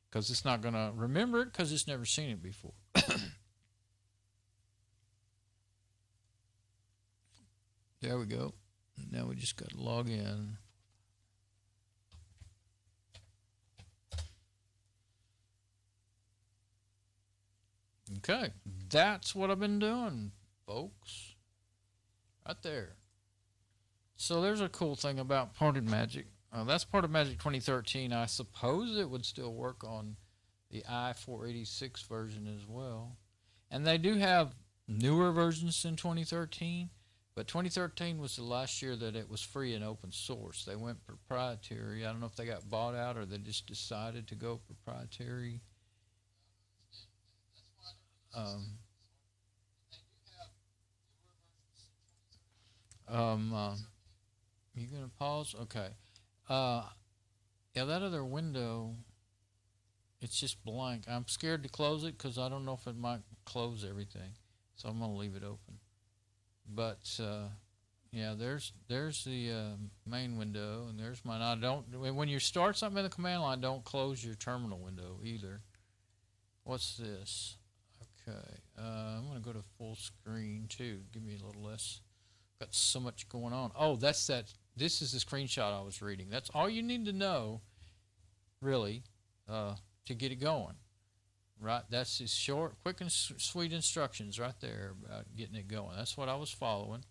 Because it's not going to remember it because it's never seen it before. There we go. Now we just got to log in. Okay, that's what I've been doing, folks. Right there. So there's a cool thing about Parted Magic. That's Parted Magic 2013. I suppose it would still work on the i486 version as well. And they do have newer versions in 2013, but 2013 was the last year that it was free and open source. They went proprietary. I don't know if they got bought out or they just decided to go proprietary. You gonna pause? Okay. Yeah, that other window, it's just blank. I'm scared to close it because I don't know if it might close everything, so I'm gonna leave it open. But yeah, there's the main window, and there's mine. I don't. When you start something in the command line, don't close your terminal window either. What's this? Okay, I'm going to go to full screen too. Give me a little less. Got so much going on. Oh, that's that. This is the screenshot I was reading. That's all you need to know, really, to get it going. Right? That's his short, quick, and sweet instructions right there about getting it going. That's what I was following.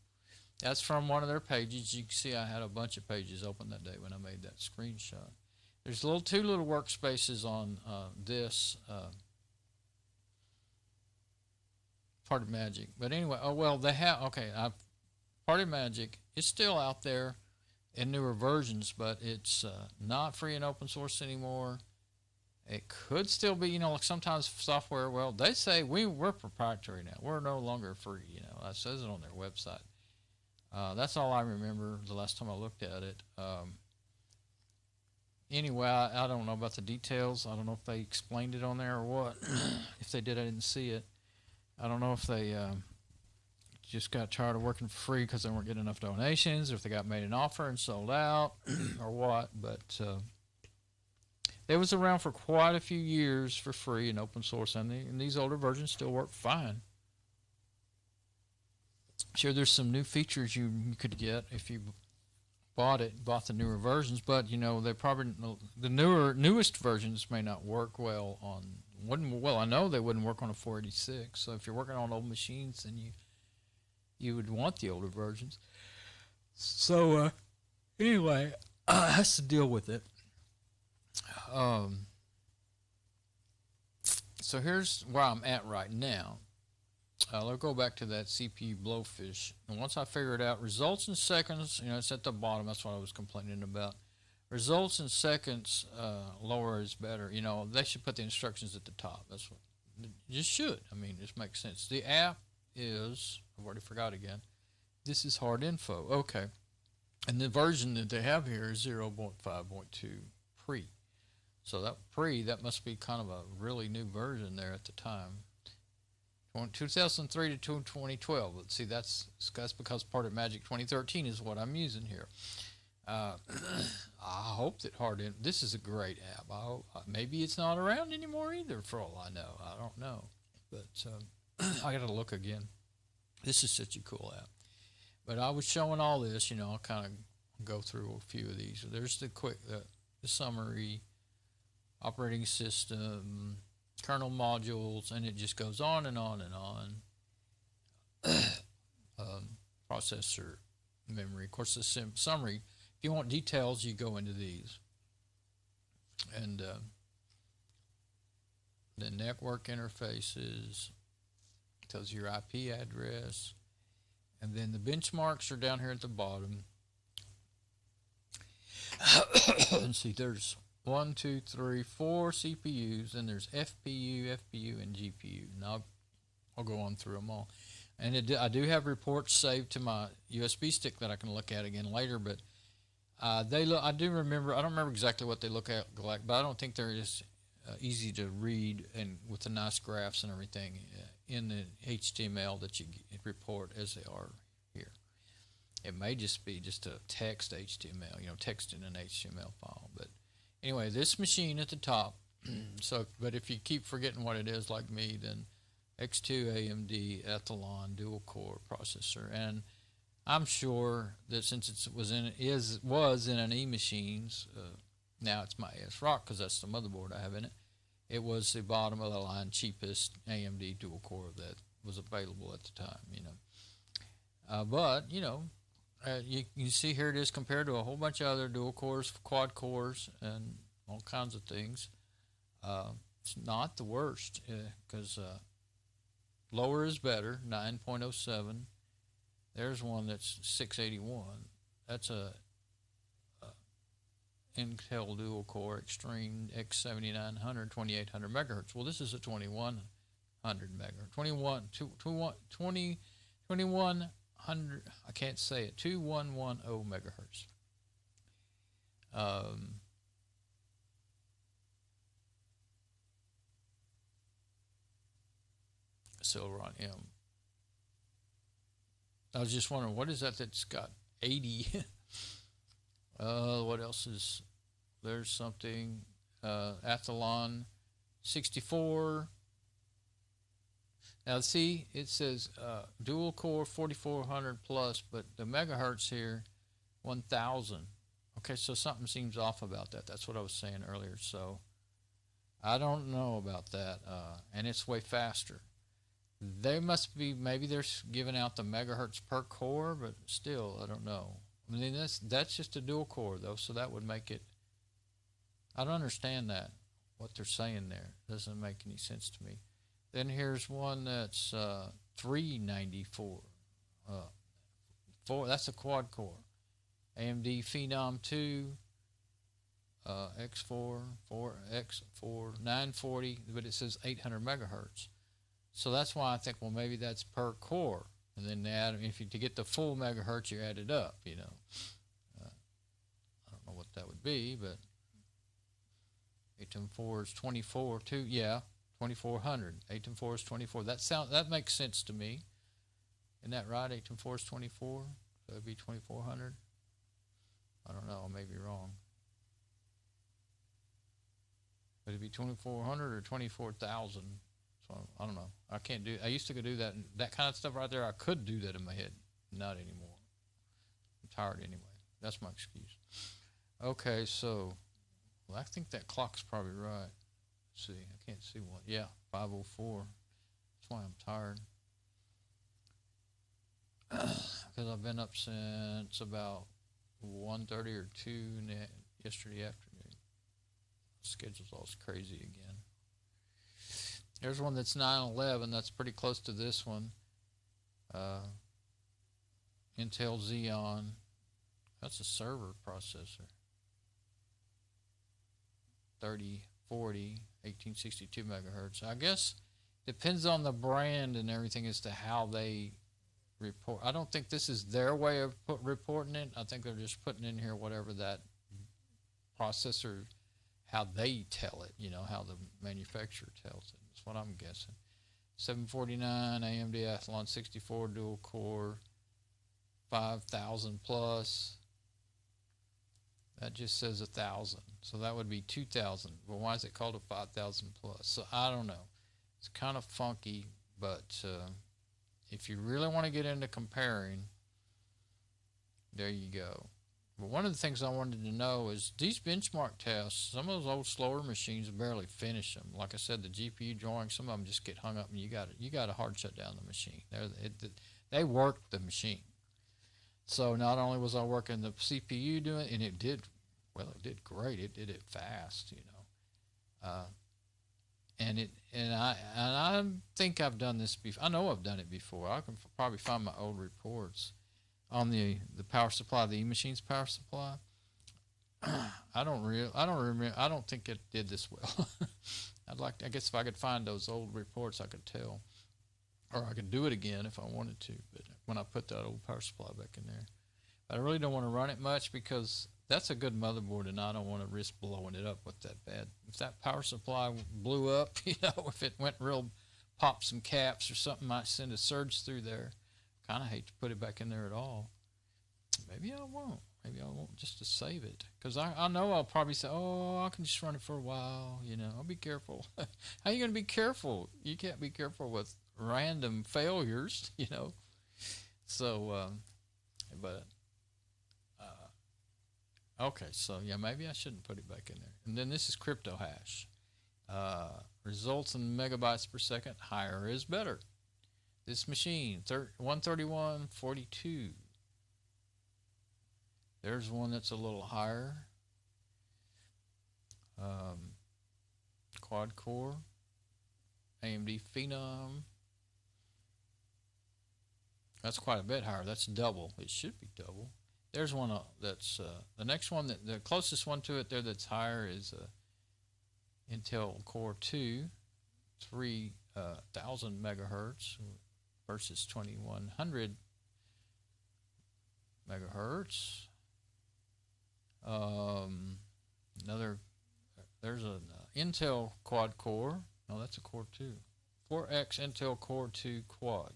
That's from one of their pages. You can see I had a bunch of pages open that day when I made that screenshot. There's two little workspaces on this. Parted Magic. But anyway, oh well, they have, okay, Parted Magic is still out there in newer versions, but it's not free and open source anymore. It could still be, like sometimes software, well, they say we're proprietary now. We're no longer free, That says it on their website. That's all I remember the last time I looked at it. Anyway, I don't know about the details. I don't know if they explained it on there or what. If they did, I didn't see it. I don't know if they just got tired of working for free because they weren't getting enough donations, or if they got made an offer and sold out, or what. But it was around for quite a few years for free and open source, and these older versions still work fine. Sure, there's some new features you could get if you bought the newer versions, but they probably, the newest versions may not work well on. I know they wouldn't work on a 486. So if you're working on old machines, then you would want the older versions. So anyway, has to deal with it. So here's where I'm at right now. Let's go back to that CPU blowfish. And once I figure it out, results in seconds, it's at the bottom. That's what I was complaining about. Results in seconds, lower is better. They should put the instructions at the top. That's what you just should. I mean, it makes sense. The app is, I've already forgot again. This is Hardinfo. Okay. And the version that they have here is 0.5.2 pre. So that must be kind of a really new version there at the time. 2003 to 2012. Let's see, that's because Parted Magic 2013 is what I'm using here. I hope that this is a great app. Maybe it's not around anymore either, for all I know. I don't know, but I got to look again. This is such a cool app. But I was showing all this. I'll kind of go through a few of these. There's the summary, operating system, kernel modules, and it just goes on and on and on. Processor, memory. Of course, the summary. If you want details, you go into these. And the network interfaces tells your IP address, And then the benchmarks are down here at the bottom. And see, there's 1, 2, 3, 4 CPUs, and there's FPU, FPU, and GPU. Now I'll go on through them all. And I do have reports saved to my USB stick that I can look at again later, but they look. I do remember. I don't remember exactly what they look like, but I don't think they're as easy to read and with the nice graphs and everything in the HTML that you report as they are here. It may just be just a text HTML, text in an HTML file. But anyway, this machine at the top. So, but if you keep forgetting what it is, like me, then X2 AMD Athlon dual core processor, and I'm sure that since it was in an E-machines, now it's my ASRock because that's the motherboard I have in it. It was the bottom of the line cheapest AMD dual core that was available at the time, but you see here it is compared to a whole bunch of other dual cores, quad cores, and all kinds of things. It's not the worst because lower is better, 9.07. There's one that's 681. That's a Intel dual core Extreme X7900 2800 megahertz. Well, this is a 2100 megahertz. 2100. I can't say it. 2110 megahertz. Celeron M. I was just wondering, what is that that's got 80? What else is, there's something, Athlon 64. Now see, it says dual core 4400 plus, but the megahertz here, 1000. Okay, so something seems off about that. That's what I was saying earlier. So I don't know about that, and it's way faster. They must be, maybe they're giving out the megahertz per core, but still, I don't know. I mean, that's just a dual core, though, so that would make it, I don't understand that, what they're saying there. Doesn't make any sense to me. Then here's one that's 394. That's a quad core. AMD Phenom 2, X4, X4, 940, but it says 800 megahertz. So that's why I think, well, maybe that's per core, and then they add, to get the full megahertz, you add it up. I don't know what that would be, but 810.4 is 24 too. Yeah, 2400. 810.4 is 24. That makes sense to me. Isn't that right? 810.4 is 24. So it'd be 2400. I don't know. I may be wrong. But it'd be 2400 or 24,000. I don't know. I used to do that. That kind of stuff right there, I could do that in my head. Not anymore. I'm tired anyway. That's my excuse. Okay, so, well, I think that clock's probably right. Let's see. I can't see one. Yeah, 5:04. That's why I'm tired. Because I've been up since about 1:30 or 2 yesterday afternoon. The schedule's all crazy again. There's one that's 911. That's pretty close to this one. Intel Xeon. That's a server processor. 3040, 1862 megahertz. I guess depends on the brand and everything as to how they report. I don't think this is their way of reporting it. I think they're just putting in here whatever that processor, how they tell it, how the manufacturer tells it. That's what I'm guessing. 749 AMD Athlon 64 dual core, 5,000 plus. That just says 1,000, so that would be 2,000. Well, why is it called a 5,000 plus? So I don't know. It's kind of funky, but if you really want to get into comparing, there you go. But one of the things I wanted to know is these benchmark tests, some of those old slower machines barely finish them. Like I said, the GPU drawings, some of them just get hung up and you got to hard shut down the machine. They work the machine. So not only was I working the CPU doing it, and it did great. It did it fast, and I think I've done this before. I know I've done it before. I can probably find my old reports on the power supply, the E-Machines power supply. I don't remember. I don't think it did this well. I guess if I could find those old reports, I could tell, or I could do it again if I wanted to. But when I put that old power supply back in there, but I really don't want to run it much because that's a good motherboard, and I don't want to risk blowing it up with that bad. If that power supply blew up, if it went real, pop some caps or something, might send a surge through there. Kind of hate to put it back in there at all. Maybe I won't. Maybe I won't, just to save it. Because I know I'll probably say, oh, I can just run it for a while. I'll be careful. How are you going to be careful? You can't be careful with random failures, So, okay, so yeah, maybe I shouldn't put it back in there. And then this is crypto hash. Results in megabytes per second. Higher is better. This machine, 131.42. There's one that's a little higher. Quad core. AMD Phenom. That's quite a bit higher. That's double. It should be double. There's one that's the next one, the closest one to it there that's higher is Intel Core 2, 3,000 megahertz versus 2,100 megahertz. There's an Intel quad core. No, that's a Core 2. 4X Intel Core 2 quad.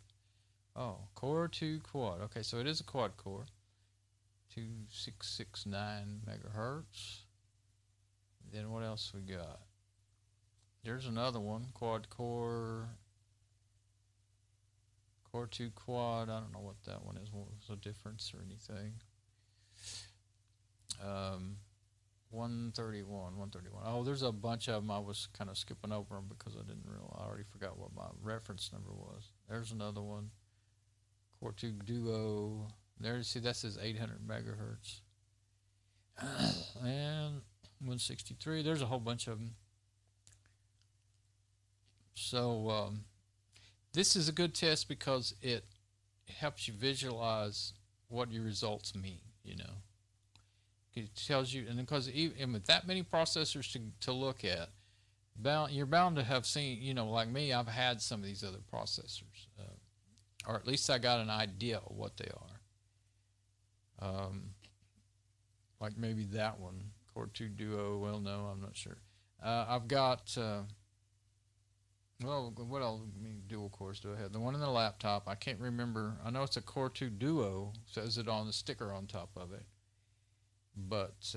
Oh, Core 2 quad. Okay, so it is a quad core. 2669 megahertz. Then what else we got? There's another one, quad core. Core 2 quad. I don't know what that one is. What was the difference or anything? 131. Oh, there's a bunch of them. I was kind of skipping over them because I already forgot what my reference number was. There's another one. Core 2 Duo. There, see, that says 800 megahertz. And 163. There's a whole bunch of them. So this is a good test because it helps you visualize what your results mean. It tells you, and because even with that many processors to look at, you're bound to have seen, like me, I've had some of these other processors, or at least I got an idea of what they are. Like maybe that one, Core 2 Duo. Well, no, I'm not sure. I've got, well, what else? Dual cores do I have? The one in the laptop, I can't remember. I know it's a Core 2 Duo, says it on the sticker on top of it. But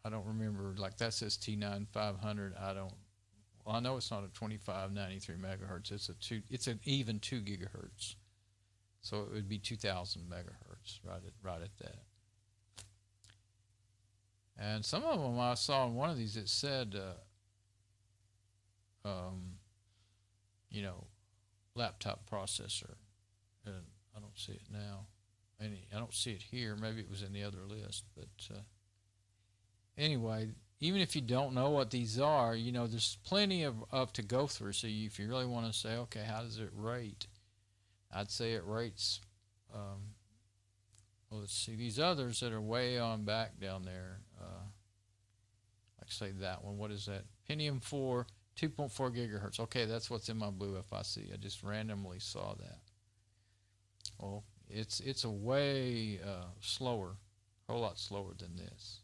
I don't remember, like that says T9500. I know it's not a 2593 megahertz. It's an even 2 gigahertz. So it would be 2000 megahertz, right at that. And some of them I saw in one of these, it said, laptop processor. And I don't see it now. I don't see it here. Maybe it was in the other list. But anyway, even if you don't know what these are, there's plenty of to go through. So if you really want to say, okay, how does it rate? I'd say it rates, well, let's see, these others that are way on back down there, like say that one, what is that? Pentium 4, 2.4 gigahertz. Okay, that's what's in my blue FIC. I just randomly saw that. Well, it's a way slower, a whole lot slower than this,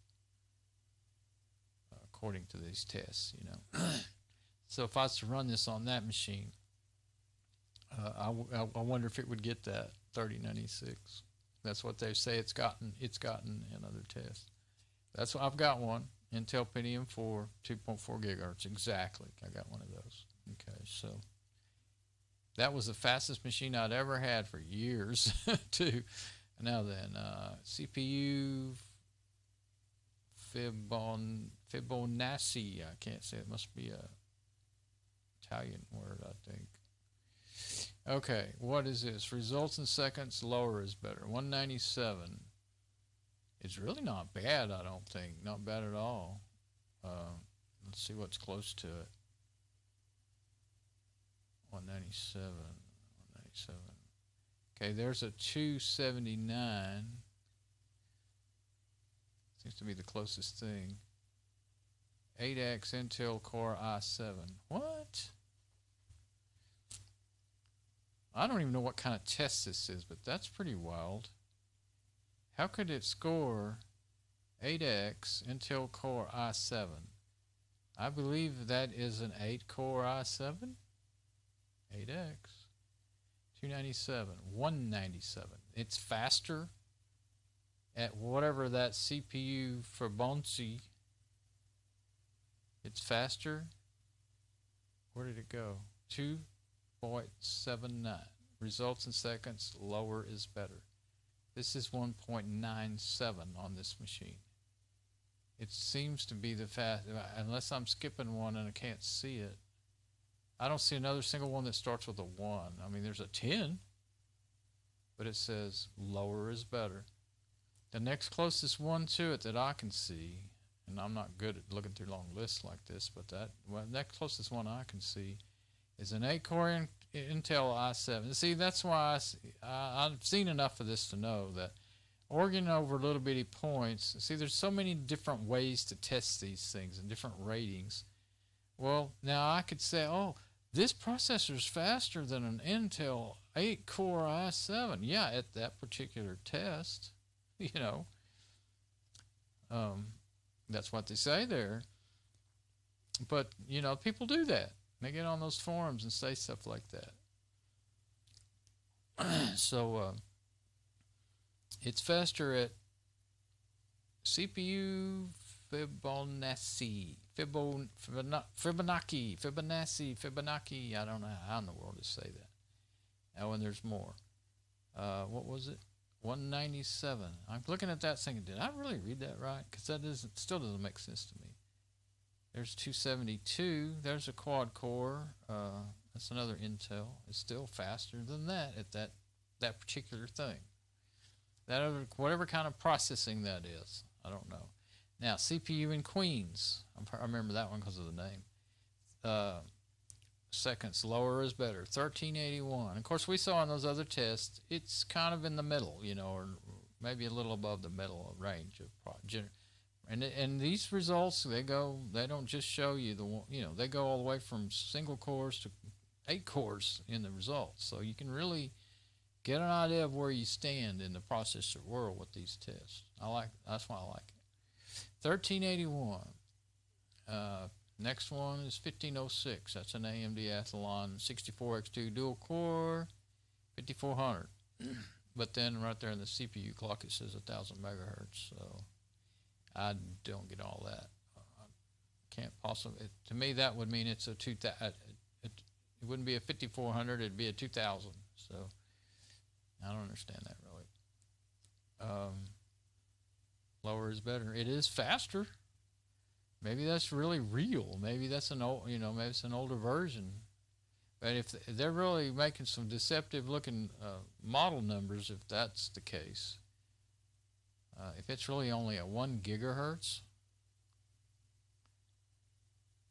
according to these tests, So if I was to run this on that machine, I wonder if it would get that 3096. That's what they say it's gotten in other tests. That's what I've got one. Intel Pentium 4, 2.4 gigahertz. Exactly. I got one of those. Okay, so that was the fastest machine I'd ever had for years, too. Now then, CPU Fibonacci. I can't say it. Must be a Italian word, I think. Okay, what is this? Results in seconds, lower is better. 197. It's really not bad, I don't think. Not bad at all. Let's see what's close to it. 197, 197. Okay, there's a 279. Seems to be the closest thing. 8X Intel Core i7. What? I don't even know what kind of test this is, but that's pretty wild. How could it score 8X Intel Core i7? I believe that is an 8-core i7. 8X. 297. 197. It's faster at whatever that CPU for Bonzi. It's faster. Where did it go? 2.79. Results in seconds. Lower is better. This is 1.97 on this machine. It seems to be the fast, unless I'm skipping one and I can't see it. I don't see another single one that starts with a 1. I mean, there's a 10, but it says lower is better. The next closest one to it that I can see, and I'm not good at looking through long lists like this, but that next closest one I can see is an 8-core Intel i7. See, that's why I've seen enough of this to know that arguing over little bitty points, see, there's so many different ways to test these things and different ratings. Well, now I could say, oh, this processor is faster than an Intel 8-core i7. Yeah, at that particular test, you know. That's what they say there. But, you know, people do that. They get on those forums and say stuff like that. So, it's faster at CPU Fibonacci. Fibonacci. I don't know how in the world to say that. Oh, and there's more. What was it? 197. I'm looking at that thinking, did I really read that right? Because that still doesn't make sense to me. There's 272. There's a quad core. That's another Intel. It's still faster than that at that particular thing. That other, whatever kind of processing that is, I don't know. Now, CPU in Queens. I remember that one because of the name. Seconds lower is better. 1381. Of course, we saw in those other tests, it's kind of in the middle, you know, or maybe a little above the middle range of and these results, they don't just show you they go all the way from single cores to 8 cores in the results. So you can really get an idea of where you stand in the processor world with these tests. That's why I like it. 1381. Next one is 1506. That's an AMD Athlon 64X2 dual core, 5400. But then right there in the CPU clock it says 1000 megahertz. So I don't get all that. Can't possibly. To me, that would mean it's a 2000. It wouldn't be a 5400. It'd be a 2000. So I don't understand that really. Lower is better. It is faster. Maybe that's really real. Maybe that's an old, maybe it's an older version. But if they're really making some deceptive looking model numbers, if that's the case, if it's really only at 1 gigahertz,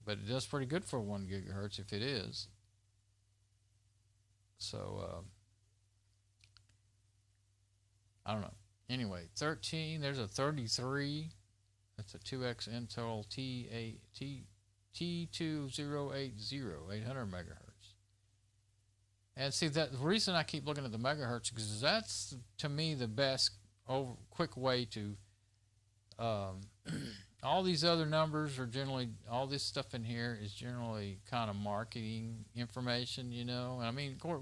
but it does pretty good for 1 gigahertz if it is. So I don't know. Anyway, 13. There's a 33. That's a 2X Intel T2080, 800 megahertz. And see, that the reason I keep looking at the megahertz because that's to me the best quick way to. All these other numbers are generally, all this stuff in here is generally kind of marketing information, And I mean, dual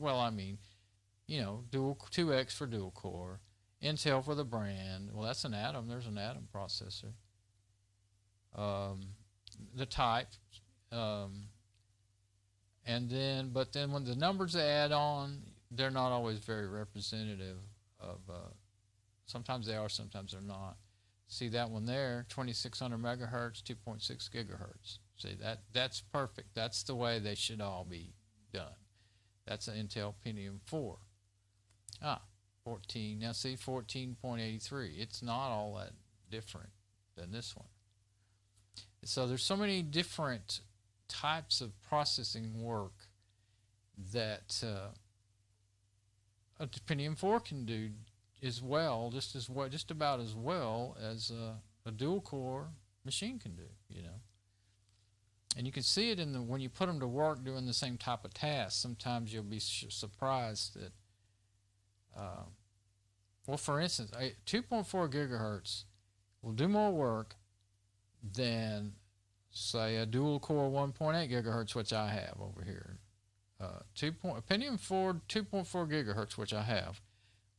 2X for dual core, Intel for the brand. Well, that's an Atom. There's an Atom processor. The type, and then, but then when the numbers add on, they're not always very representative of. Sometimes they are, sometimes they're not. See that one there, 2600 megahertz, 2.6 gigahertz. See that's perfect. That's the way they should all be done. That's an Intel Pentium 4. 14. Now see 14.83. It's not all that different than this one. So there's so many different types of processing work that a Pentium 4 can do as well, just about as well as a dual core machine can do, you know. And you can see it when you put them to work doing the same type of tasks. Sometimes you'll be surprised that, well, for instance, 2.4 gigahertz will do more work than, say, a dual core 1.8 gigahertz, which I have over here. Pentium 4 2.4 gigahertz, which I have,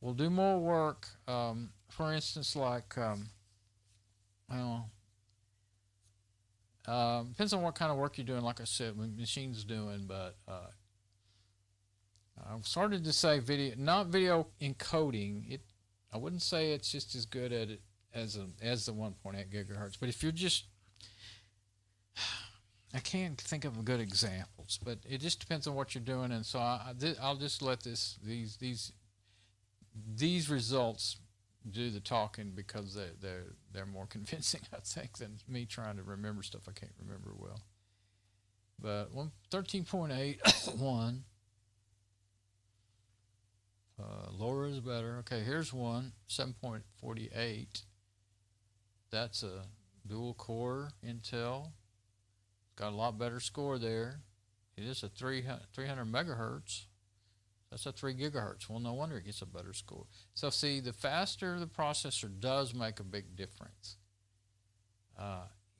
will do more work. For instance, like, depends on what kind of work you're doing. Like I said, when machine's doing, but I've started to say not video encoding. I wouldn't say it's just as good at it as the 1.8 gigahertz. But if you're just, I can't think of good examples, but it just depends on what you're doing, and so I'll just let these results do the talking, because they're more convincing, I think, than me trying to remember stuff I can't remember well. But 13.8 lower is better. Okay, here's one 7.48. That's a dual core Intel. Got a lot better score there. It is a 300 megahertz. That's a 3 gigahertz. Well, no wonder it gets a better score. So see, the faster the processor does make a big difference.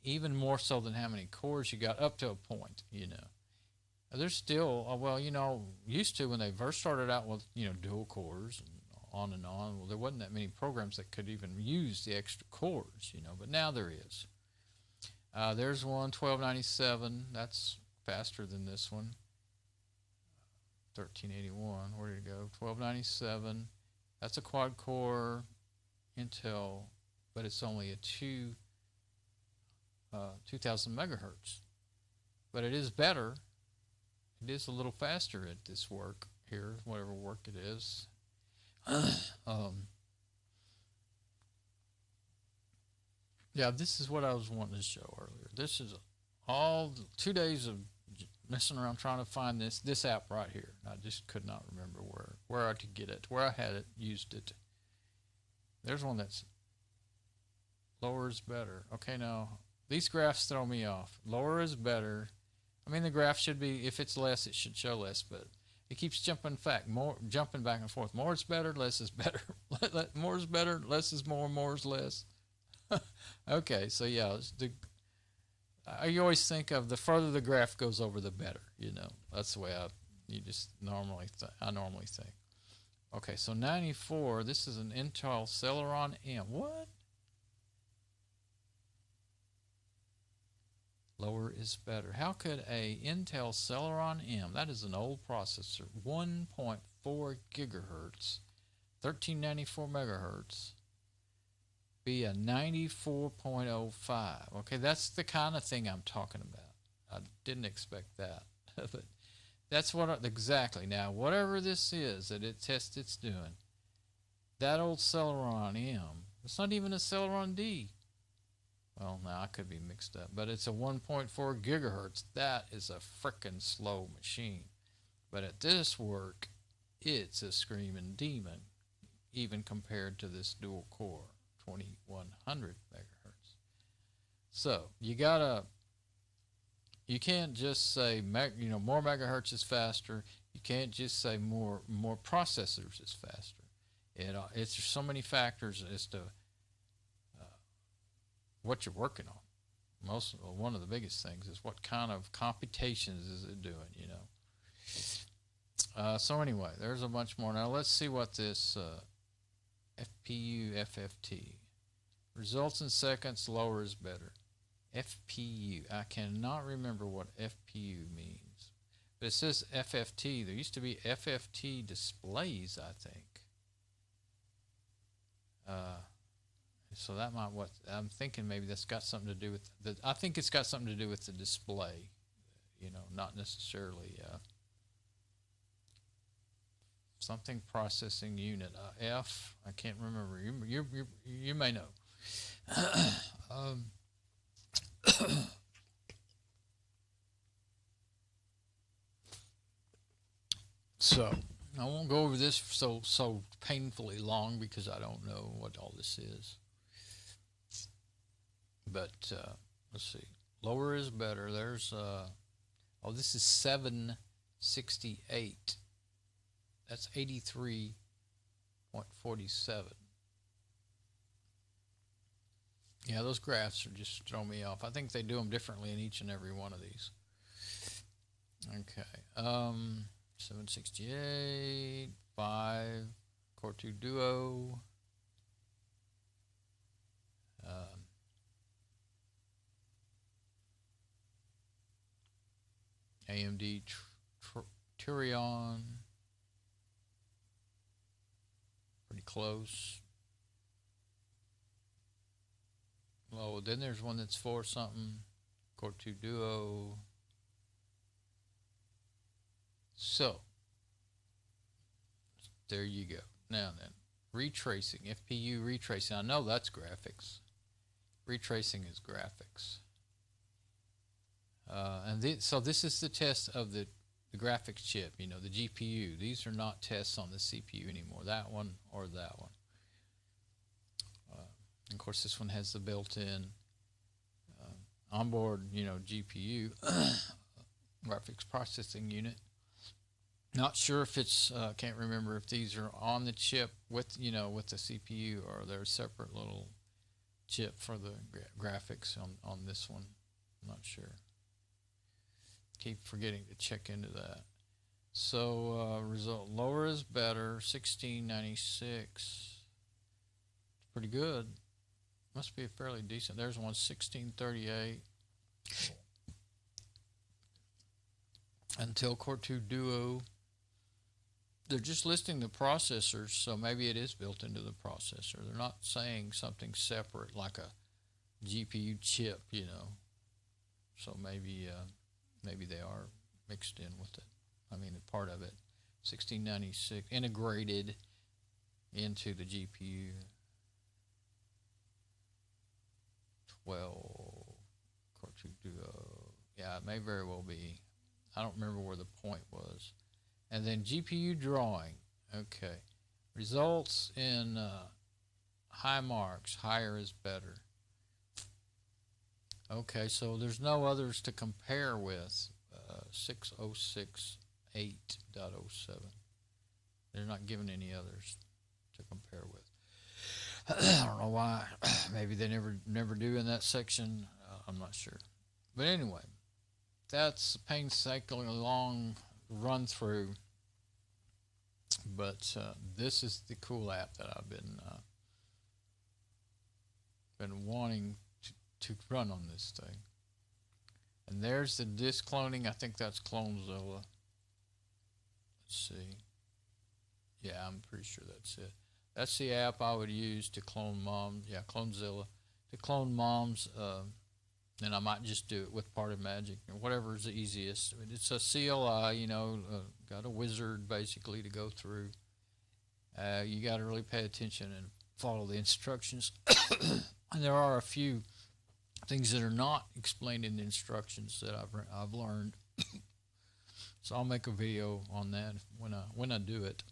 Even more so than how many cores you got, up to a point, you know. There's still, well, you know, used to when they first started out with, you know, dual cores and on. Well, there wasn't that many programs that could even use the extra cores, you know, but now there is. There's one, 1297. That's faster than this one. 1381. Where did it go? 1297. That's a quad core Intel, but it's only a 2000 megahertz. But it is better. It is a little faster at this work here, whatever work it is. Yeah, this is what I was wanting to show earlier. This is all 2 days of messing around trying to find this app right here. I just could not remember where I could get it, where I had it, used it. There's one that's lower is better. Okay, now these graphs throw me off. Lower is better. I mean, the graph should be, if it's less, it should show less, but it keeps jumping back and forth. More is better, less is better. More is better, less is more is less. Okay, so yeah, you always think of the further the graph goes over, the better. You know, that's the way I normally think. Okay, so 94. This is an Intel Celeron M. What? Lower is better. How could a Intel Celeron M, that is an old processor, 1.4 gigahertz, 1394 megahertz, be a 94.05? Okay, that's the kind of thing I'm talking about. I didn't expect that. But that's what exactly. Now, whatever this is that it's doing, that old Celeron M, it's not even a Celeron D. Well, now I could be mixed up, but it's a 1.4 gigahertz. That is a frickin' slow machine. But at this work, it's a screaming demon, even compared to this dual core 2100 megahertz. So you can't just say more megahertz is faster. You can't just say more processors is faster. It's so many factors as to what you're working on. One of the biggest things is what kind of computations is it doing, you know. So anyway, there's a bunch more. Now let's see what this FPU FFT results in seconds. Lower is better. FPU. I cannot remember what FPU means, but it says FFT. There used to be FFT displays, I think. So that might I'm thinking maybe that's got something to do with I think it's got something to do with the display, you know, not necessarily something processing unit. F, I can't remember. You may know. So I won't go over this so painfully long because I don't know what all this is. But let's see. Lower is better. There's oh, this is 768. That's 83.47. Yeah, those graphs are just throwing me off. I think they do them differently in each and every one of these. Okay. 768, 5, Core 2 Duo. AMD Turion. Pretty close. Oh, then there's one that's 4 something. Core 2 Duo. So, there you go. Now then, retracing, FPU retracing. I know that's graphics. Retracing is graphics. So this is the test of the graphics chip, you know, the GPU. These are not tests on the CPU anymore, that one or that one. Of course, this one has the built-in onboard, you know, GPU, graphics processing unit. Not sure if it's, can't remember if these are on the chip with, you know, with the CPU or they're a separate little chip for the graphics on this one. I'm not sure. Keep forgetting to check into that. So result lower is better. 1696. Pretty good. Must be fairly decent. There's one 1638. Intel Core 2 Duo. They're just listing the processors, so maybe it is built into the processor. They're not saying something separate like a GPU chip, you know. So maybe maybe they are mixed in with it. I mean, a part of it. 1696 integrated into the GPU. 12 Core 2 Duo. Yeah, it may very well be. I don't remember where the point was. And then GPU drawing. Okay. Results in high marks. Higher is better. Okay, so there's no others to compare with. 6068.07. They're not giving any others to compare with. I don't know why. Maybe they never do in that section. I'm not sure. But anyway, that's a painstakingly long run through. But this is the cool app that I've been wanting to run on this thing. And there's the disk cloning. I think that's CloneZilla. Let's see. Yeah, I'm pretty sure that's it. That's the app I would use to clone Mom. Yeah, CloneZilla. To clone Mom's. And I might just do it with Party Magic, or whatever is the easiest. It's a CLI, you know, got a wizard basically to go through. You got to really pay attention and follow the instructions. And there are a few things that are not explained in the instructions that I've learned. So I'll make a video on that when I do it.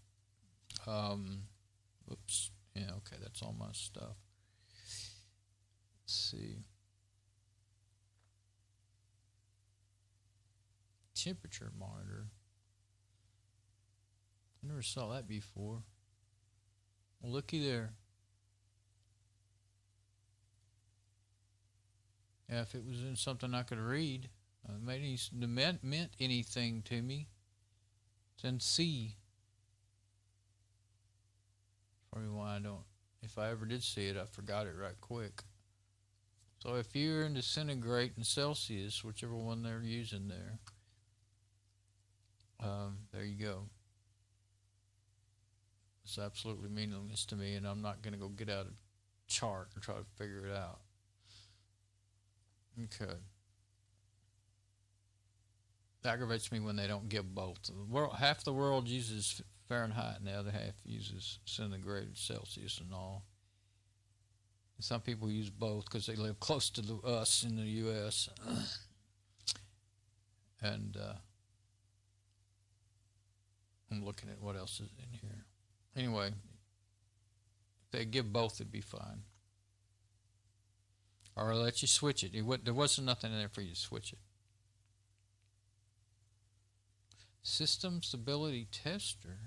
Oops. Yeah, okay, that's all my stuff. Let's see. Temperature monitor. I never saw that before. Well, looky there. Yeah, if it was in something I could read, it meant anything to me. It's in C. Probably why I don't. If I ever did see it, I forgot it right quick. So if you're into centigrade and Celsius, whichever one they're using there, there you go. It's absolutely meaningless to me, and I'm not going to go get out a chart and try to figure it out. Okay. It aggravates me when they don't give both. Half the world uses Fahrenheit, and the other half uses centigrade, Celsius, and all. And some people use both because they live close to us in the U.S. And I'm looking at what else is in here. Anyway, if they give both, it'd be fine. Or I'll let you switch it. There wasn't nothing in there for you to switch it. System stability tester.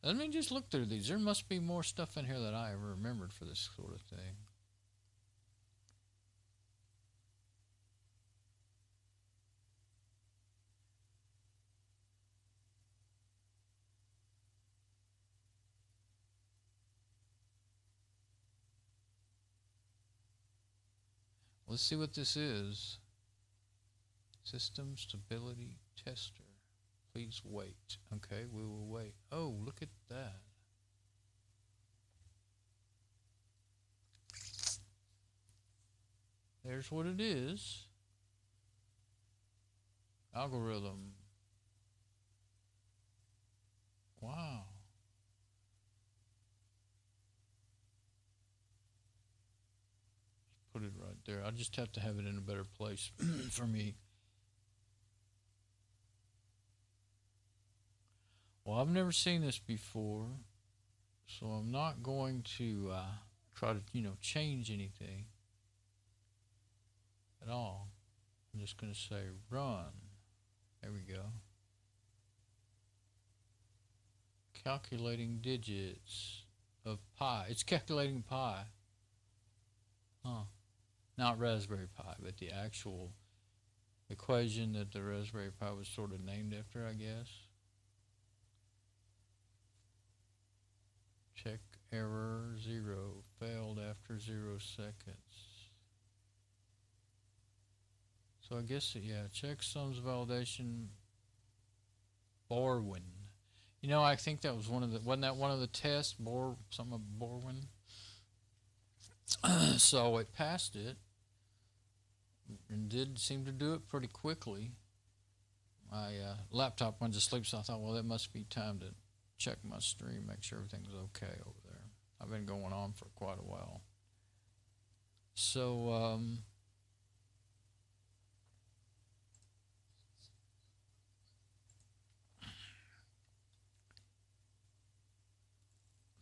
Let me just look through these. There must be more stuff in here that I ever remembered for this sort of thing. Let's see what this is. System stability tester. Please wait. Okay, we will wait. Oh, look at that. There's what it is. Algorithm. Wow. Put it right there. I just have to have it in a better place for me. Well, I've never seen this before, so I'm not going to try to, change anything at all. I'm just going to say run. There we go. Calculating digits of pi. It's calculating pi. Huh. Not Raspberry Pi, but the actual equation that the Raspberry Pi was sort of named after, I guess. Check error 0. Failed after 0 seconds. So I guess, yeah, check sums validation Borwin. I think that was wasn't that one of the tests? Something of Borwin? So it passed it and did seem to do it pretty quickly. My laptop went to sleep, so I thought, well, that must be time to check my stream, make sure everything's okay over there. I've been going on for quite a while. So,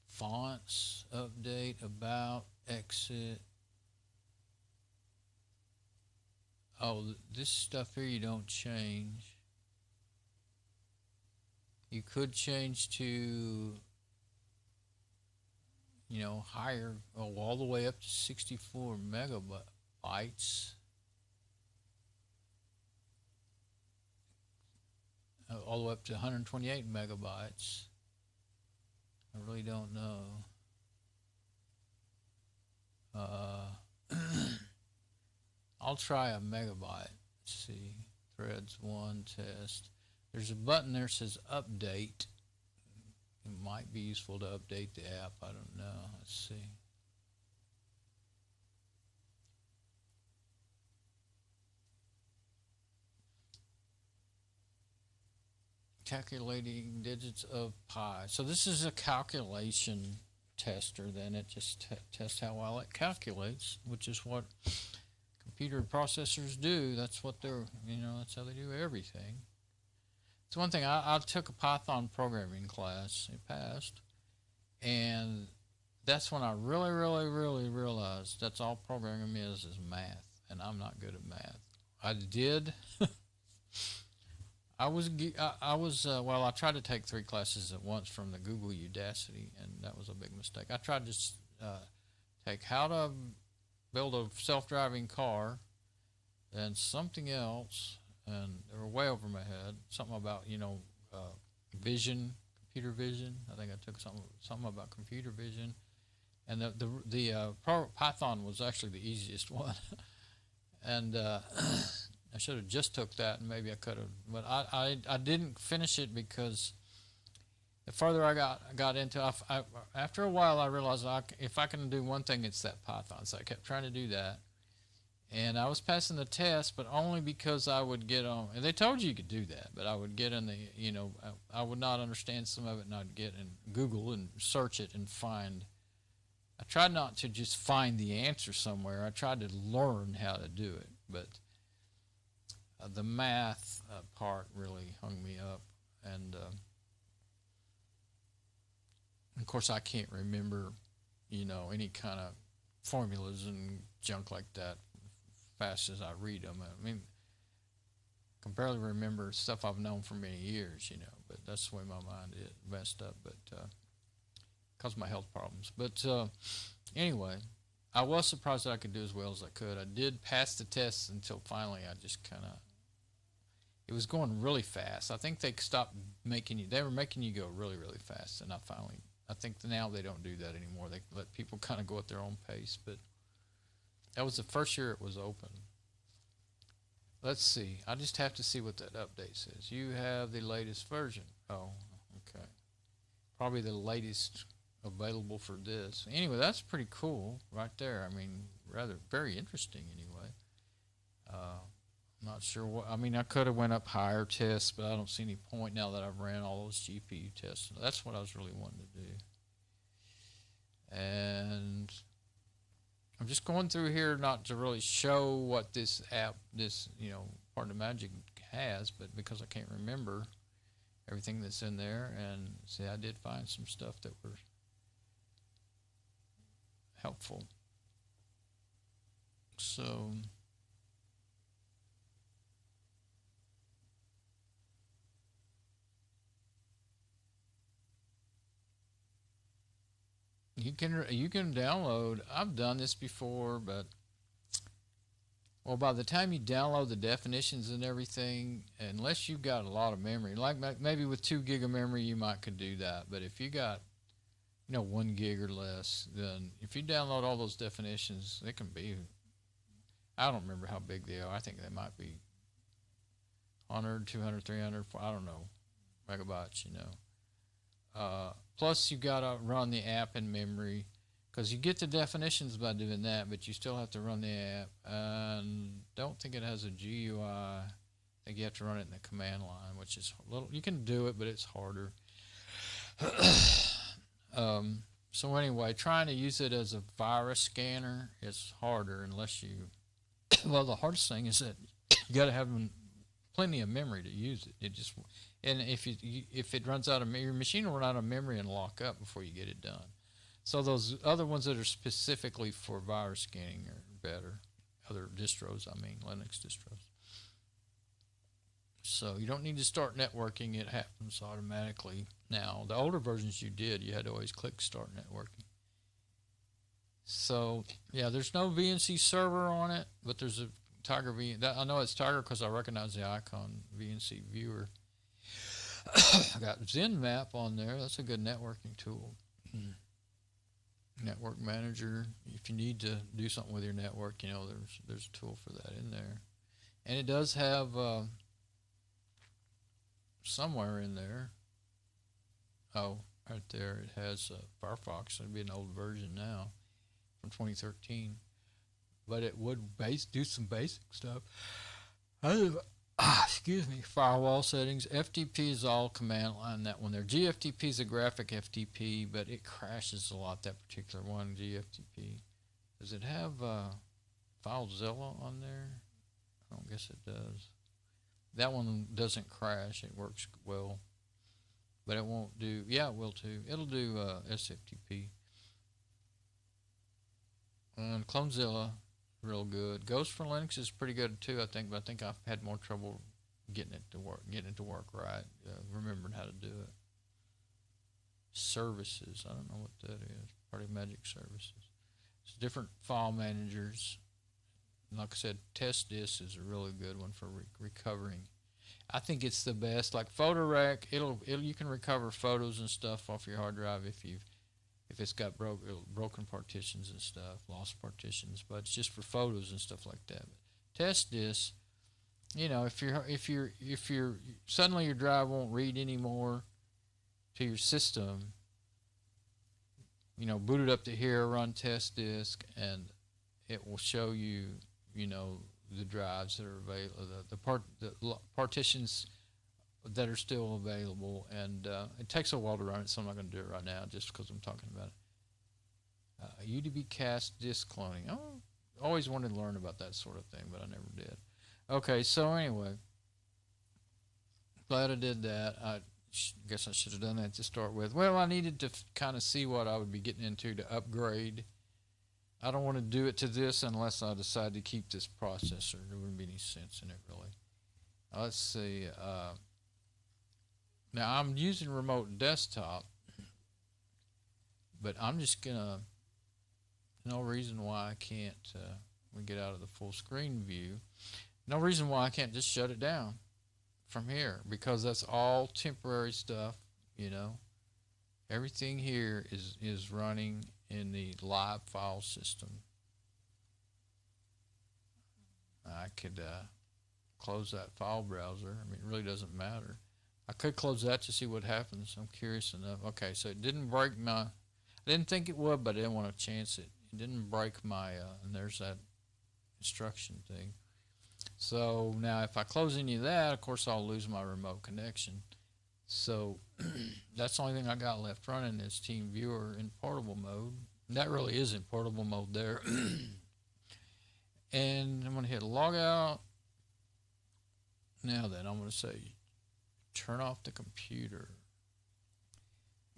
fonts, update, about, exit. Oh, this stuff here you don't change. You could change to, higher, all the way up to 64 megabytes. All the way up to 128 megabytes. I really don't know. I'll try a megabyte. Let's see. Threads 1 test. There's a button there that says update. It might be useful to update the app. I don't know. Let's see. Calculating digits of pi. So this is a calculation tester. Then it just tests how well it calculates, which is what computer processors do. That's what they're, that's how they do everything. It's one thing. I took a Python programming class. It passed. And that's when I really, really, really realized that's all programming is math. And I'm not good at math. I did. I tried to take 3 classes at once from the Google Udacity, and that was a big mistake. I tried to take how to build a self-driving car and something else, and they were way over my head. Something about, vision, computer vision. I think I took something about computer vision. And the Python was actually the easiest one. And I should have just took that, and maybe I could have, but I didn't finish it because the further I got into it, after a while I realized if I can do one thing, it's that Python. So I kept trying to do that, and I was passing the test, but only because I would get on, and they told you could do that, but I would get in the, I would not understand some of it, and I'd get in Google and search it and find. I tried not to just find the answer somewhere. I tried to learn how to do it, but the math part really hung me up, and Of course, I can't remember, any kind of formulas and junk like that fast as I read them. I mean, I can barely remember stuff I've known for many years, but that's the way my mind is messed up, but because of my health problems. But anyway, I was surprised that I could do as well as I could. I did pass the test until finally I just kind of, it was going really fast. I think they stopped they were making you go really, really fast, and I think now they don't do that anymore. They let people kind of go at their own pace, but that was the first year it was open. Let's see. I just have to see what that update says. You have the latest version. Oh, okay. Probably the latest available for this. Anyway, that's pretty cool right there. I mean, very interesting anyway. I'm not sure what, I mean, I could have went up higher tests, but I don't see any point now that I've ran all those GPU tests. That's what I was really wanting to do. And I'm just going through here not to really show what this app, part of Magic has, but because I can't remember everything that's in there. And see, I did find some stuff that were helpful. So you can download. I've done this before, but by the time you download the definitions and everything, unless you've got a lot of memory, like maybe with 2 gig of memory, you could do that. But if you got 1 gig or less, then if you download all those definitions, they can be, I don't remember how big they are. I think they might be 100, 200, 300, I don't know, megabytes, plus you got to run the app in memory, because you get the definitions by doing that, but you still have to run the app. And don't think it has a GUI. I think you have to run it in the command line, which is a little, you can do it, but it's harder. So anyway, trying to use it as a virus scanner is harder unless you, well, the hardest thing is that you got to have plenty of memory to use it. And if it runs out of, your machine will run out of memory and lock up before you get it done. So those other ones that are specifically for virus scanning are better. Other distros, Linux distros. So you don't need to start networking. It happens automatically now. The older versions you had to always click start networking. So yeah, there's no VNC server on it, but there's a Tiger I know it's Tiger because I recognize the icon, VNC viewer. I got ZenMap on there. That's a good networking tool. Network manager. If you need to do something with your network, there's a tool for that in there. And it does have somewhere in there. Oh, right there. It has Firefox. It'd be an old version now from 2013. But it would do some basic stuff. Excuse me. Firewall settings. FTP is all command line. That one there. GFTP is a graphic FTP, but it crashes a lot. That particular one, GFTP. Does it have FileZilla on there? I don't guess it does. That one doesn't crash. It works well, but it won't do. Yeah, it will too. It'll do SFTP. And Clonezilla. Real good. Ghost for Linux is pretty good too, I think, but I think I've had more trouble getting it to work right, remembering how to do it. Services, I don't know what that is. Party Magic Services. It's different file managers. Like I said, TestDisk is a really good one for recovering. I think it's the best. Like PhotoRec, you can recover photos and stuff off your hard drive if it's got broken partitions and stuff, lost partitions, but it's just for photos and stuff like that. But TestDisk, if you're suddenly your drive won't read anymore to your system, boot it up to here, run TestDisk, and it will show you, the drives that are available, the partitions that are still available, and it takes a while to run it, so I'm not going to do it right now just because I'm talking about it. UDB cast disk cloning. Oh, always wanted to learn about that sort of thing, but I never did. Okay, so anyway, glad I did that. I guess I should have done that to start with. Well, I needed to kind of see what I would be getting into to upgrade. I don't want to do it to this unless I decide to keep this processor. There wouldn't be any sense in it, really. Let's see. Now, I'm using remote desktop, but I'm just going to, no reason why I can't, we get out of the full screen view, no reason why I can't just shut it down from here, because that's all temporary stuff, you know. Everything here is running in the live file system. I could close that file browser. I mean, it really doesn't matter. I could close that to see what happens. I'm curious enough. Okay, so it didn't break my, I didn't think it would, but I didn't want to chance it. It didn't break my, and there's that instruction thing. So now if I close any of that, of course I'll lose my remote connection. So that's the only thing I got left running is TeamViewer in portable mode. That really is in portable mode there. And I'm going to hit log out. Now then, I'm going to say turn off the computer.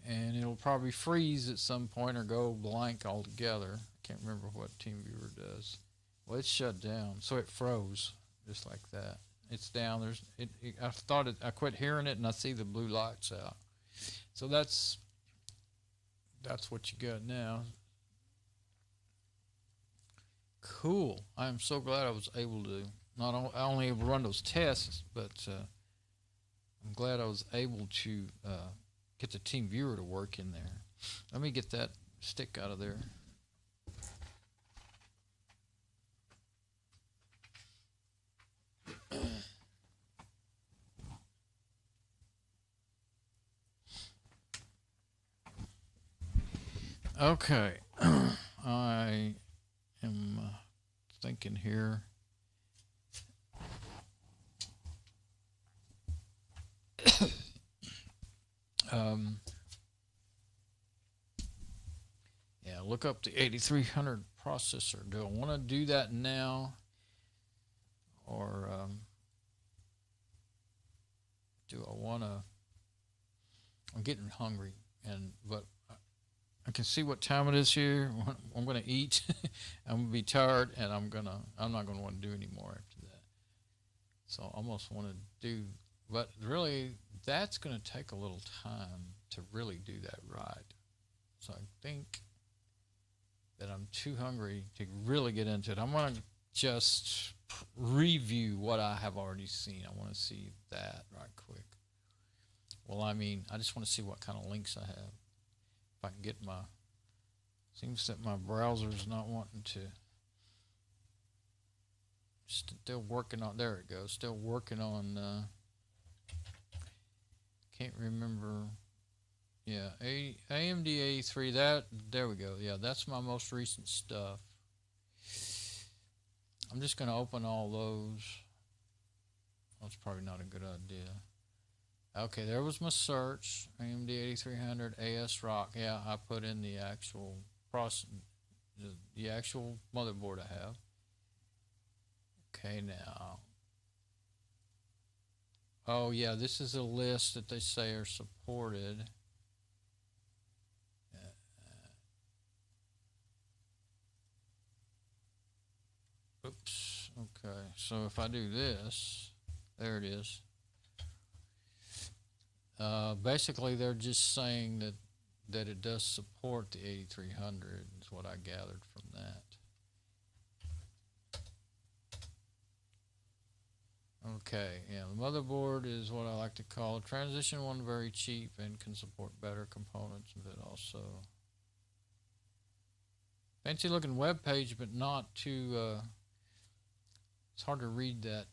And it'll probably freeze at some point or go blank altogether. I can't remember what TeamViewer does. Well, it's shut down, so it froze just like that. It's down. I thought I quit hearing it, and I see the blue lights out. So that's what you got now. Cool. I am so glad I was able to not only able to run those tests, but I'm glad I was able to get the TeamViewer to work in there. Let me get that stick out of there. Okay, I am thinking here. Yeah, look up the 8300 processor. Do I want to do that now, or do I want to? I'm getting hungry, but I can see what time it is here. I'm going to eat. I'm going to be tired, and I'm not going to want to do any more after that. So I almost want to do, but really that's going to take a little time to really do that right. So I think that I'm too hungry to really get into it. I'm going to just review what I have already seen. I want to see that right quick. Well, I mean, I just want to see what kind of links I have. If I can get my, seems that my browser's not wanting to, still working on, there it goes, still working on, can't remember, yeah, AMD A3, there we go, yeah, that's my most recent stuff. I'm just going to open all those. That's probably not a good idea. Okay, there was my search, AMD 8300, ASRock. Yeah, I put in the actual the actual motherboard I have. Okay, now. Oh, yeah, this is a list that they say are supported. Oops, okay, so if I do this, there it is. Basically, they're just saying that it does support the 8300 is what I gathered from that. Okay, yeah, the motherboard is what I like to call a transition one, very cheap and can support better components, but also fancy looking web page, but not too, it's hard to read that.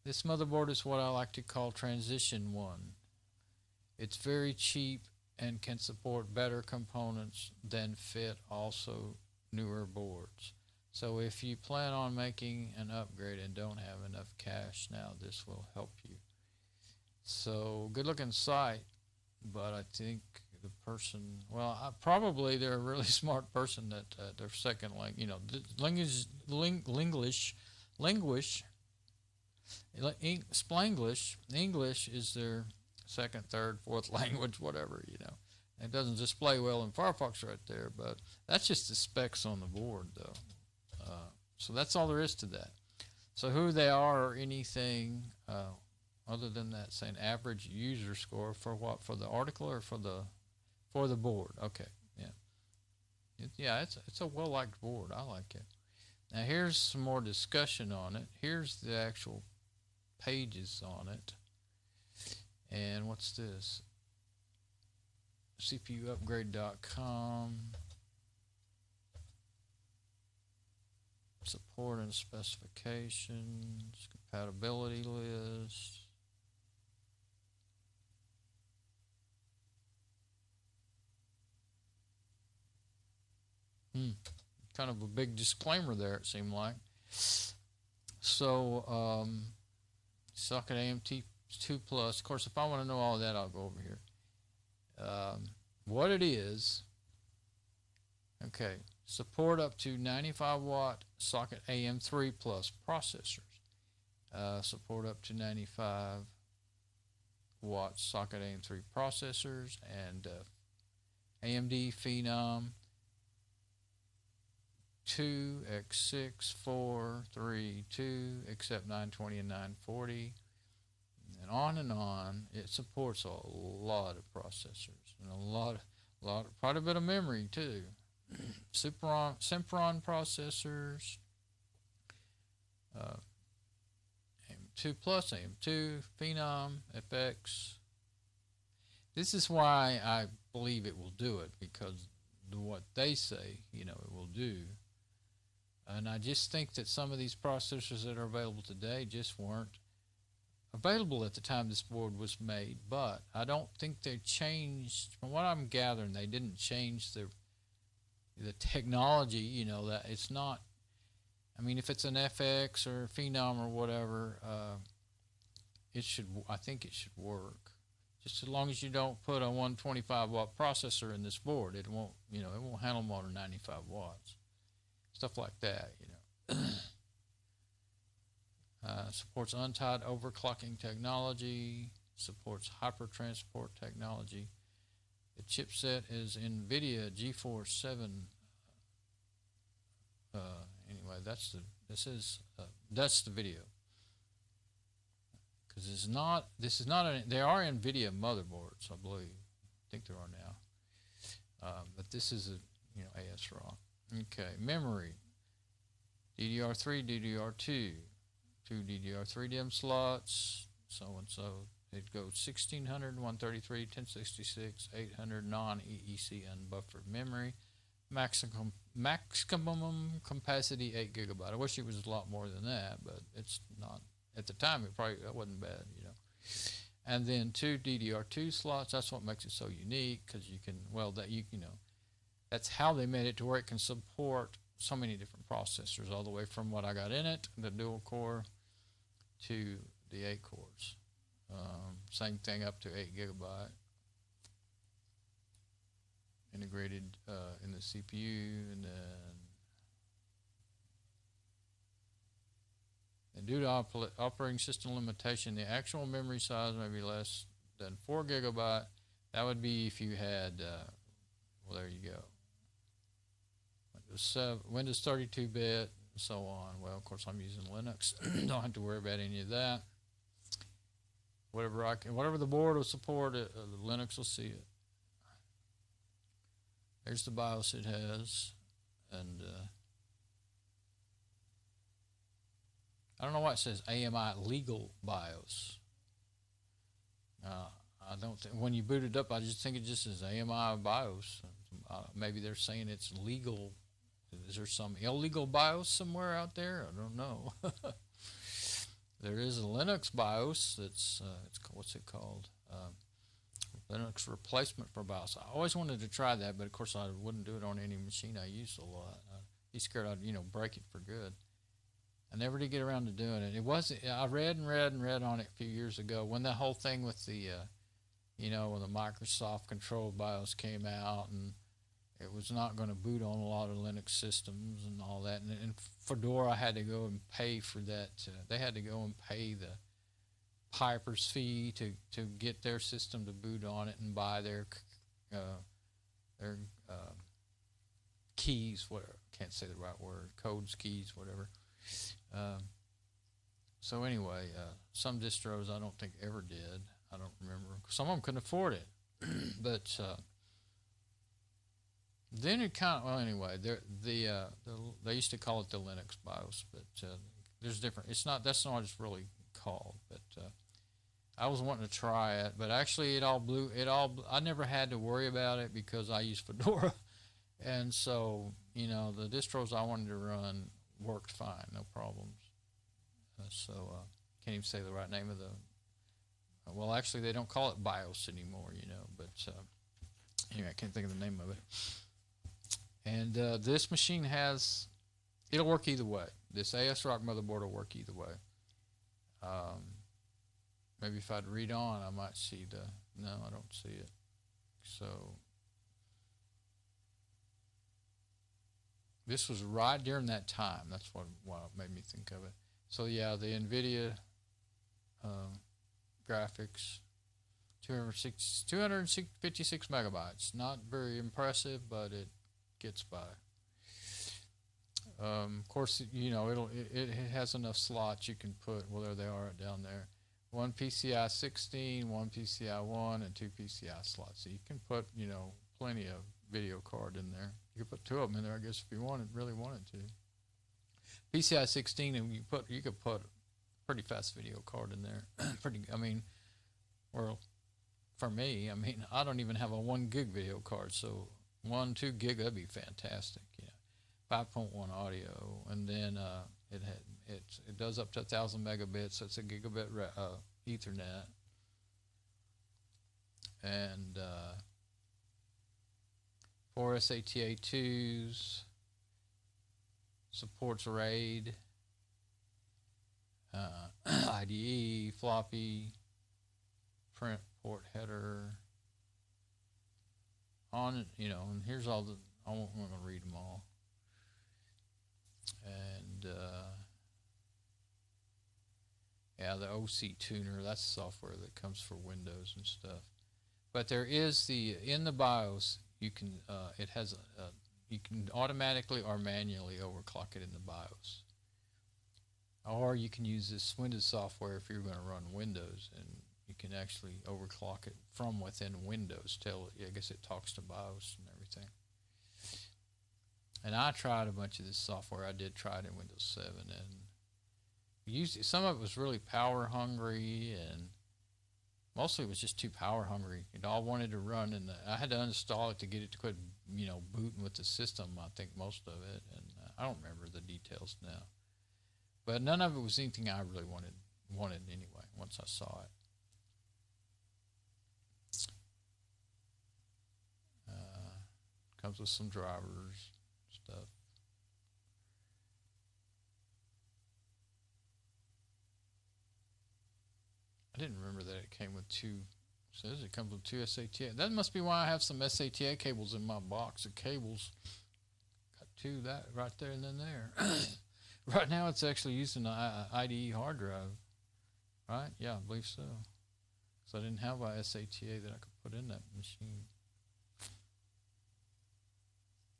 This motherboard is what I like to call transition one. It's very cheap and can support better components than fit also newer boards. So if you plan on making an upgrade and don't have enough cash now, this will help you. So good looking site, but I think the person, well, probably they're a really smart person that their second language, you know, Spanglish is their second, third, fourth language, whatever, you know. It doesn't display well in Firefox right there, but that's just the specs on the board, though. So that's all there is to that. So who they are or anything other than that, saying average user score for what? For the article or for the board? Okay, yeah. It's a well-liked board. I like it. Now here's some more discussion on it. Here's the actual pages on it. And what's this? CPUupgrade.com. Support and specifications. Compatibility list. Kind of a big disclaimer there, it seemed like. So, socket AMT 2 Plus. Of course, if I want to know all that, I'll go over here. What it is, okay, support up to 95 watt socket AM3 Plus processors. Support up to 95 watt socket AM3 processors and AMD Phenom 2x6-432, except 920 and 940. And on. It supports a lot of processors and quite a bit of memory too. Sempron processors, AM2 Plus, AM2, Phenom, FX. This is why I believe it will do it, because what they say, you know, it will do. And I just think that some of these processors that are available today just weren't available at the time this board was made, but I don't think they changed. From what I'm gathering, they didn't change the technology, you know, that it's not, I mean, if it's an FX or Phenom or whatever, I think it should work. Just as long as you don't put a 125 watt processor in this board, it won't handle more than 95 watts. Stuff like that, you know. Supports untied overclocking technology, supports hypertransport technology. The chipset is NVIDIA GeForce 7. Anyway, that's the video. Because this is not they are NVIDIA motherboards, I believe. I think there are now. But this is ASRock. Okay, memory. DDR3, DDR2. 2 DDR3 DIMM slots, so and so. It goes 1600, 133, 1066, 800 non-EEC unbuffered memory. Maximum capacity 8 gigabyte. I wish it was a lot more than that, but it's not. At the time, that wasn't bad, you know. And then 2 DDR2 slots. That's what makes it so unique, because you can, that's how they made it to where it can support so many different processors, all the way from what I got in it, the dual core, to the 8 cores. Same thing up to 8 gigabyte. Integrated in the CPU, and due to operating system limitation, the actual memory size may be less than 4 gigabyte. That would be if you had, there you go. Windows 32-bit, and so on. Well, of course, I'm using Linux. Don't have to worry about any of that. Whatever the board will support, Linux will see it. There's the BIOS it has, and I don't know why it says AMI legal BIOS. I don't think, when you boot it up, I just think it just says AMI BIOS. Maybe they're saying it's legal. Is there some illegal BIOS somewhere out there? I don't know. There is a Linux BIOS that's what's it called? Linux replacement for BIOS. I always wanted to try that, but of course I wouldn't do it on any machine I used a lot. I'd be scared I'd break it for good. I never did get around to doing it. I read on it a few years ago when the whole thing with the when the Microsoft controlled BIOS came out, and it was not going to boot on a lot of Linux systems and all that. And Fedora had to go and pay for that. They had to go and pay piper's fee to get their system to boot on it and buy their keys, whatever. Can't say the right word. Codes, keys, whatever. So anyway, some distros I don't think ever did. I don't remember. Some of them couldn't afford it. But then it kind of, well, anyway, they used to call it the Linux BIOS, but there's different. It's not, that's not what it's really called. But I was wanting to try it, but actually I never had to worry about it because I use Fedora. And so, you know, the distros I wanted to run worked fine, no problems. Can't even say the right name of the, well, actually they don't call it BIOS anymore, you know, but anyway, I can't think of the name of it. And this machine it'll work either way. This ASRock motherboard will work either way. Maybe if I'd read on, I might see no, I don't see it. So this was right during that time. That's what made me think of it. So yeah, the NVIDIA graphics, 256 megabytes. Not very impressive, but it gets by. Of course, you know, it has enough slots you can put. Well, there they are down there. One PCI 16, one PCI 1, and 2 PCI slots. So you can put, you know, plenty of video card in there. You could put 2 of them in there, I guess, if you really wanted to. PCI 16, and you could put pretty fast video card in there. Well, for me, I mean, I don't even have a 1 gig video card, so 2 gig, that'd be fantastic. You know, 5.1 audio, and then it does up to 1,000 megabits, so it's a gigabit Ethernet, and 4 SATA 2s, supports RAID, IDE, floppy, print port header, on, you know, and here's all I'm going to read them all. And yeah, the OC tuner, that's software that comes for Windows and stuff. But there is in the BIOS, you can you can automatically or manually overclock it in the BIOS. Or you can use this Windows software if you're going to run Windows, and you can actually overclock it from within Windows. I guess it talks to BIOS and everything. And I tried a bunch of this software. I did try it in Windows 7, and some of it was really power hungry, and mostly it was just too power hungry. It all wanted to run, and I had to uninstall it to get it to quit, you know, booting with the system. I think most of it, and I don't remember the details now. But none of it was anything I really wanted anyway. Once I saw it. Comes with some drivers, stuff. I didn't remember that it came with 2. Says it comes with 2 SATA. That must be why I have some SATA cables in my box of cables. Got 2 that right there and then there. Right now it's actually using an IDE hard drive. Right? Yeah, I believe so. So I didn't have a SATA that I could put in that machine.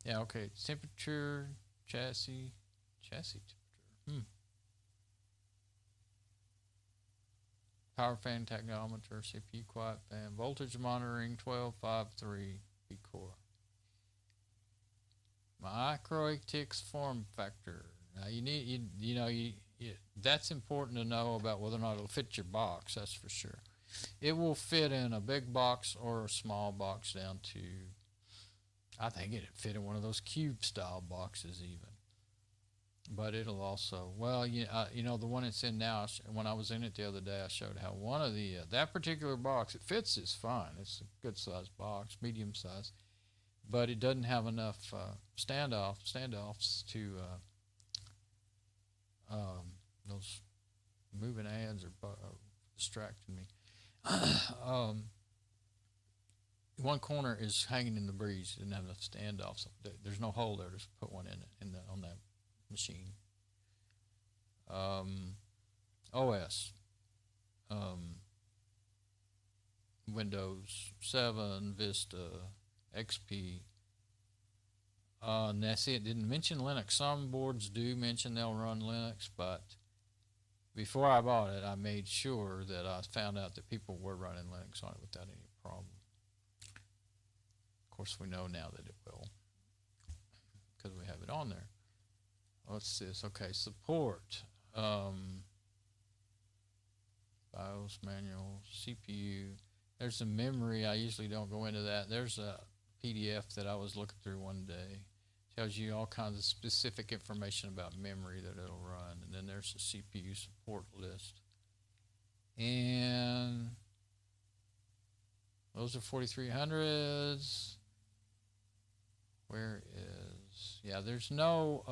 Yeah, okay. Temperature, chassis temperature. Power fan tachometer, CPU quiet fan, voltage monitoring, 1253 P-core. Microtics form factor. Now that's important to know about whether or not it'll fit your box. That's for sure. It will fit in a big box or a small box down to, I think it'd fit in one of those cube style boxes even. But it'll also, well, you know, the one it's in now, when I was in it the other day, I showed how one of the, that particular box, it fits is fine. It's a good size box, medium size. But it doesn't have enough standoffs to, those moving ads are distracting me. One corner is hanging in the breeze. It didn't have enough standoffs. There's no hole there to put one in on that machine. OS. Windows 7, Vista, XP. And that's it. Didn't mention Linux. Some boards do mention they'll run Linux, but before I bought it, I made sure that I found out that people were running Linux on it without any problem. Of course, we know now that it will because we have it on there. What's this? Okay, support. BIOS manual, CPU. There's some memory. I usually don't go into that. There's a PDF that I was looking through one day. Tells you all kinds of specific information about memory that it'll run. And then there's the CPU support list. And those are 4300s. Where is... Yeah, there's no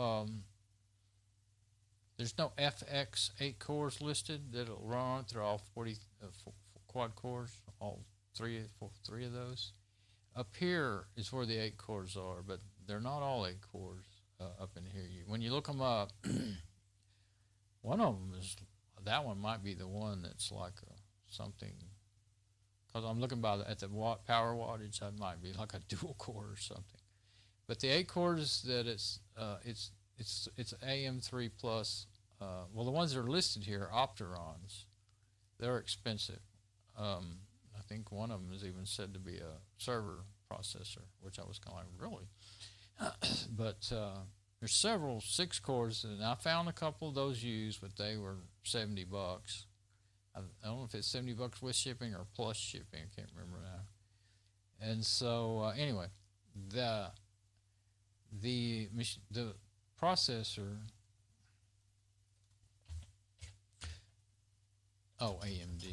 FX 8 cores listed that'll run through all 40 quad cores, all three of those. Up here is where the 8 cores are, but they're not all 8 cores up in here. When you look them up, one of them is, that one might be the one that's like something, because I'm looking at the power wattage, that might be like a dual core or something. But the 8 cores that it's AM3 plus. Well, the ones that are listed here, Opterons, they're expensive. I think one of them is even said to be a server processor, which I was kind of like, really? But there's several 6 cores, and I found a couple of those used, but they were $70. I don't know if it's $70 with shipping or plus shipping. I can't remember now. And so anyway, the processor. Oh, AMD.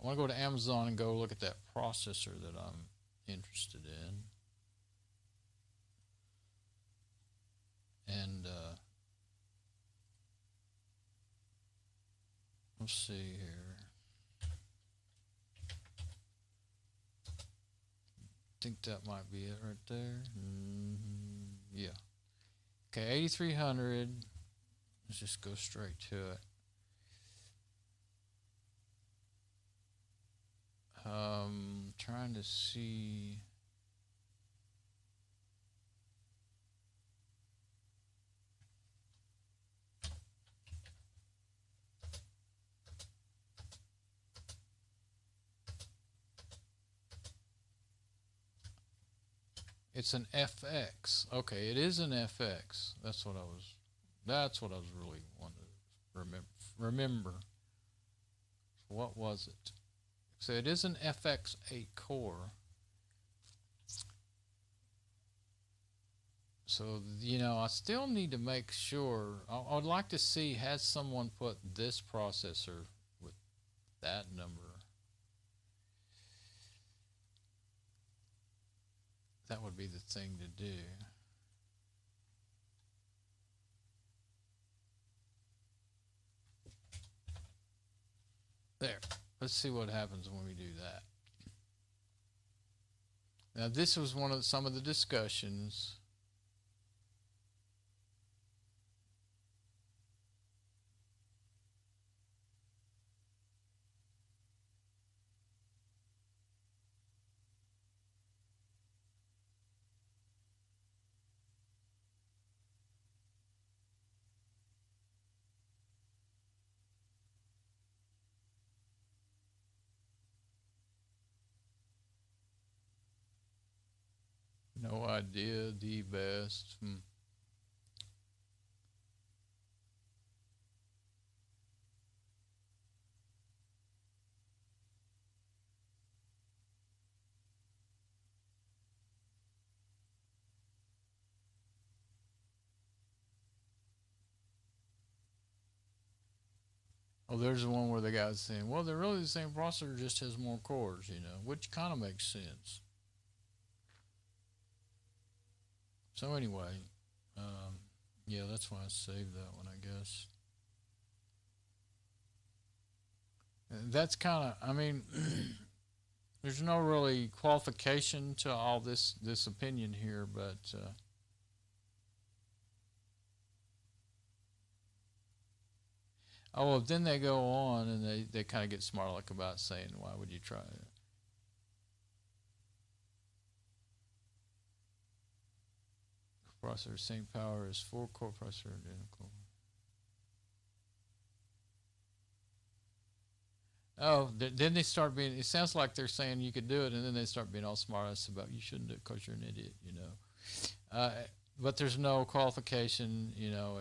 I want to go to Amazon and go look at that processor that I'm interested in. And let's see here. I think that might be it right there. Yeah. Okay, 8300. Let's just go straight to it. Trying to see. It's an FX. Okay, it is an FX. That's what I was really wanting to remember. What was it? So it is an FX 8 core. So, you know, I still need to make sure. I would like to see, has someone put this processor with that number? That would be the thing to do. There. Let's see what happens when we do that. Now, this was some of the discussions. No idea, the best. Oh, there's the one where the guy's saying, well, they're really the same processor, just has more cores, you know, which kind of makes sense. So anyway, yeah, that's why I saved that one, I guess. That's kind of, I mean, there's no really qualification to all this opinion here, but Oh, well, then they go on and they kind of get smart aleck about saying, why would you try it? Processor, same power as 4-core processor, identical. Oh, then they start being, it sounds like they're saying you could do it, and then they start being all smart-ass about you shouldn't do it because you're an idiot, you know. But there's no qualification, you know,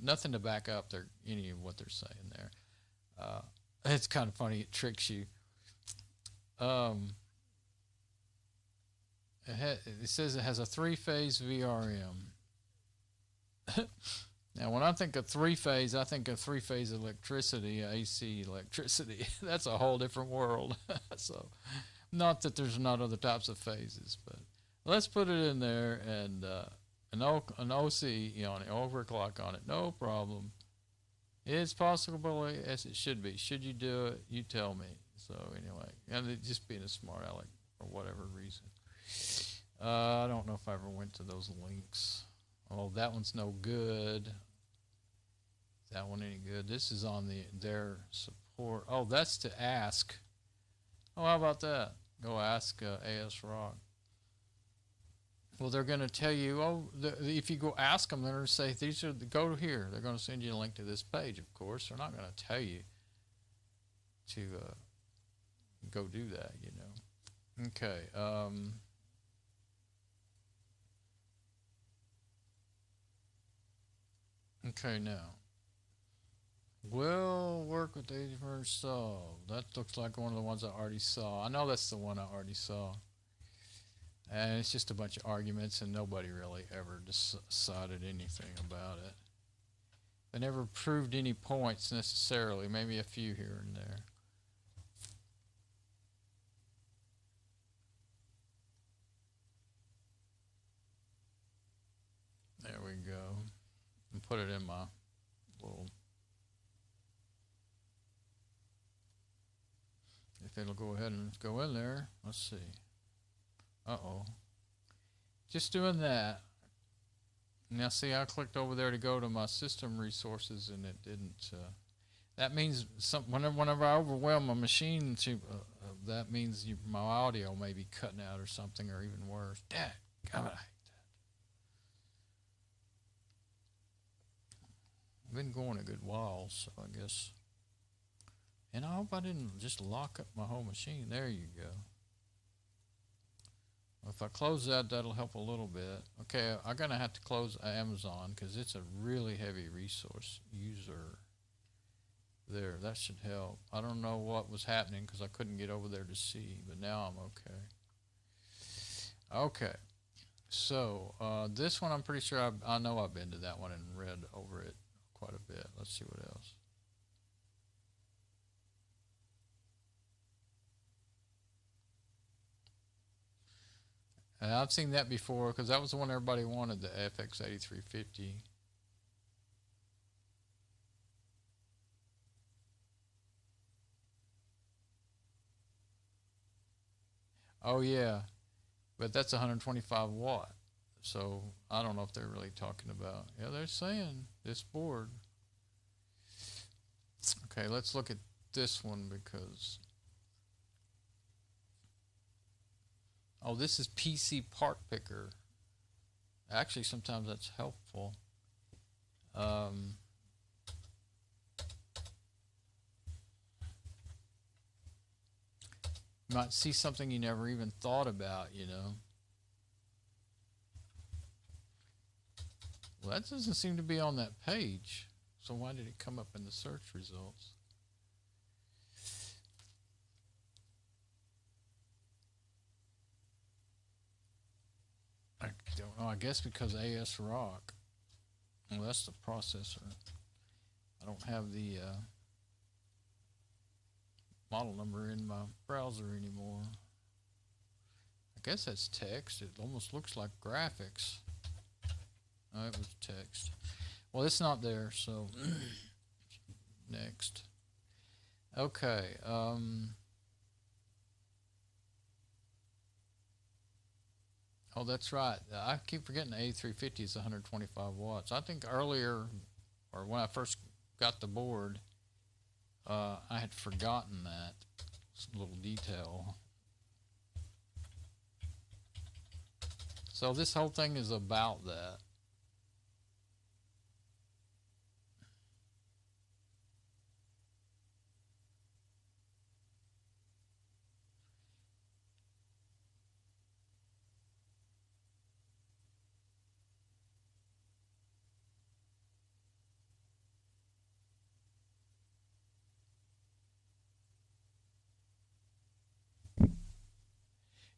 nothing to back up any of what they're saying there. It's kind of funny. It tricks you. It says it has a 3-phase VRM. Now, when I think of 3-phase, I think of 3-phase electricity, AC electricity. That's a whole different world. So, not that there's not other types of phases, but let's put it in there and an OC on it, overclock on it, no problem. It's possible as it should be. Should you do it? You tell me. So anyway, and it just being a smart aleck for whatever reason. I don't know if I ever went to those links. Oh, that one's no good. Is that one any good? This is on their support. Oh, that's to ask. Oh, how about that? Go ask ASRock. Well, they're going to tell you, if you go ask them, they're going to say, go here. They're going to send you a link to this page, of course. They're not going to tell you to go do that, you know. Okay. Okay, now. Will work with the 81st solve. That looks like one of the ones I already saw. I know that's the one I already saw. And it's just a bunch of arguments, and nobody really ever decided anything about it. They never proved any points necessarily, maybe a few here and there. There we go. And put it in my little... If it'll go ahead and go in there, let's see. Uh-oh. Just doing that. Now see, I clicked over there to go to my system resources, and it didn't. That means whenever I overwhelm my machine, that means my audio may be cutting out or something, or even worse. Dad, God, I hate that. I've been going a good while, so I guess. And I hope I didn't just lock up my whole machine. There you go. If I close that, that'll help a little bit. Okay, I'm going to have to close Amazon because it's a really heavy resource user. There, that should help. I don't know what was happening because I couldn't get over there to see, but now I'm okay. Okay, so this one I'm pretty sure I know I've been to that one and read over it quite a bit. Let's see what else. And I've seen that before because that was the one everybody wanted, the FX8350. Oh yeah, but that's 125 watt. So I don't know if they're really talking about. Yeah, they're saying this board. Okay, let's look at this one because. Oh, this is PC Part Picker. Actually, sometimes that's helpful. You might see something you never even thought about, you know. Well, that doesn't seem to be on that page. So why did it come up in the search results? I don't know. I guess because ASRock. Well, that's the processor. I don't have the model number in my browser anymore. I guess that's text. It almost looks like graphics. No, it was text. Well, it's not there, so next. Okay. Oh, that's right. I keep forgetting the A350 is 125 watts. I think earlier, or when I first got the board, I had forgotten that little detail. So this whole thing is about that.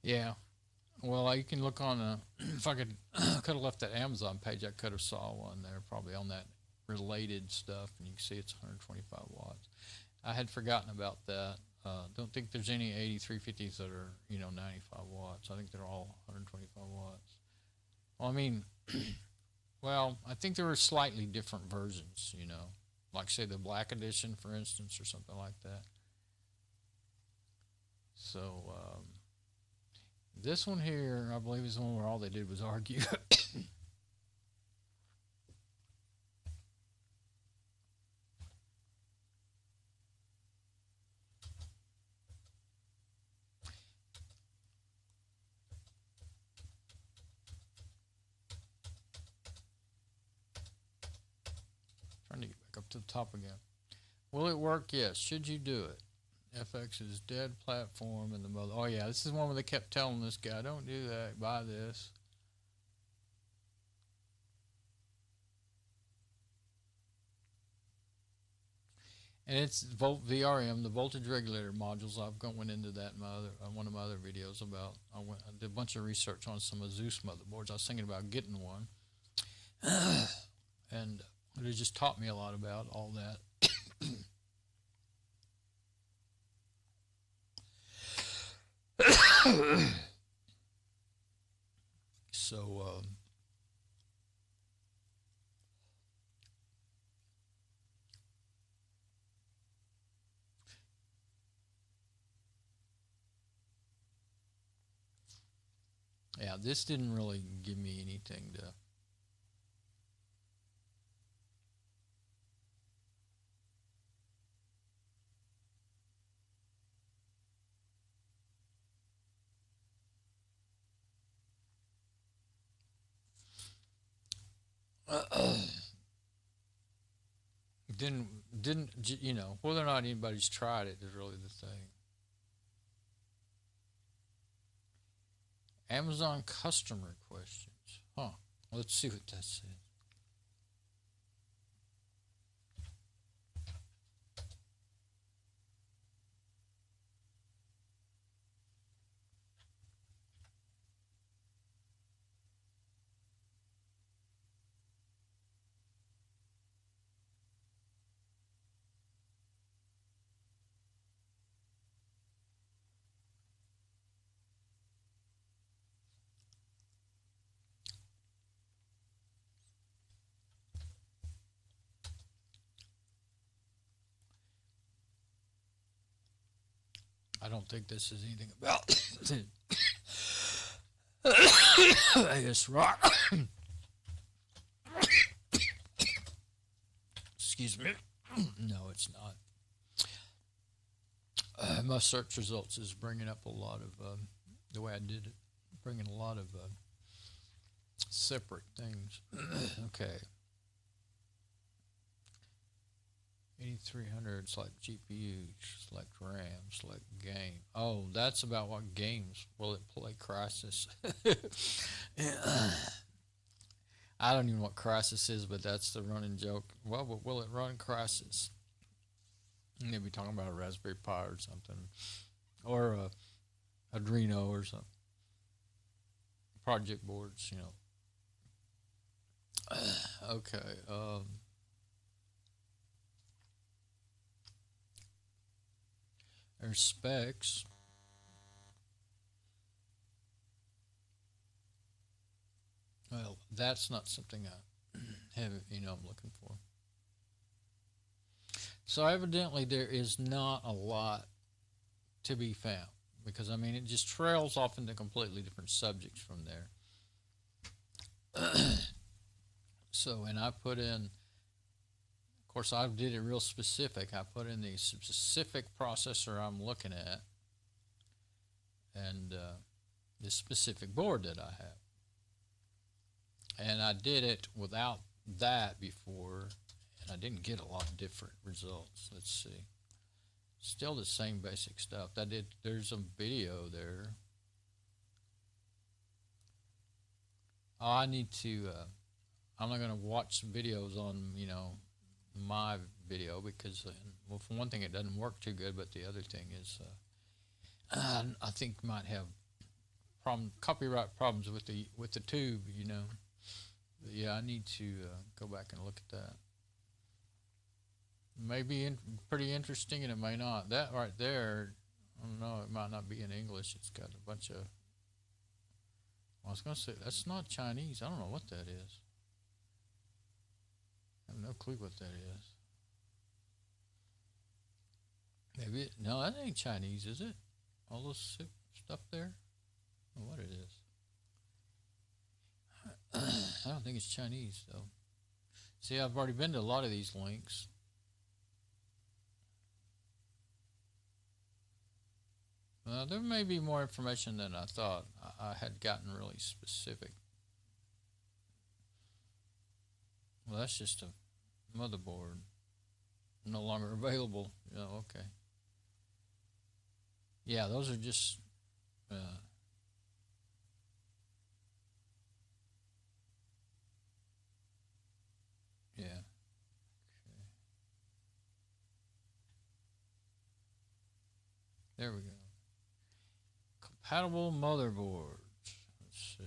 Yeah. Well, you can look on if I could have left that Amazon page, I could have saw one there probably on that related stuff, and you can see it's 125 watts. I had forgotten about that. Don't think there's any 8350s that are 95 watts. I think they're all 125 watts. Well, I mean, well, I think there are slightly different versions. Like say the Black Edition, for instance, or something like that. So. This one here, I believe, is the one where all they did was argue. Trying to get back up to the top again. Will it work? Yes. Should you do it? FX is dead platform and the mother. Oh yeah, this is one where they kept telling this guy, "Don't do that. Buy this." And it's VRM, the voltage regulator modules. I've went into that in one of my other videos about. I did a bunch of research on some Asus motherboards. I was thinking about getting one, and it just taught me a lot about all that. So, yeah, this didn't really give me anything to. Didn't whether or not anybody's tried it is really the thing. Amazon customer questions. Huh. Let's see what that says. I don't think this is anything about ASRock. Excuse me. No, it's not. My search results is bringing up a lot of, the way I did it, bringing a lot of separate things. Okay. 8300, select GPU, select RAM, select game. Oh, that's about what games will it play. Crysis. I don't even know what Crysis is, but that's the running joke. Well, but will it run Crysis? They'll be talking about a Raspberry Pi or something, or a Adreno or something. Project boards, Okay. There's specs. Well, that's not something I have, I'm looking for. So evidently there is not a lot to be found, because it just trails off into completely different subjects from there. So, and I put in, of course, I did it real specific. I put in the specific processor I'm looking at and the specific board that I have. And I did it without that before, and I didn't get a lot of different results. Let's see. Still the same basic stuff. There's a video there. Oh, I need to, I'm not going to watch videos on, my video because, well, for one thing, it doesn't work too good, but the other thing is, I think might have copyright problems with the tube, But yeah, I need to go back and look at that. It may be pretty interesting, and it may not. That right there, I don't know, it might not be in English. It's got a bunch of, I was going to say, that's not Chinese. I don't know what that is. I have no clue what that is. Maybe, no, that ain't Chinese, is it? All this stuff there? I don't know what it is. I don't think it's Chinese, though. See, I've already been to a lot of these links. There may be more information than I thought. I had gotten really specific. Well, that's just a motherboard. No longer available. Okay. Yeah, those are just... yeah. Okay. There we go. Compatible motherboards. Let's see.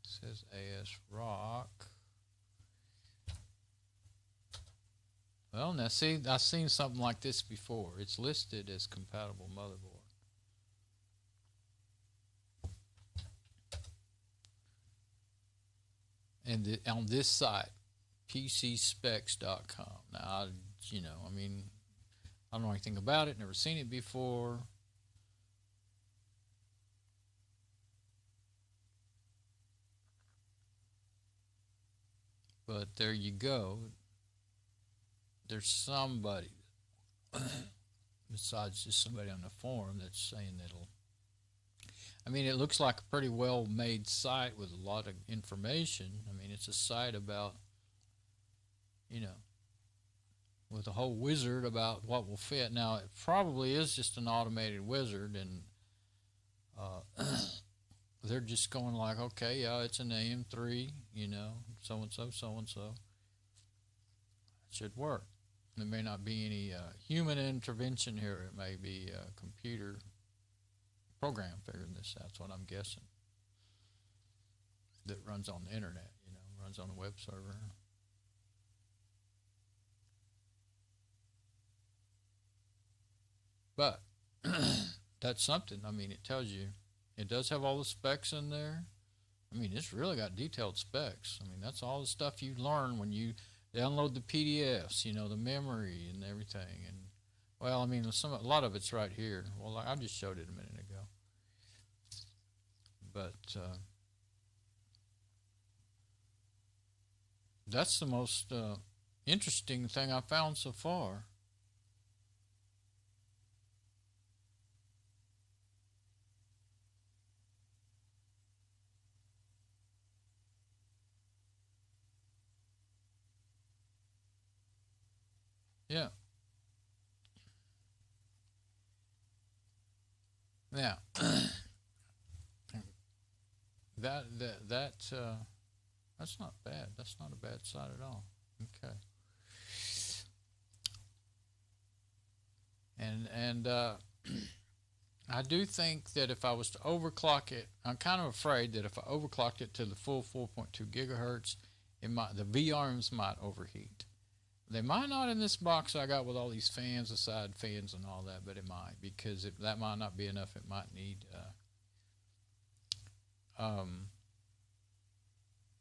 It says ASRock. Well, now see, I've seen something like this before. It's listed as compatible motherboard. And on this site, PCSpecs.com. Now, I mean, I don't know anything about it, never seen it before. But there you go. There's somebody besides just somebody on the forum that's saying that'll... I mean, it looks like a pretty well-made site with a lot of information. I mean, it's a site about, with a whole wizard about what will fit. Now, it probably is just an automated wizard, and they're just going like, okay, yeah, it's an AM3, so-and-so, so-and-so. It should work. There may not be any human intervention here. It may be a computer program figuring this out. That's what I'm guessing. That runs on the internet, runs on a web server. But that's something. I mean, it tells you. It does have all the specs in there. I mean, it's really got detailed specs. I mean, that's all the stuff you learn when you download the PDFs, the memory and everything. And, well, I mean, a lot of it's right here. Well, I just showed it a minute ago. But that's the most interesting thing I found so far. Yeah. Now, that's not bad. That's not a bad site at all. Okay. And I do think that if I was to overclock it, I'm kind of afraid that if I overclocked it to the full 4.2 gigahertz, the VRMs might overheat. They might not in this box I got with all these fans, the side fans and all that, but it might, because that might not be enough. It might need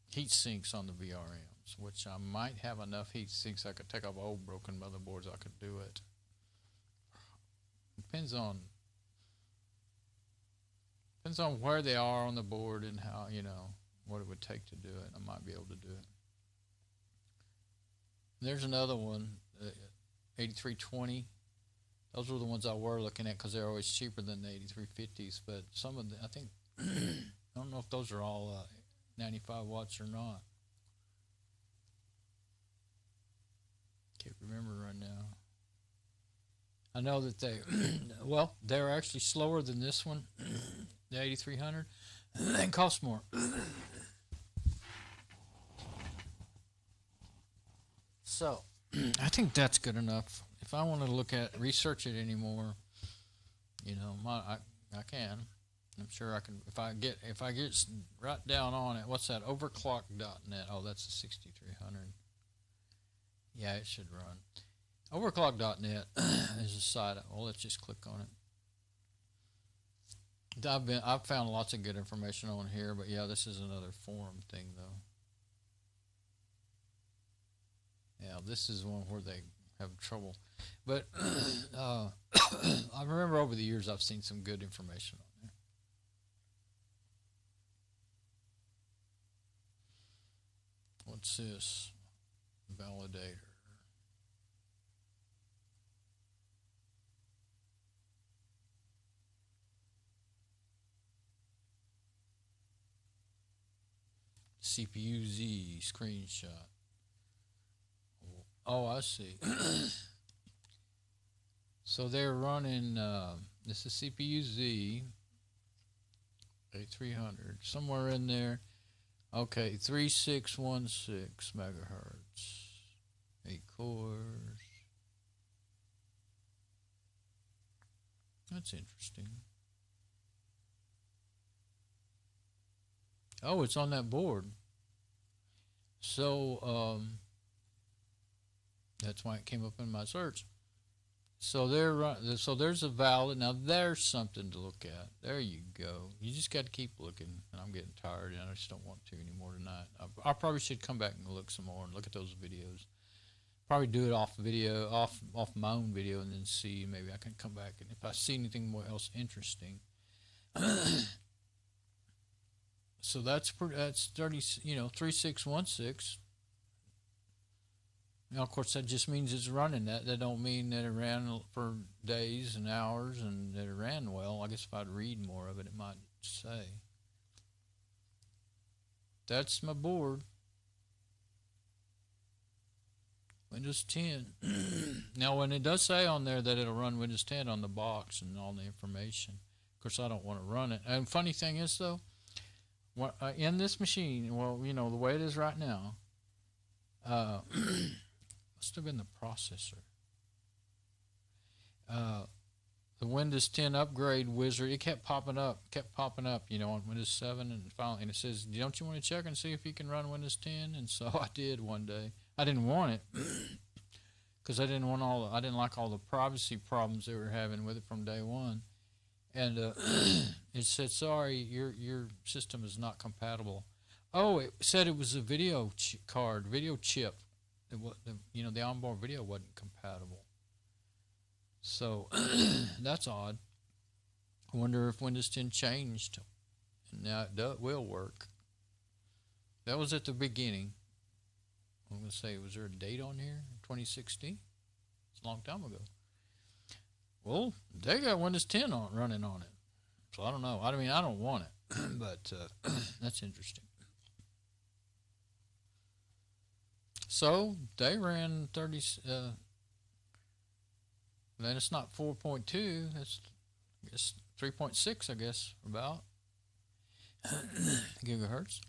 heat sinks on the VRMs, which I might have enough heat sinks. I could take off old broken motherboards. I could do it. Depends on where they are on the board and how, what it would take to do it. I might be able to do it. There's another one, 8320. Those were the ones I were looking at because they're always cheaper than the 8350s. But some of the, I think, I don't know if those are all 95 watts or not. Can't remember right now. I know that they, well, they're actually slower than this one, the 8300, and cost more. So, I think that's good enough. If I want to look at, research it anymore, you know, I can. I'm sure I can. If I get right down on it. What's that? Overclock.net. Oh, that's the 6300. Yeah, it should run. Overclock.net is a site. Well, let's just click on it. I've found lots of good information on here, but yeah, this is another forum thing though. Yeah, this is one where they have trouble. But I remember over the years I've seen some good information on there. What's this? Validator. CPU Z screenshot. Oh, I see. So they're running, this is CPU Z, A300, somewhere in there. Okay, 3616 megahertz, 8 cores. That's interesting. Oh, it's on that board. So, that's why it came up in my search. So so there's a valid. Now there's something to look at. There you go. You just got to keep looking. And I'm getting tired, and I just don't want to anymore tonight. I probably should come back and look some more and look at those videos. Probably do it off my own video, and then see maybe I can come back and if I see anything else interesting. So that's 30. 3616. Now, of course, that just means it's running. That don't mean that it ran for days and hours and that it ran well. I guess if I'd read more of it, it might say. That's my board. Windows 10. Now, when it does say on there that it'll run Windows 10 on the box and all the information, of course, I don't want to run it. And funny thing is, though, in this machine, well, you know, the way it is right now, must have been the processor. The Windows 10 upgrade wizard, it kept popping up, you know, on Windows 7, and finally, and it says, don't you want to check and see if you can run Windows 10? And so I did one day. I didn't want it because I didn't like all the privacy problems they were having with it from day one. And it said, sorry, your system is not compatible. Oh, it said it was a video chip. The onboard video wasn't compatible. So that's odd. I wonder if Windows 10 changed. And now it will work. That was at the beginning. I'm going to say, was there a date on here? 2016? It's a long time ago. Well, they got Windows 10 running on it. So I don't know. I mean, I don't want it. But that's interesting. So they ran 30. Then it's not 4.2. It's 3.6, I guess, about gigahertz.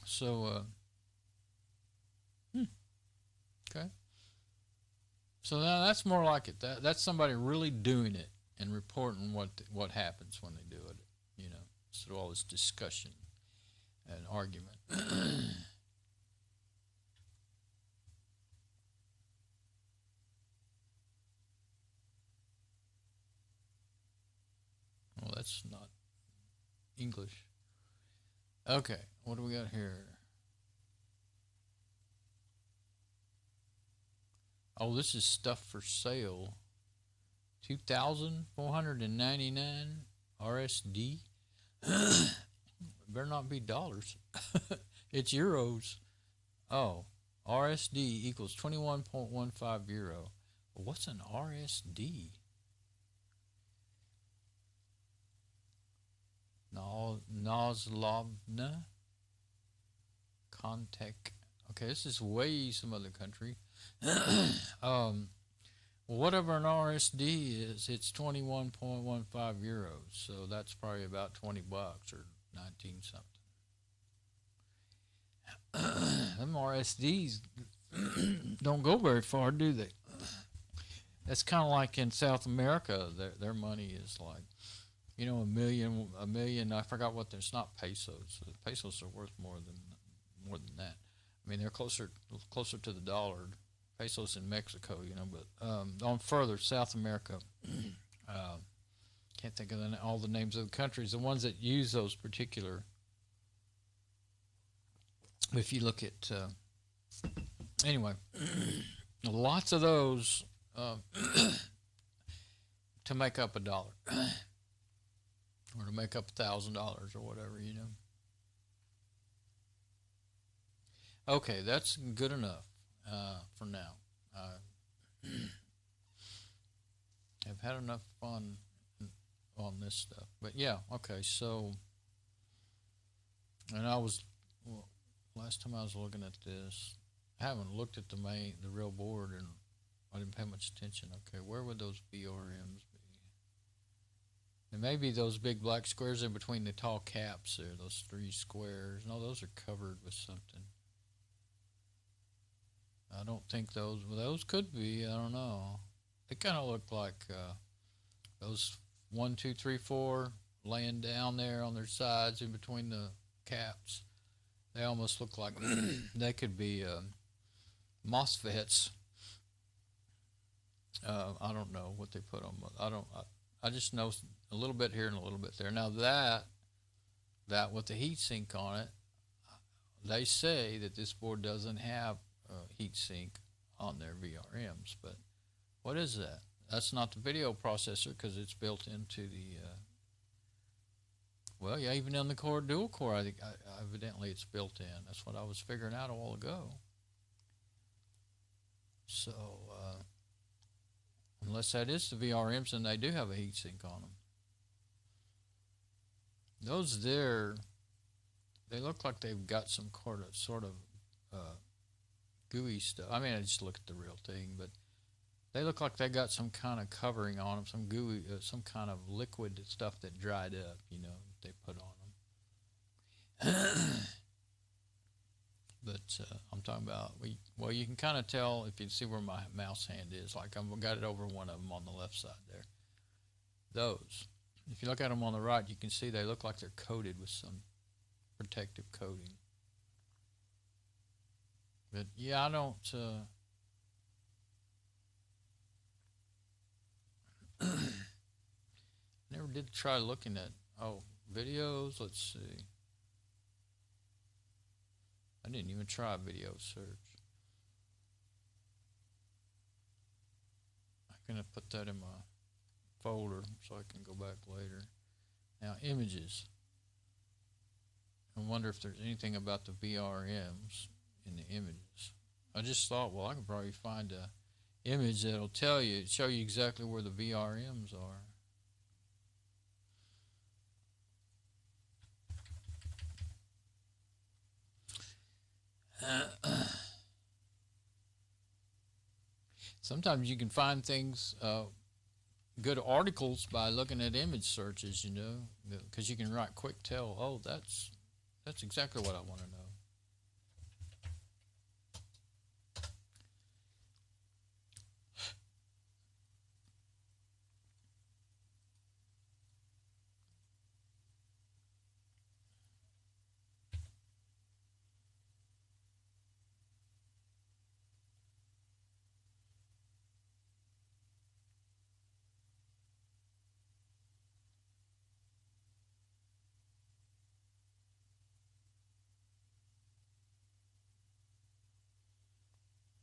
So okay. So now that's more like it. That's somebody really doing it and reporting what happens when they do it. You know, instead of all this discussion and argument. Well, that's not English. Okay, what do we got here? Oh, this is stuff for sale. 2,499 RSD. better not be dollars. It's euros. Oh, RSD equals 21.15 euro. Well, what's an RSD? Nozlovna Contact. Okay, this is way some other country. Whatever an RSD is, it's 21.15 euros. So that's probably about 20 bucks or 19 something. Them RSDs don't go very far, do they? That's kind of like in South America. Their money is like, you know, a million. I forgot what. It's not pesos. Pesos are worth more than that. I mean, they're closer to the dollar. Pesos in Mexico, you know, but on further South America, can't think of all the names of the countries. The ones that use those particular. If you look at anyway, lots of those to make up $1 or to make up $1,000 or whatever, you know. Okay, that's good enough for now. I've had enough fun on this stuff, but yeah, okay. So, and last time I was looking at this, I haven't looked at the real board, and I didn't pay much attention. Okay, where would those VRMs be? And maybe those big black squares in between the tall caps there, those 3 squares. No, those are covered with something. I don't think those could be. I don't know. They kind of look like those 1, 2, 3, 4 laying down there on their sides in between the caps. They almost look like they could be MOSFETs. I don't know what they put on. I just know a little bit here and a little bit there. Now that with the heatsink on it, they say that this board doesn't have heatsink on their VRMs, but what is that? That's not the video processor because it's built into the well, yeah, even on the dual core, I think evidently it's built in. That's what I was figuring out a while ago. So unless that is the VRMs, then they do have a heatsink on them. Those there, they look like they've got some sort of gooey stuff. I mean, I just look at the real thing, but they look like they got some kind of covering on them, some gooey, some kind of liquid stuff that dried up, you know, they put on them. But I'm talking about, well, you can kind of tell if you see where my mouse hand is. Like I've got it over one of them on the left side there. Those. If you look at them on the right, you can see they look like they're coated with some protective coating. But yeah, I don't never did try looking at videos. Let's see. I didn't even try a video search. I'm gonna put that in my folder so I can go back later. Now images. I wonder if there's anything about the VRMs in the images. I just thought, well, I could probably find a image that'll show you exactly where the VRMs are. Sometimes you can find things, good articles by looking at image searches, you know, because you can quick tell, oh, that's exactly what I want to know.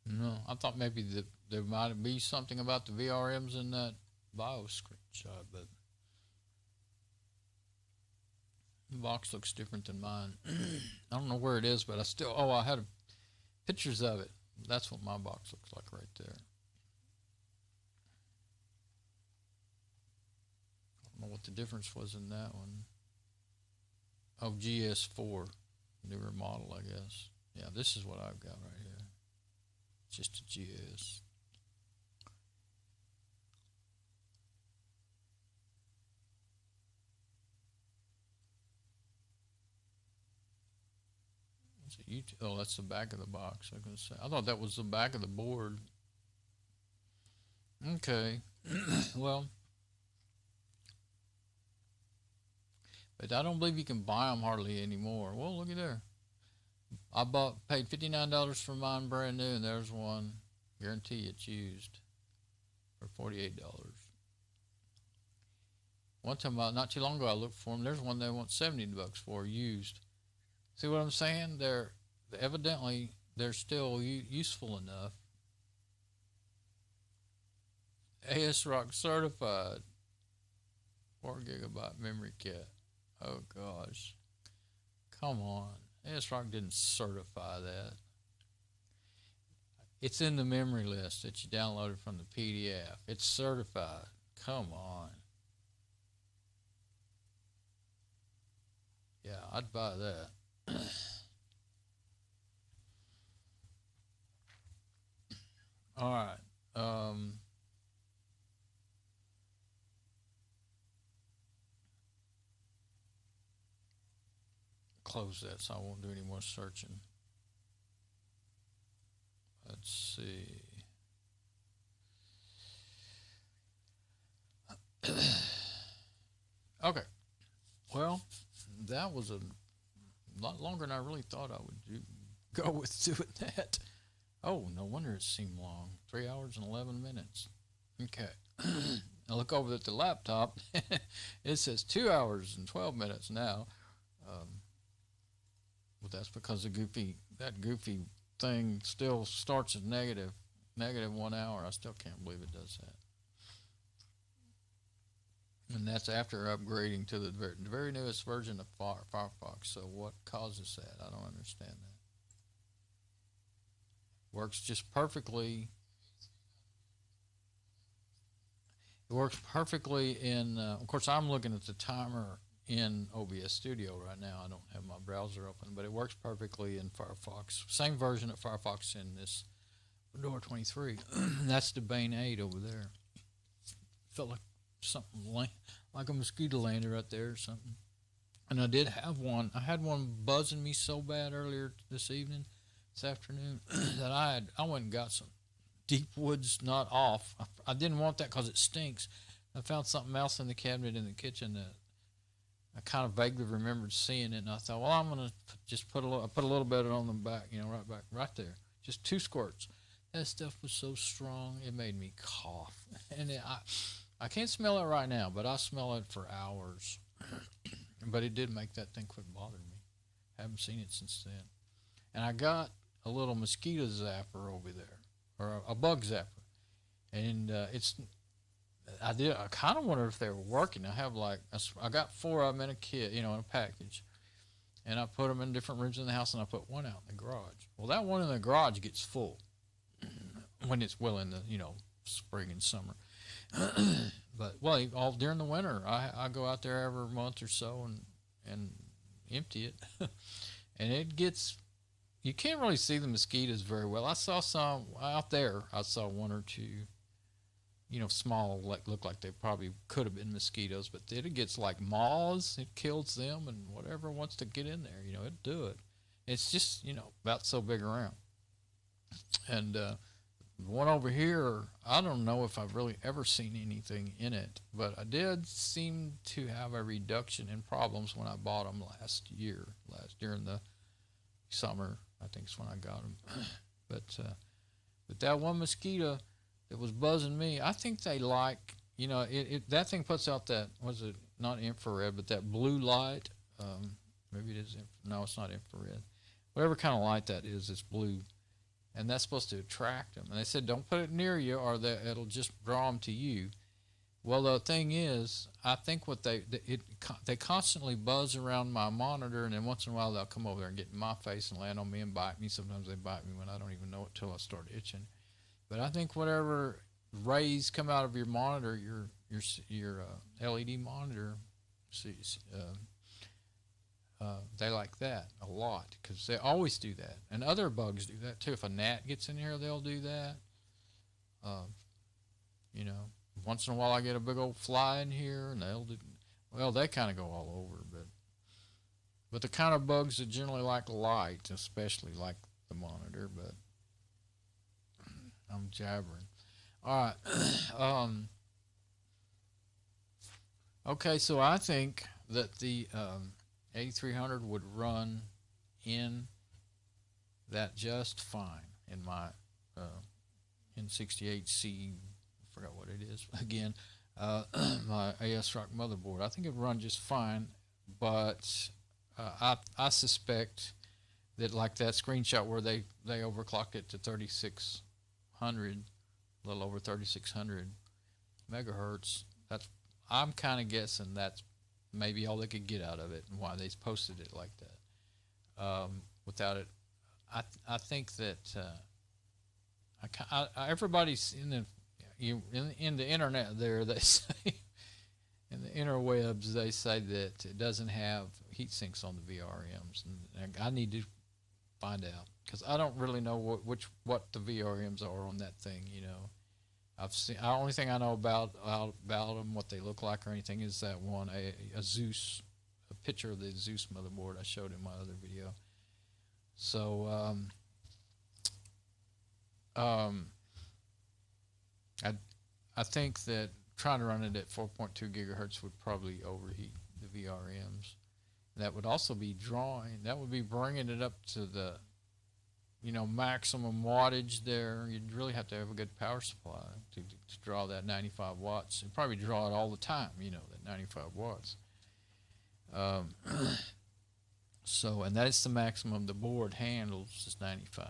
No, I thought maybe there might be something about the VRMs in that bio screenshot, but box looks different than mine. I don't know where it is, but I still, oh, I had pictures of it. That's what my box looks like right there. I don't know what the difference was in that one. Oh, GS4, newer model, I guess. Yeah, this is what I've got right here. Just a GS. Oh, that's the back of the box. I was gonna say. I thought that was the back of the board. Okay, well, but I don't believe you can buy them hardly anymore. Well, look at there. I paid $59 for mine brand new, and there's one. Guarantee it's used for $48. One time, not too long ago, I looked for them. There's one they want $70 for used. See what I'm saying? Evidently they're still useful enough. ASRock certified 4GB memory kit. Oh gosh, come on. ASRock didn't certify that. It's in the memory list that you downloaded from the PDF. It's certified. Come on. Yeah, I'd buy that. All right. Close that so I won't do any more searching. Let's see. Okay. Well, that was a lot longer than I really thought I would go with doing that. Oh, no wonder it seemed long. 3 hours and 11 minutes. Okay. I look over at the laptop. It says 2 hours and 12 minutes now. Well, that's because that goofy thing still starts at negative 1 hour. I still can't believe it does that. And that's after upgrading to the very newest version of Firefox. So what causes that? I don't understand that. Works just perfectly. It works perfectly in, of course, I'm looking at the timer in OBS Studio right now. I don't have my browser open, but it works perfectly in Firefox. Same version of Firefox in this Fedora 23. That's the Bane 8 over there. Felt like something like a mosquito landed right there or something. And I did have one. I had one buzzing me so bad earlier this afternoon, that I went and got some Deep Woods Not Off. I didn't want that because it stinks. I found something else in the cabinet in the kitchen that I kind of vaguely remembered seeing it, and I thought, well, I'm gonna just put a little bit on the back, right there, just 2 squirts. That stuff was so strong it made me cough, and I can't smell it right now, but I smell it for hours. But it did make that thing quit bothering me. Haven't seen it since then. And I got a little mosquito zapper over there, or a bug zapper, and I kind of wonder if they were working. I got 4 of them in a kit, in a package, and I put them in different rooms in the house, and I put one out in the garage. Well, that one in the garage gets full when it's in the spring and summer. But all during the winter, I go out there every month or so and empty it, and it gets. You can't really see the mosquitoes very well. I saw some out there. I saw 1 or 2, small, look like they probably could have been mosquitoes, but then it gets like moths. It kills them, and whatever wants to get in there, it'll do it. It's just, about so big around. And the one over here, I don't know if I've really ever seen anything in it, but I did seem to have a reduction in problems when I bought them during the summer. I think it's when I got them. But that one mosquito that was buzzing me, I think they like, that thing puts out that, not infrared, but that blue light. Maybe it is, no, it's not infrared. Whatever kind of light that is, it's blue. And that's supposed to attract them. And they said, don't put it near you or it'll just draw them to you. Well, the thing is, I think what they constantly buzz around my monitor, and then once in a while they'll come over there and get in my face and land on me and bite me. Sometimes they bite me when I don't even know it till I start itching. But I think whatever rays come out of your monitor, your LED monitor, they like that a lot because they always do that, and other bugs do that too. If a gnat gets in here, they'll do that. You know, once in a while I get a big old fly in here, and they'll do. Well, they kind of go all over, but the kind of bugs that generally like light, especially like the monitor. But I'm jabbering. All right. Okay, so I think that the 8300 would run in that just fine in my N68C. I forgot what it is again. My ASRock motherboard. I think it'd run just fine, but I suspect that like that screenshot where they overclocked it to 3600, a little over 3600 megahertz. I'm kind of guessing that's maybe all they could get out of it, and why they posted it like that. Without it, I think that everybody's in the internet there. They say in the interwebs they say that it doesn't have heat sinks on the VRMs, and I need to find out because I don't really know what the VRMs are on that thing. You know, I've seen the only thing I know about them, what they look like or anything, is that one a Zeus, a picture of the Zeus motherboard I showed in my other video. So I think that trying to run it at 4.2 gigahertz would probably overheat the VRMs. That would also be that would be bringing it up to the, maximum wattage there. You'd really have to have a good power supply to draw that 95 watts. You'd probably draw it all the time, that 95 watts. So, and that's the maximum the board handles is 95.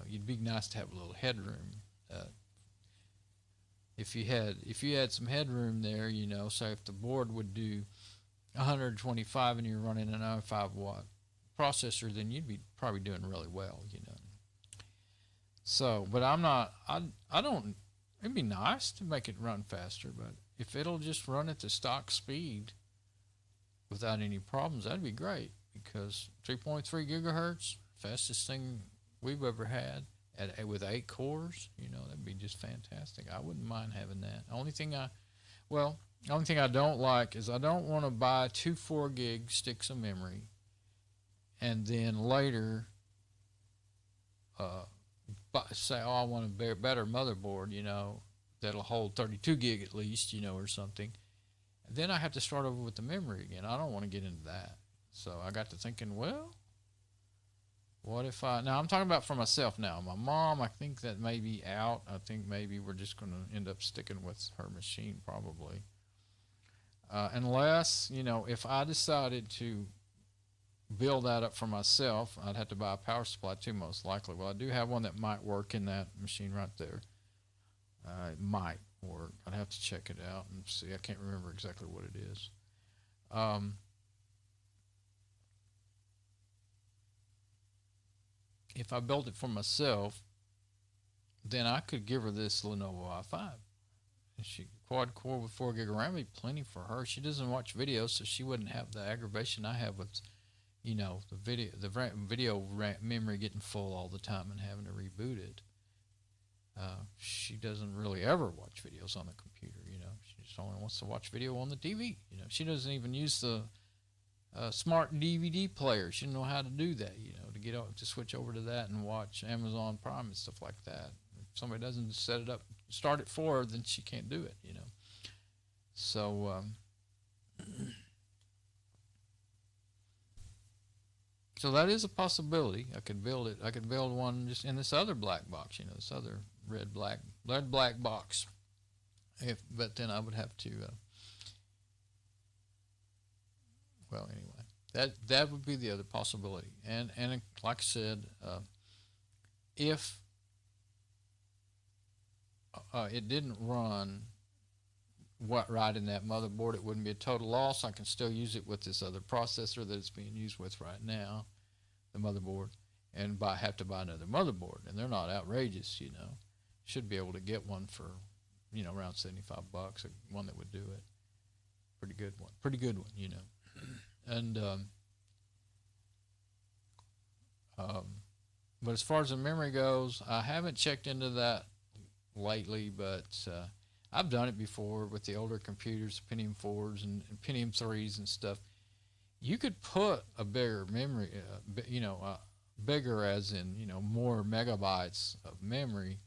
You'd be nice to have a little headroom. If you had some headroom there, so if the board would do 125 and you're running a 95 watt processor, then you'd be probably doing really well, So, but I don't, it'd be nice to make it run faster, but if it'll just run at the stock speed without any problems, that'd be great, because 3.3 gigahertz, fastest thing we've ever had, with 8 cores, that'd be just fantastic. I wouldn't mind having that. The only thing I don't like is I don't want to buy 2 4 gig sticks of memory and then later say, I want a better motherboard, that'll hold 32 gig at least, or something. And then I have to start over with the memory again. I don't want to get into that. So I got to thinking, well, what if now I'm talking about for myself now. My mom, I think that may be out. I think maybe we're just going to end up sticking with her machine probably. Unless, if I decided to build that up for myself, I'd have to buy a power supply too, most likely. Well, I do have one that might work in that machine right there. It might work. I'd have to check it out and see. I can't remember exactly what it is. If I built it for myself, then I could give her this Lenovo i5. She quad core with 4 gig of RAM would be plenty for her. She doesn't watch videos, so she wouldn't have the aggravation I have with, the video memory getting full all the time and having to reboot it. She doesn't really ever watch videos on the computer. She just only wants to watch video on the TV. She doesn't even use the smart DVD player. She doesn't know how to do that. To switch over to that and watch Amazon Prime and stuff like that. If somebody doesn't set it up, start it for her, then she can't do it. So so that is a possibility. I could build it. I could build one just in this other black box. This other red black box. But then I would have to. Well, anyway. That would be the other possibility, and like I said, if it didn't run right in that motherboard. It wouldn't be a total loss. I can still use it with this other processor that it's being used with right now, the motherboard, and have to buy another motherboard. And they're not outrageous, you know. Should be able to get one for, you know, around $75, one that would do it. Pretty good one, you know. And but as far as the memory goes, I haven't checked into that lately, but I've done it before with the older computers, Pentium 4s and Pentium 3s and stuff. You could put a bigger memory, you know, bigger as in, you know, more megabytes of memory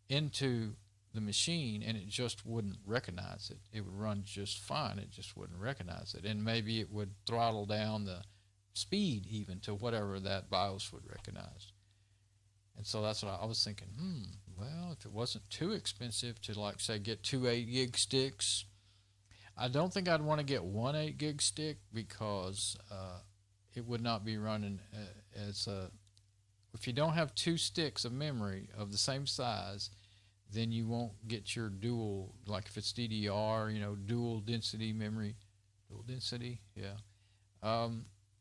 into the machine, and it just wouldn't recognize it. It would run just fine. It just wouldn't recognize it. And maybe it would throttle down the speed even to whatever that BIOS would recognize. And so that's what I was thinking, well, if it wasn't too expensive to, like, say, get 2 8-gig sticks, I don't think I'd want to get one 8-gig stick because it would not be running as a... If you don't have 2 sticks of memory of the same size, then you won't get your dual, like if it's DDR, you know, dual density memory. Dual density, yeah.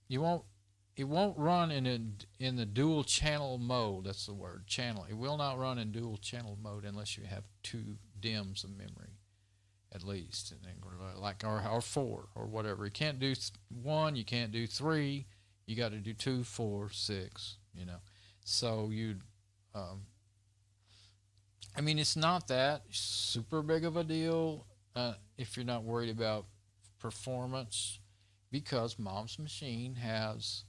It won't run in the dual channel mode. That's the word, channel. It will not run in dual channel mode unless you have 2 DIMMs of memory, at least, like or 4 or whatever. You can't do 1. You can't do 3. You got to do 2, 4, 6. You know, so you'd. I mean, it's not that super big of a deal if you're not worried about performance, because Mom's machine has.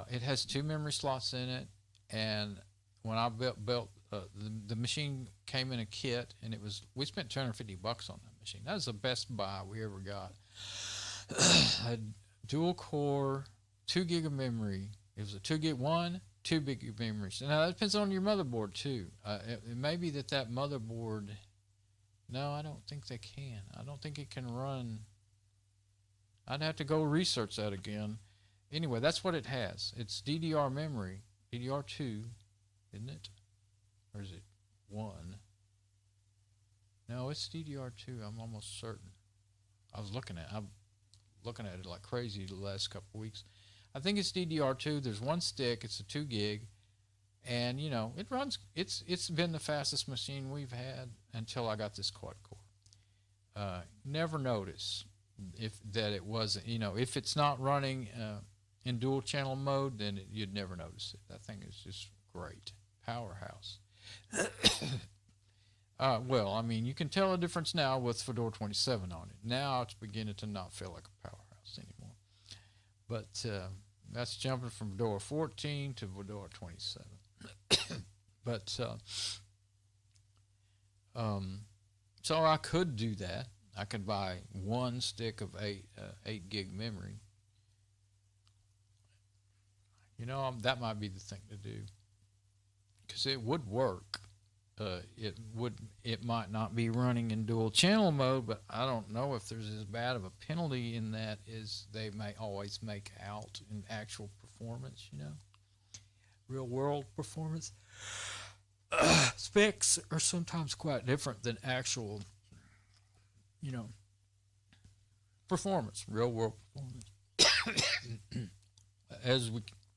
It has 2 memory slots in it, and when I built the machine came in a kit, and we spent $250 on that machine. That was the best buy we ever got. A dual core, 2 gig of memory. It was a 2 gig 2 gig memories. Now that depends on your motherboard too. It may be that motherboard. No, I don't think they can. I don't think it can run. I'd have to go research that again. Anyway, that's what it has. It's DDR memory, DDR2, isn't it? Or is it 1? No, it's DDR2. I'm almost certain. I'm looking at it like crazy the last couple of weeks. I think it's DDR2. There's 1 stick. It's a 2 gig, and you know it runs. It's been the fastest machine we've had until I got this quad core. Never notice if it wasn't. You know, if it's not running in dual channel mode, then you'd never notice it. That thing is just great, powerhouse. Well, I mean, you can tell a difference now with Fedora 27 on it. Now it's beginning to not feel like a powerhouse anymore. But that's jumping from Fedora 14 to Fedora 27. But so I could do that. I could buy 1 stick of 8 gig memory. You know, that might be the thing to do, because it would work. It might not be running in dual channel mode, but I don't know if there's as bad of a penalty in that as they may always make out in actual performance, you know. Real world performance. Specs are sometimes quite different than actual, you know, performance, real world performance.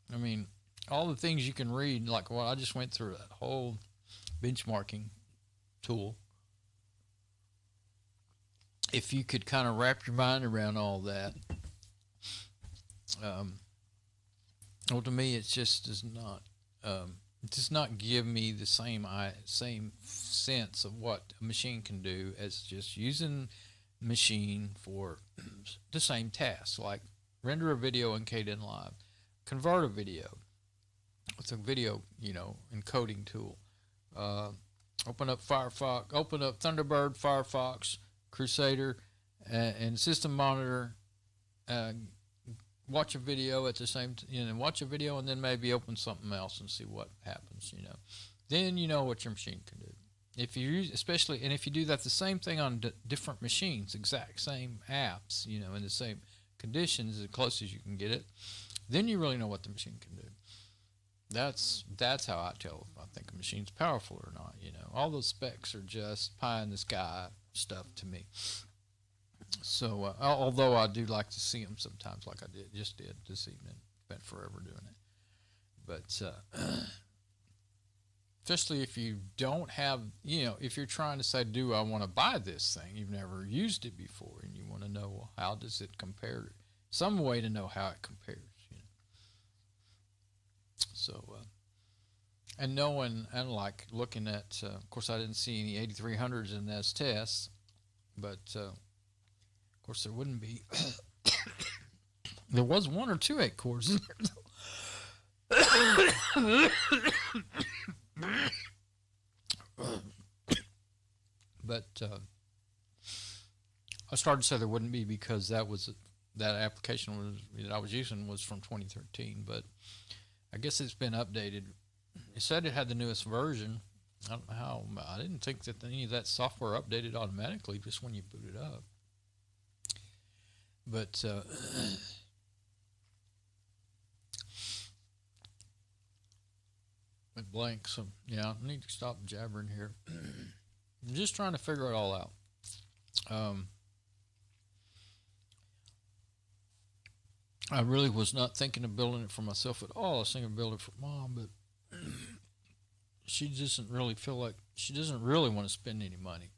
I mean, all the things you can read, like what I just went through, that whole benchmarking tool. If you could kind of wrap your mind around all that, well, to me, it just does not give me the same sense of what a machine can do as just using the machine for the same tasks, like render a video in Kden Live, convert a video with a video, you know, encoding tool. Open up Firefox, open up Thunderbird, Firefox, Crusader, and System Monitor. Watch a video at the same time, watch a video and then maybe open something else and see what happens, you know. Then you know what your machine can do. If you use, especially, and if you do that the same thing on different machines, exact same apps, you know, in the same conditions, as close as you can get it, then you really know what the machine can do. That's how I tell if I think a machine's powerful or not, you know. All those specs are just pie in the sky stuff to me. So, although I do like to see them sometimes, like I just did this evening. Spent forever doing it. But especially if you don't have, if you're trying to say, do I want to buy this thing? You've never used it before, and you want to know, well, how does it compare? Some way to know how it compares. So, and knowing, and like looking at, of course, I didn't see any 8300s in this test, but of course there wouldn't be. There was 1 or 2 8 cores in there. But I started to say there wouldn't be because that application that I was using was from 2013, but I guess it's been updated. It said it had the newest version. I don't know how. I didn't think that any of that software updated automatically just when you boot it up. But it blank, so yeah, I need to stop jabbering here. I'm just trying to figure it all out. I really was not thinking of building it for myself at all. I was thinking of building it for Mom, but she doesn't really feel like, she doesn't really want to spend any money.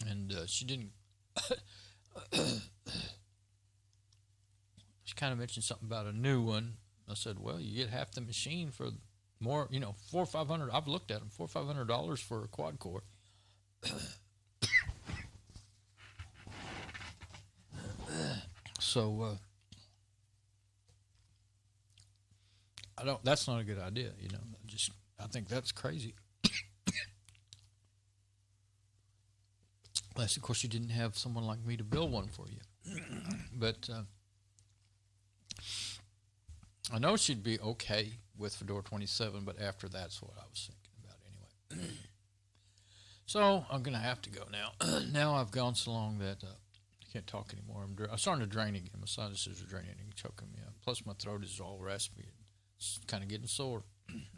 And she didn't, she kind of mentioned something about a new one. I said, well, you get half the machine for more, $400 or $500. I've looked at them, $400 or $500 for a quad core. So, that's not a good idea, I think that's crazy. Unless, of course, you didn't have someone like me to build one for you. But I know she'd be okay with Fedora 27, but after that's what I was thinking about anyway. So I'm going to have to go now. Now I've gone so long that I can't talk anymore. I'm starting to drain again. My sinuses are draining and choking me up. Plus my throat is all raspy. It's kind of getting sore.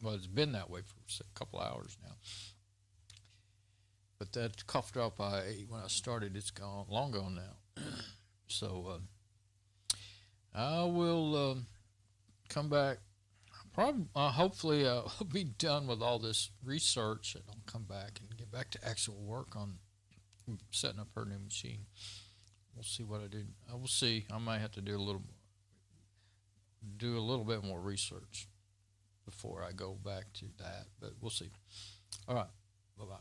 Well, it's been that way for a couple hours now. But that cough drop I ate when I started, it's gone, long gone now. So I will come back. Hopefully I'll be done with all this research, and I'll come back and get back to actual work on setting up her new machine. We'll see what I do. I will see. I might have to do a little bit more research before I go back to that, but we'll see. All right. Bye-bye.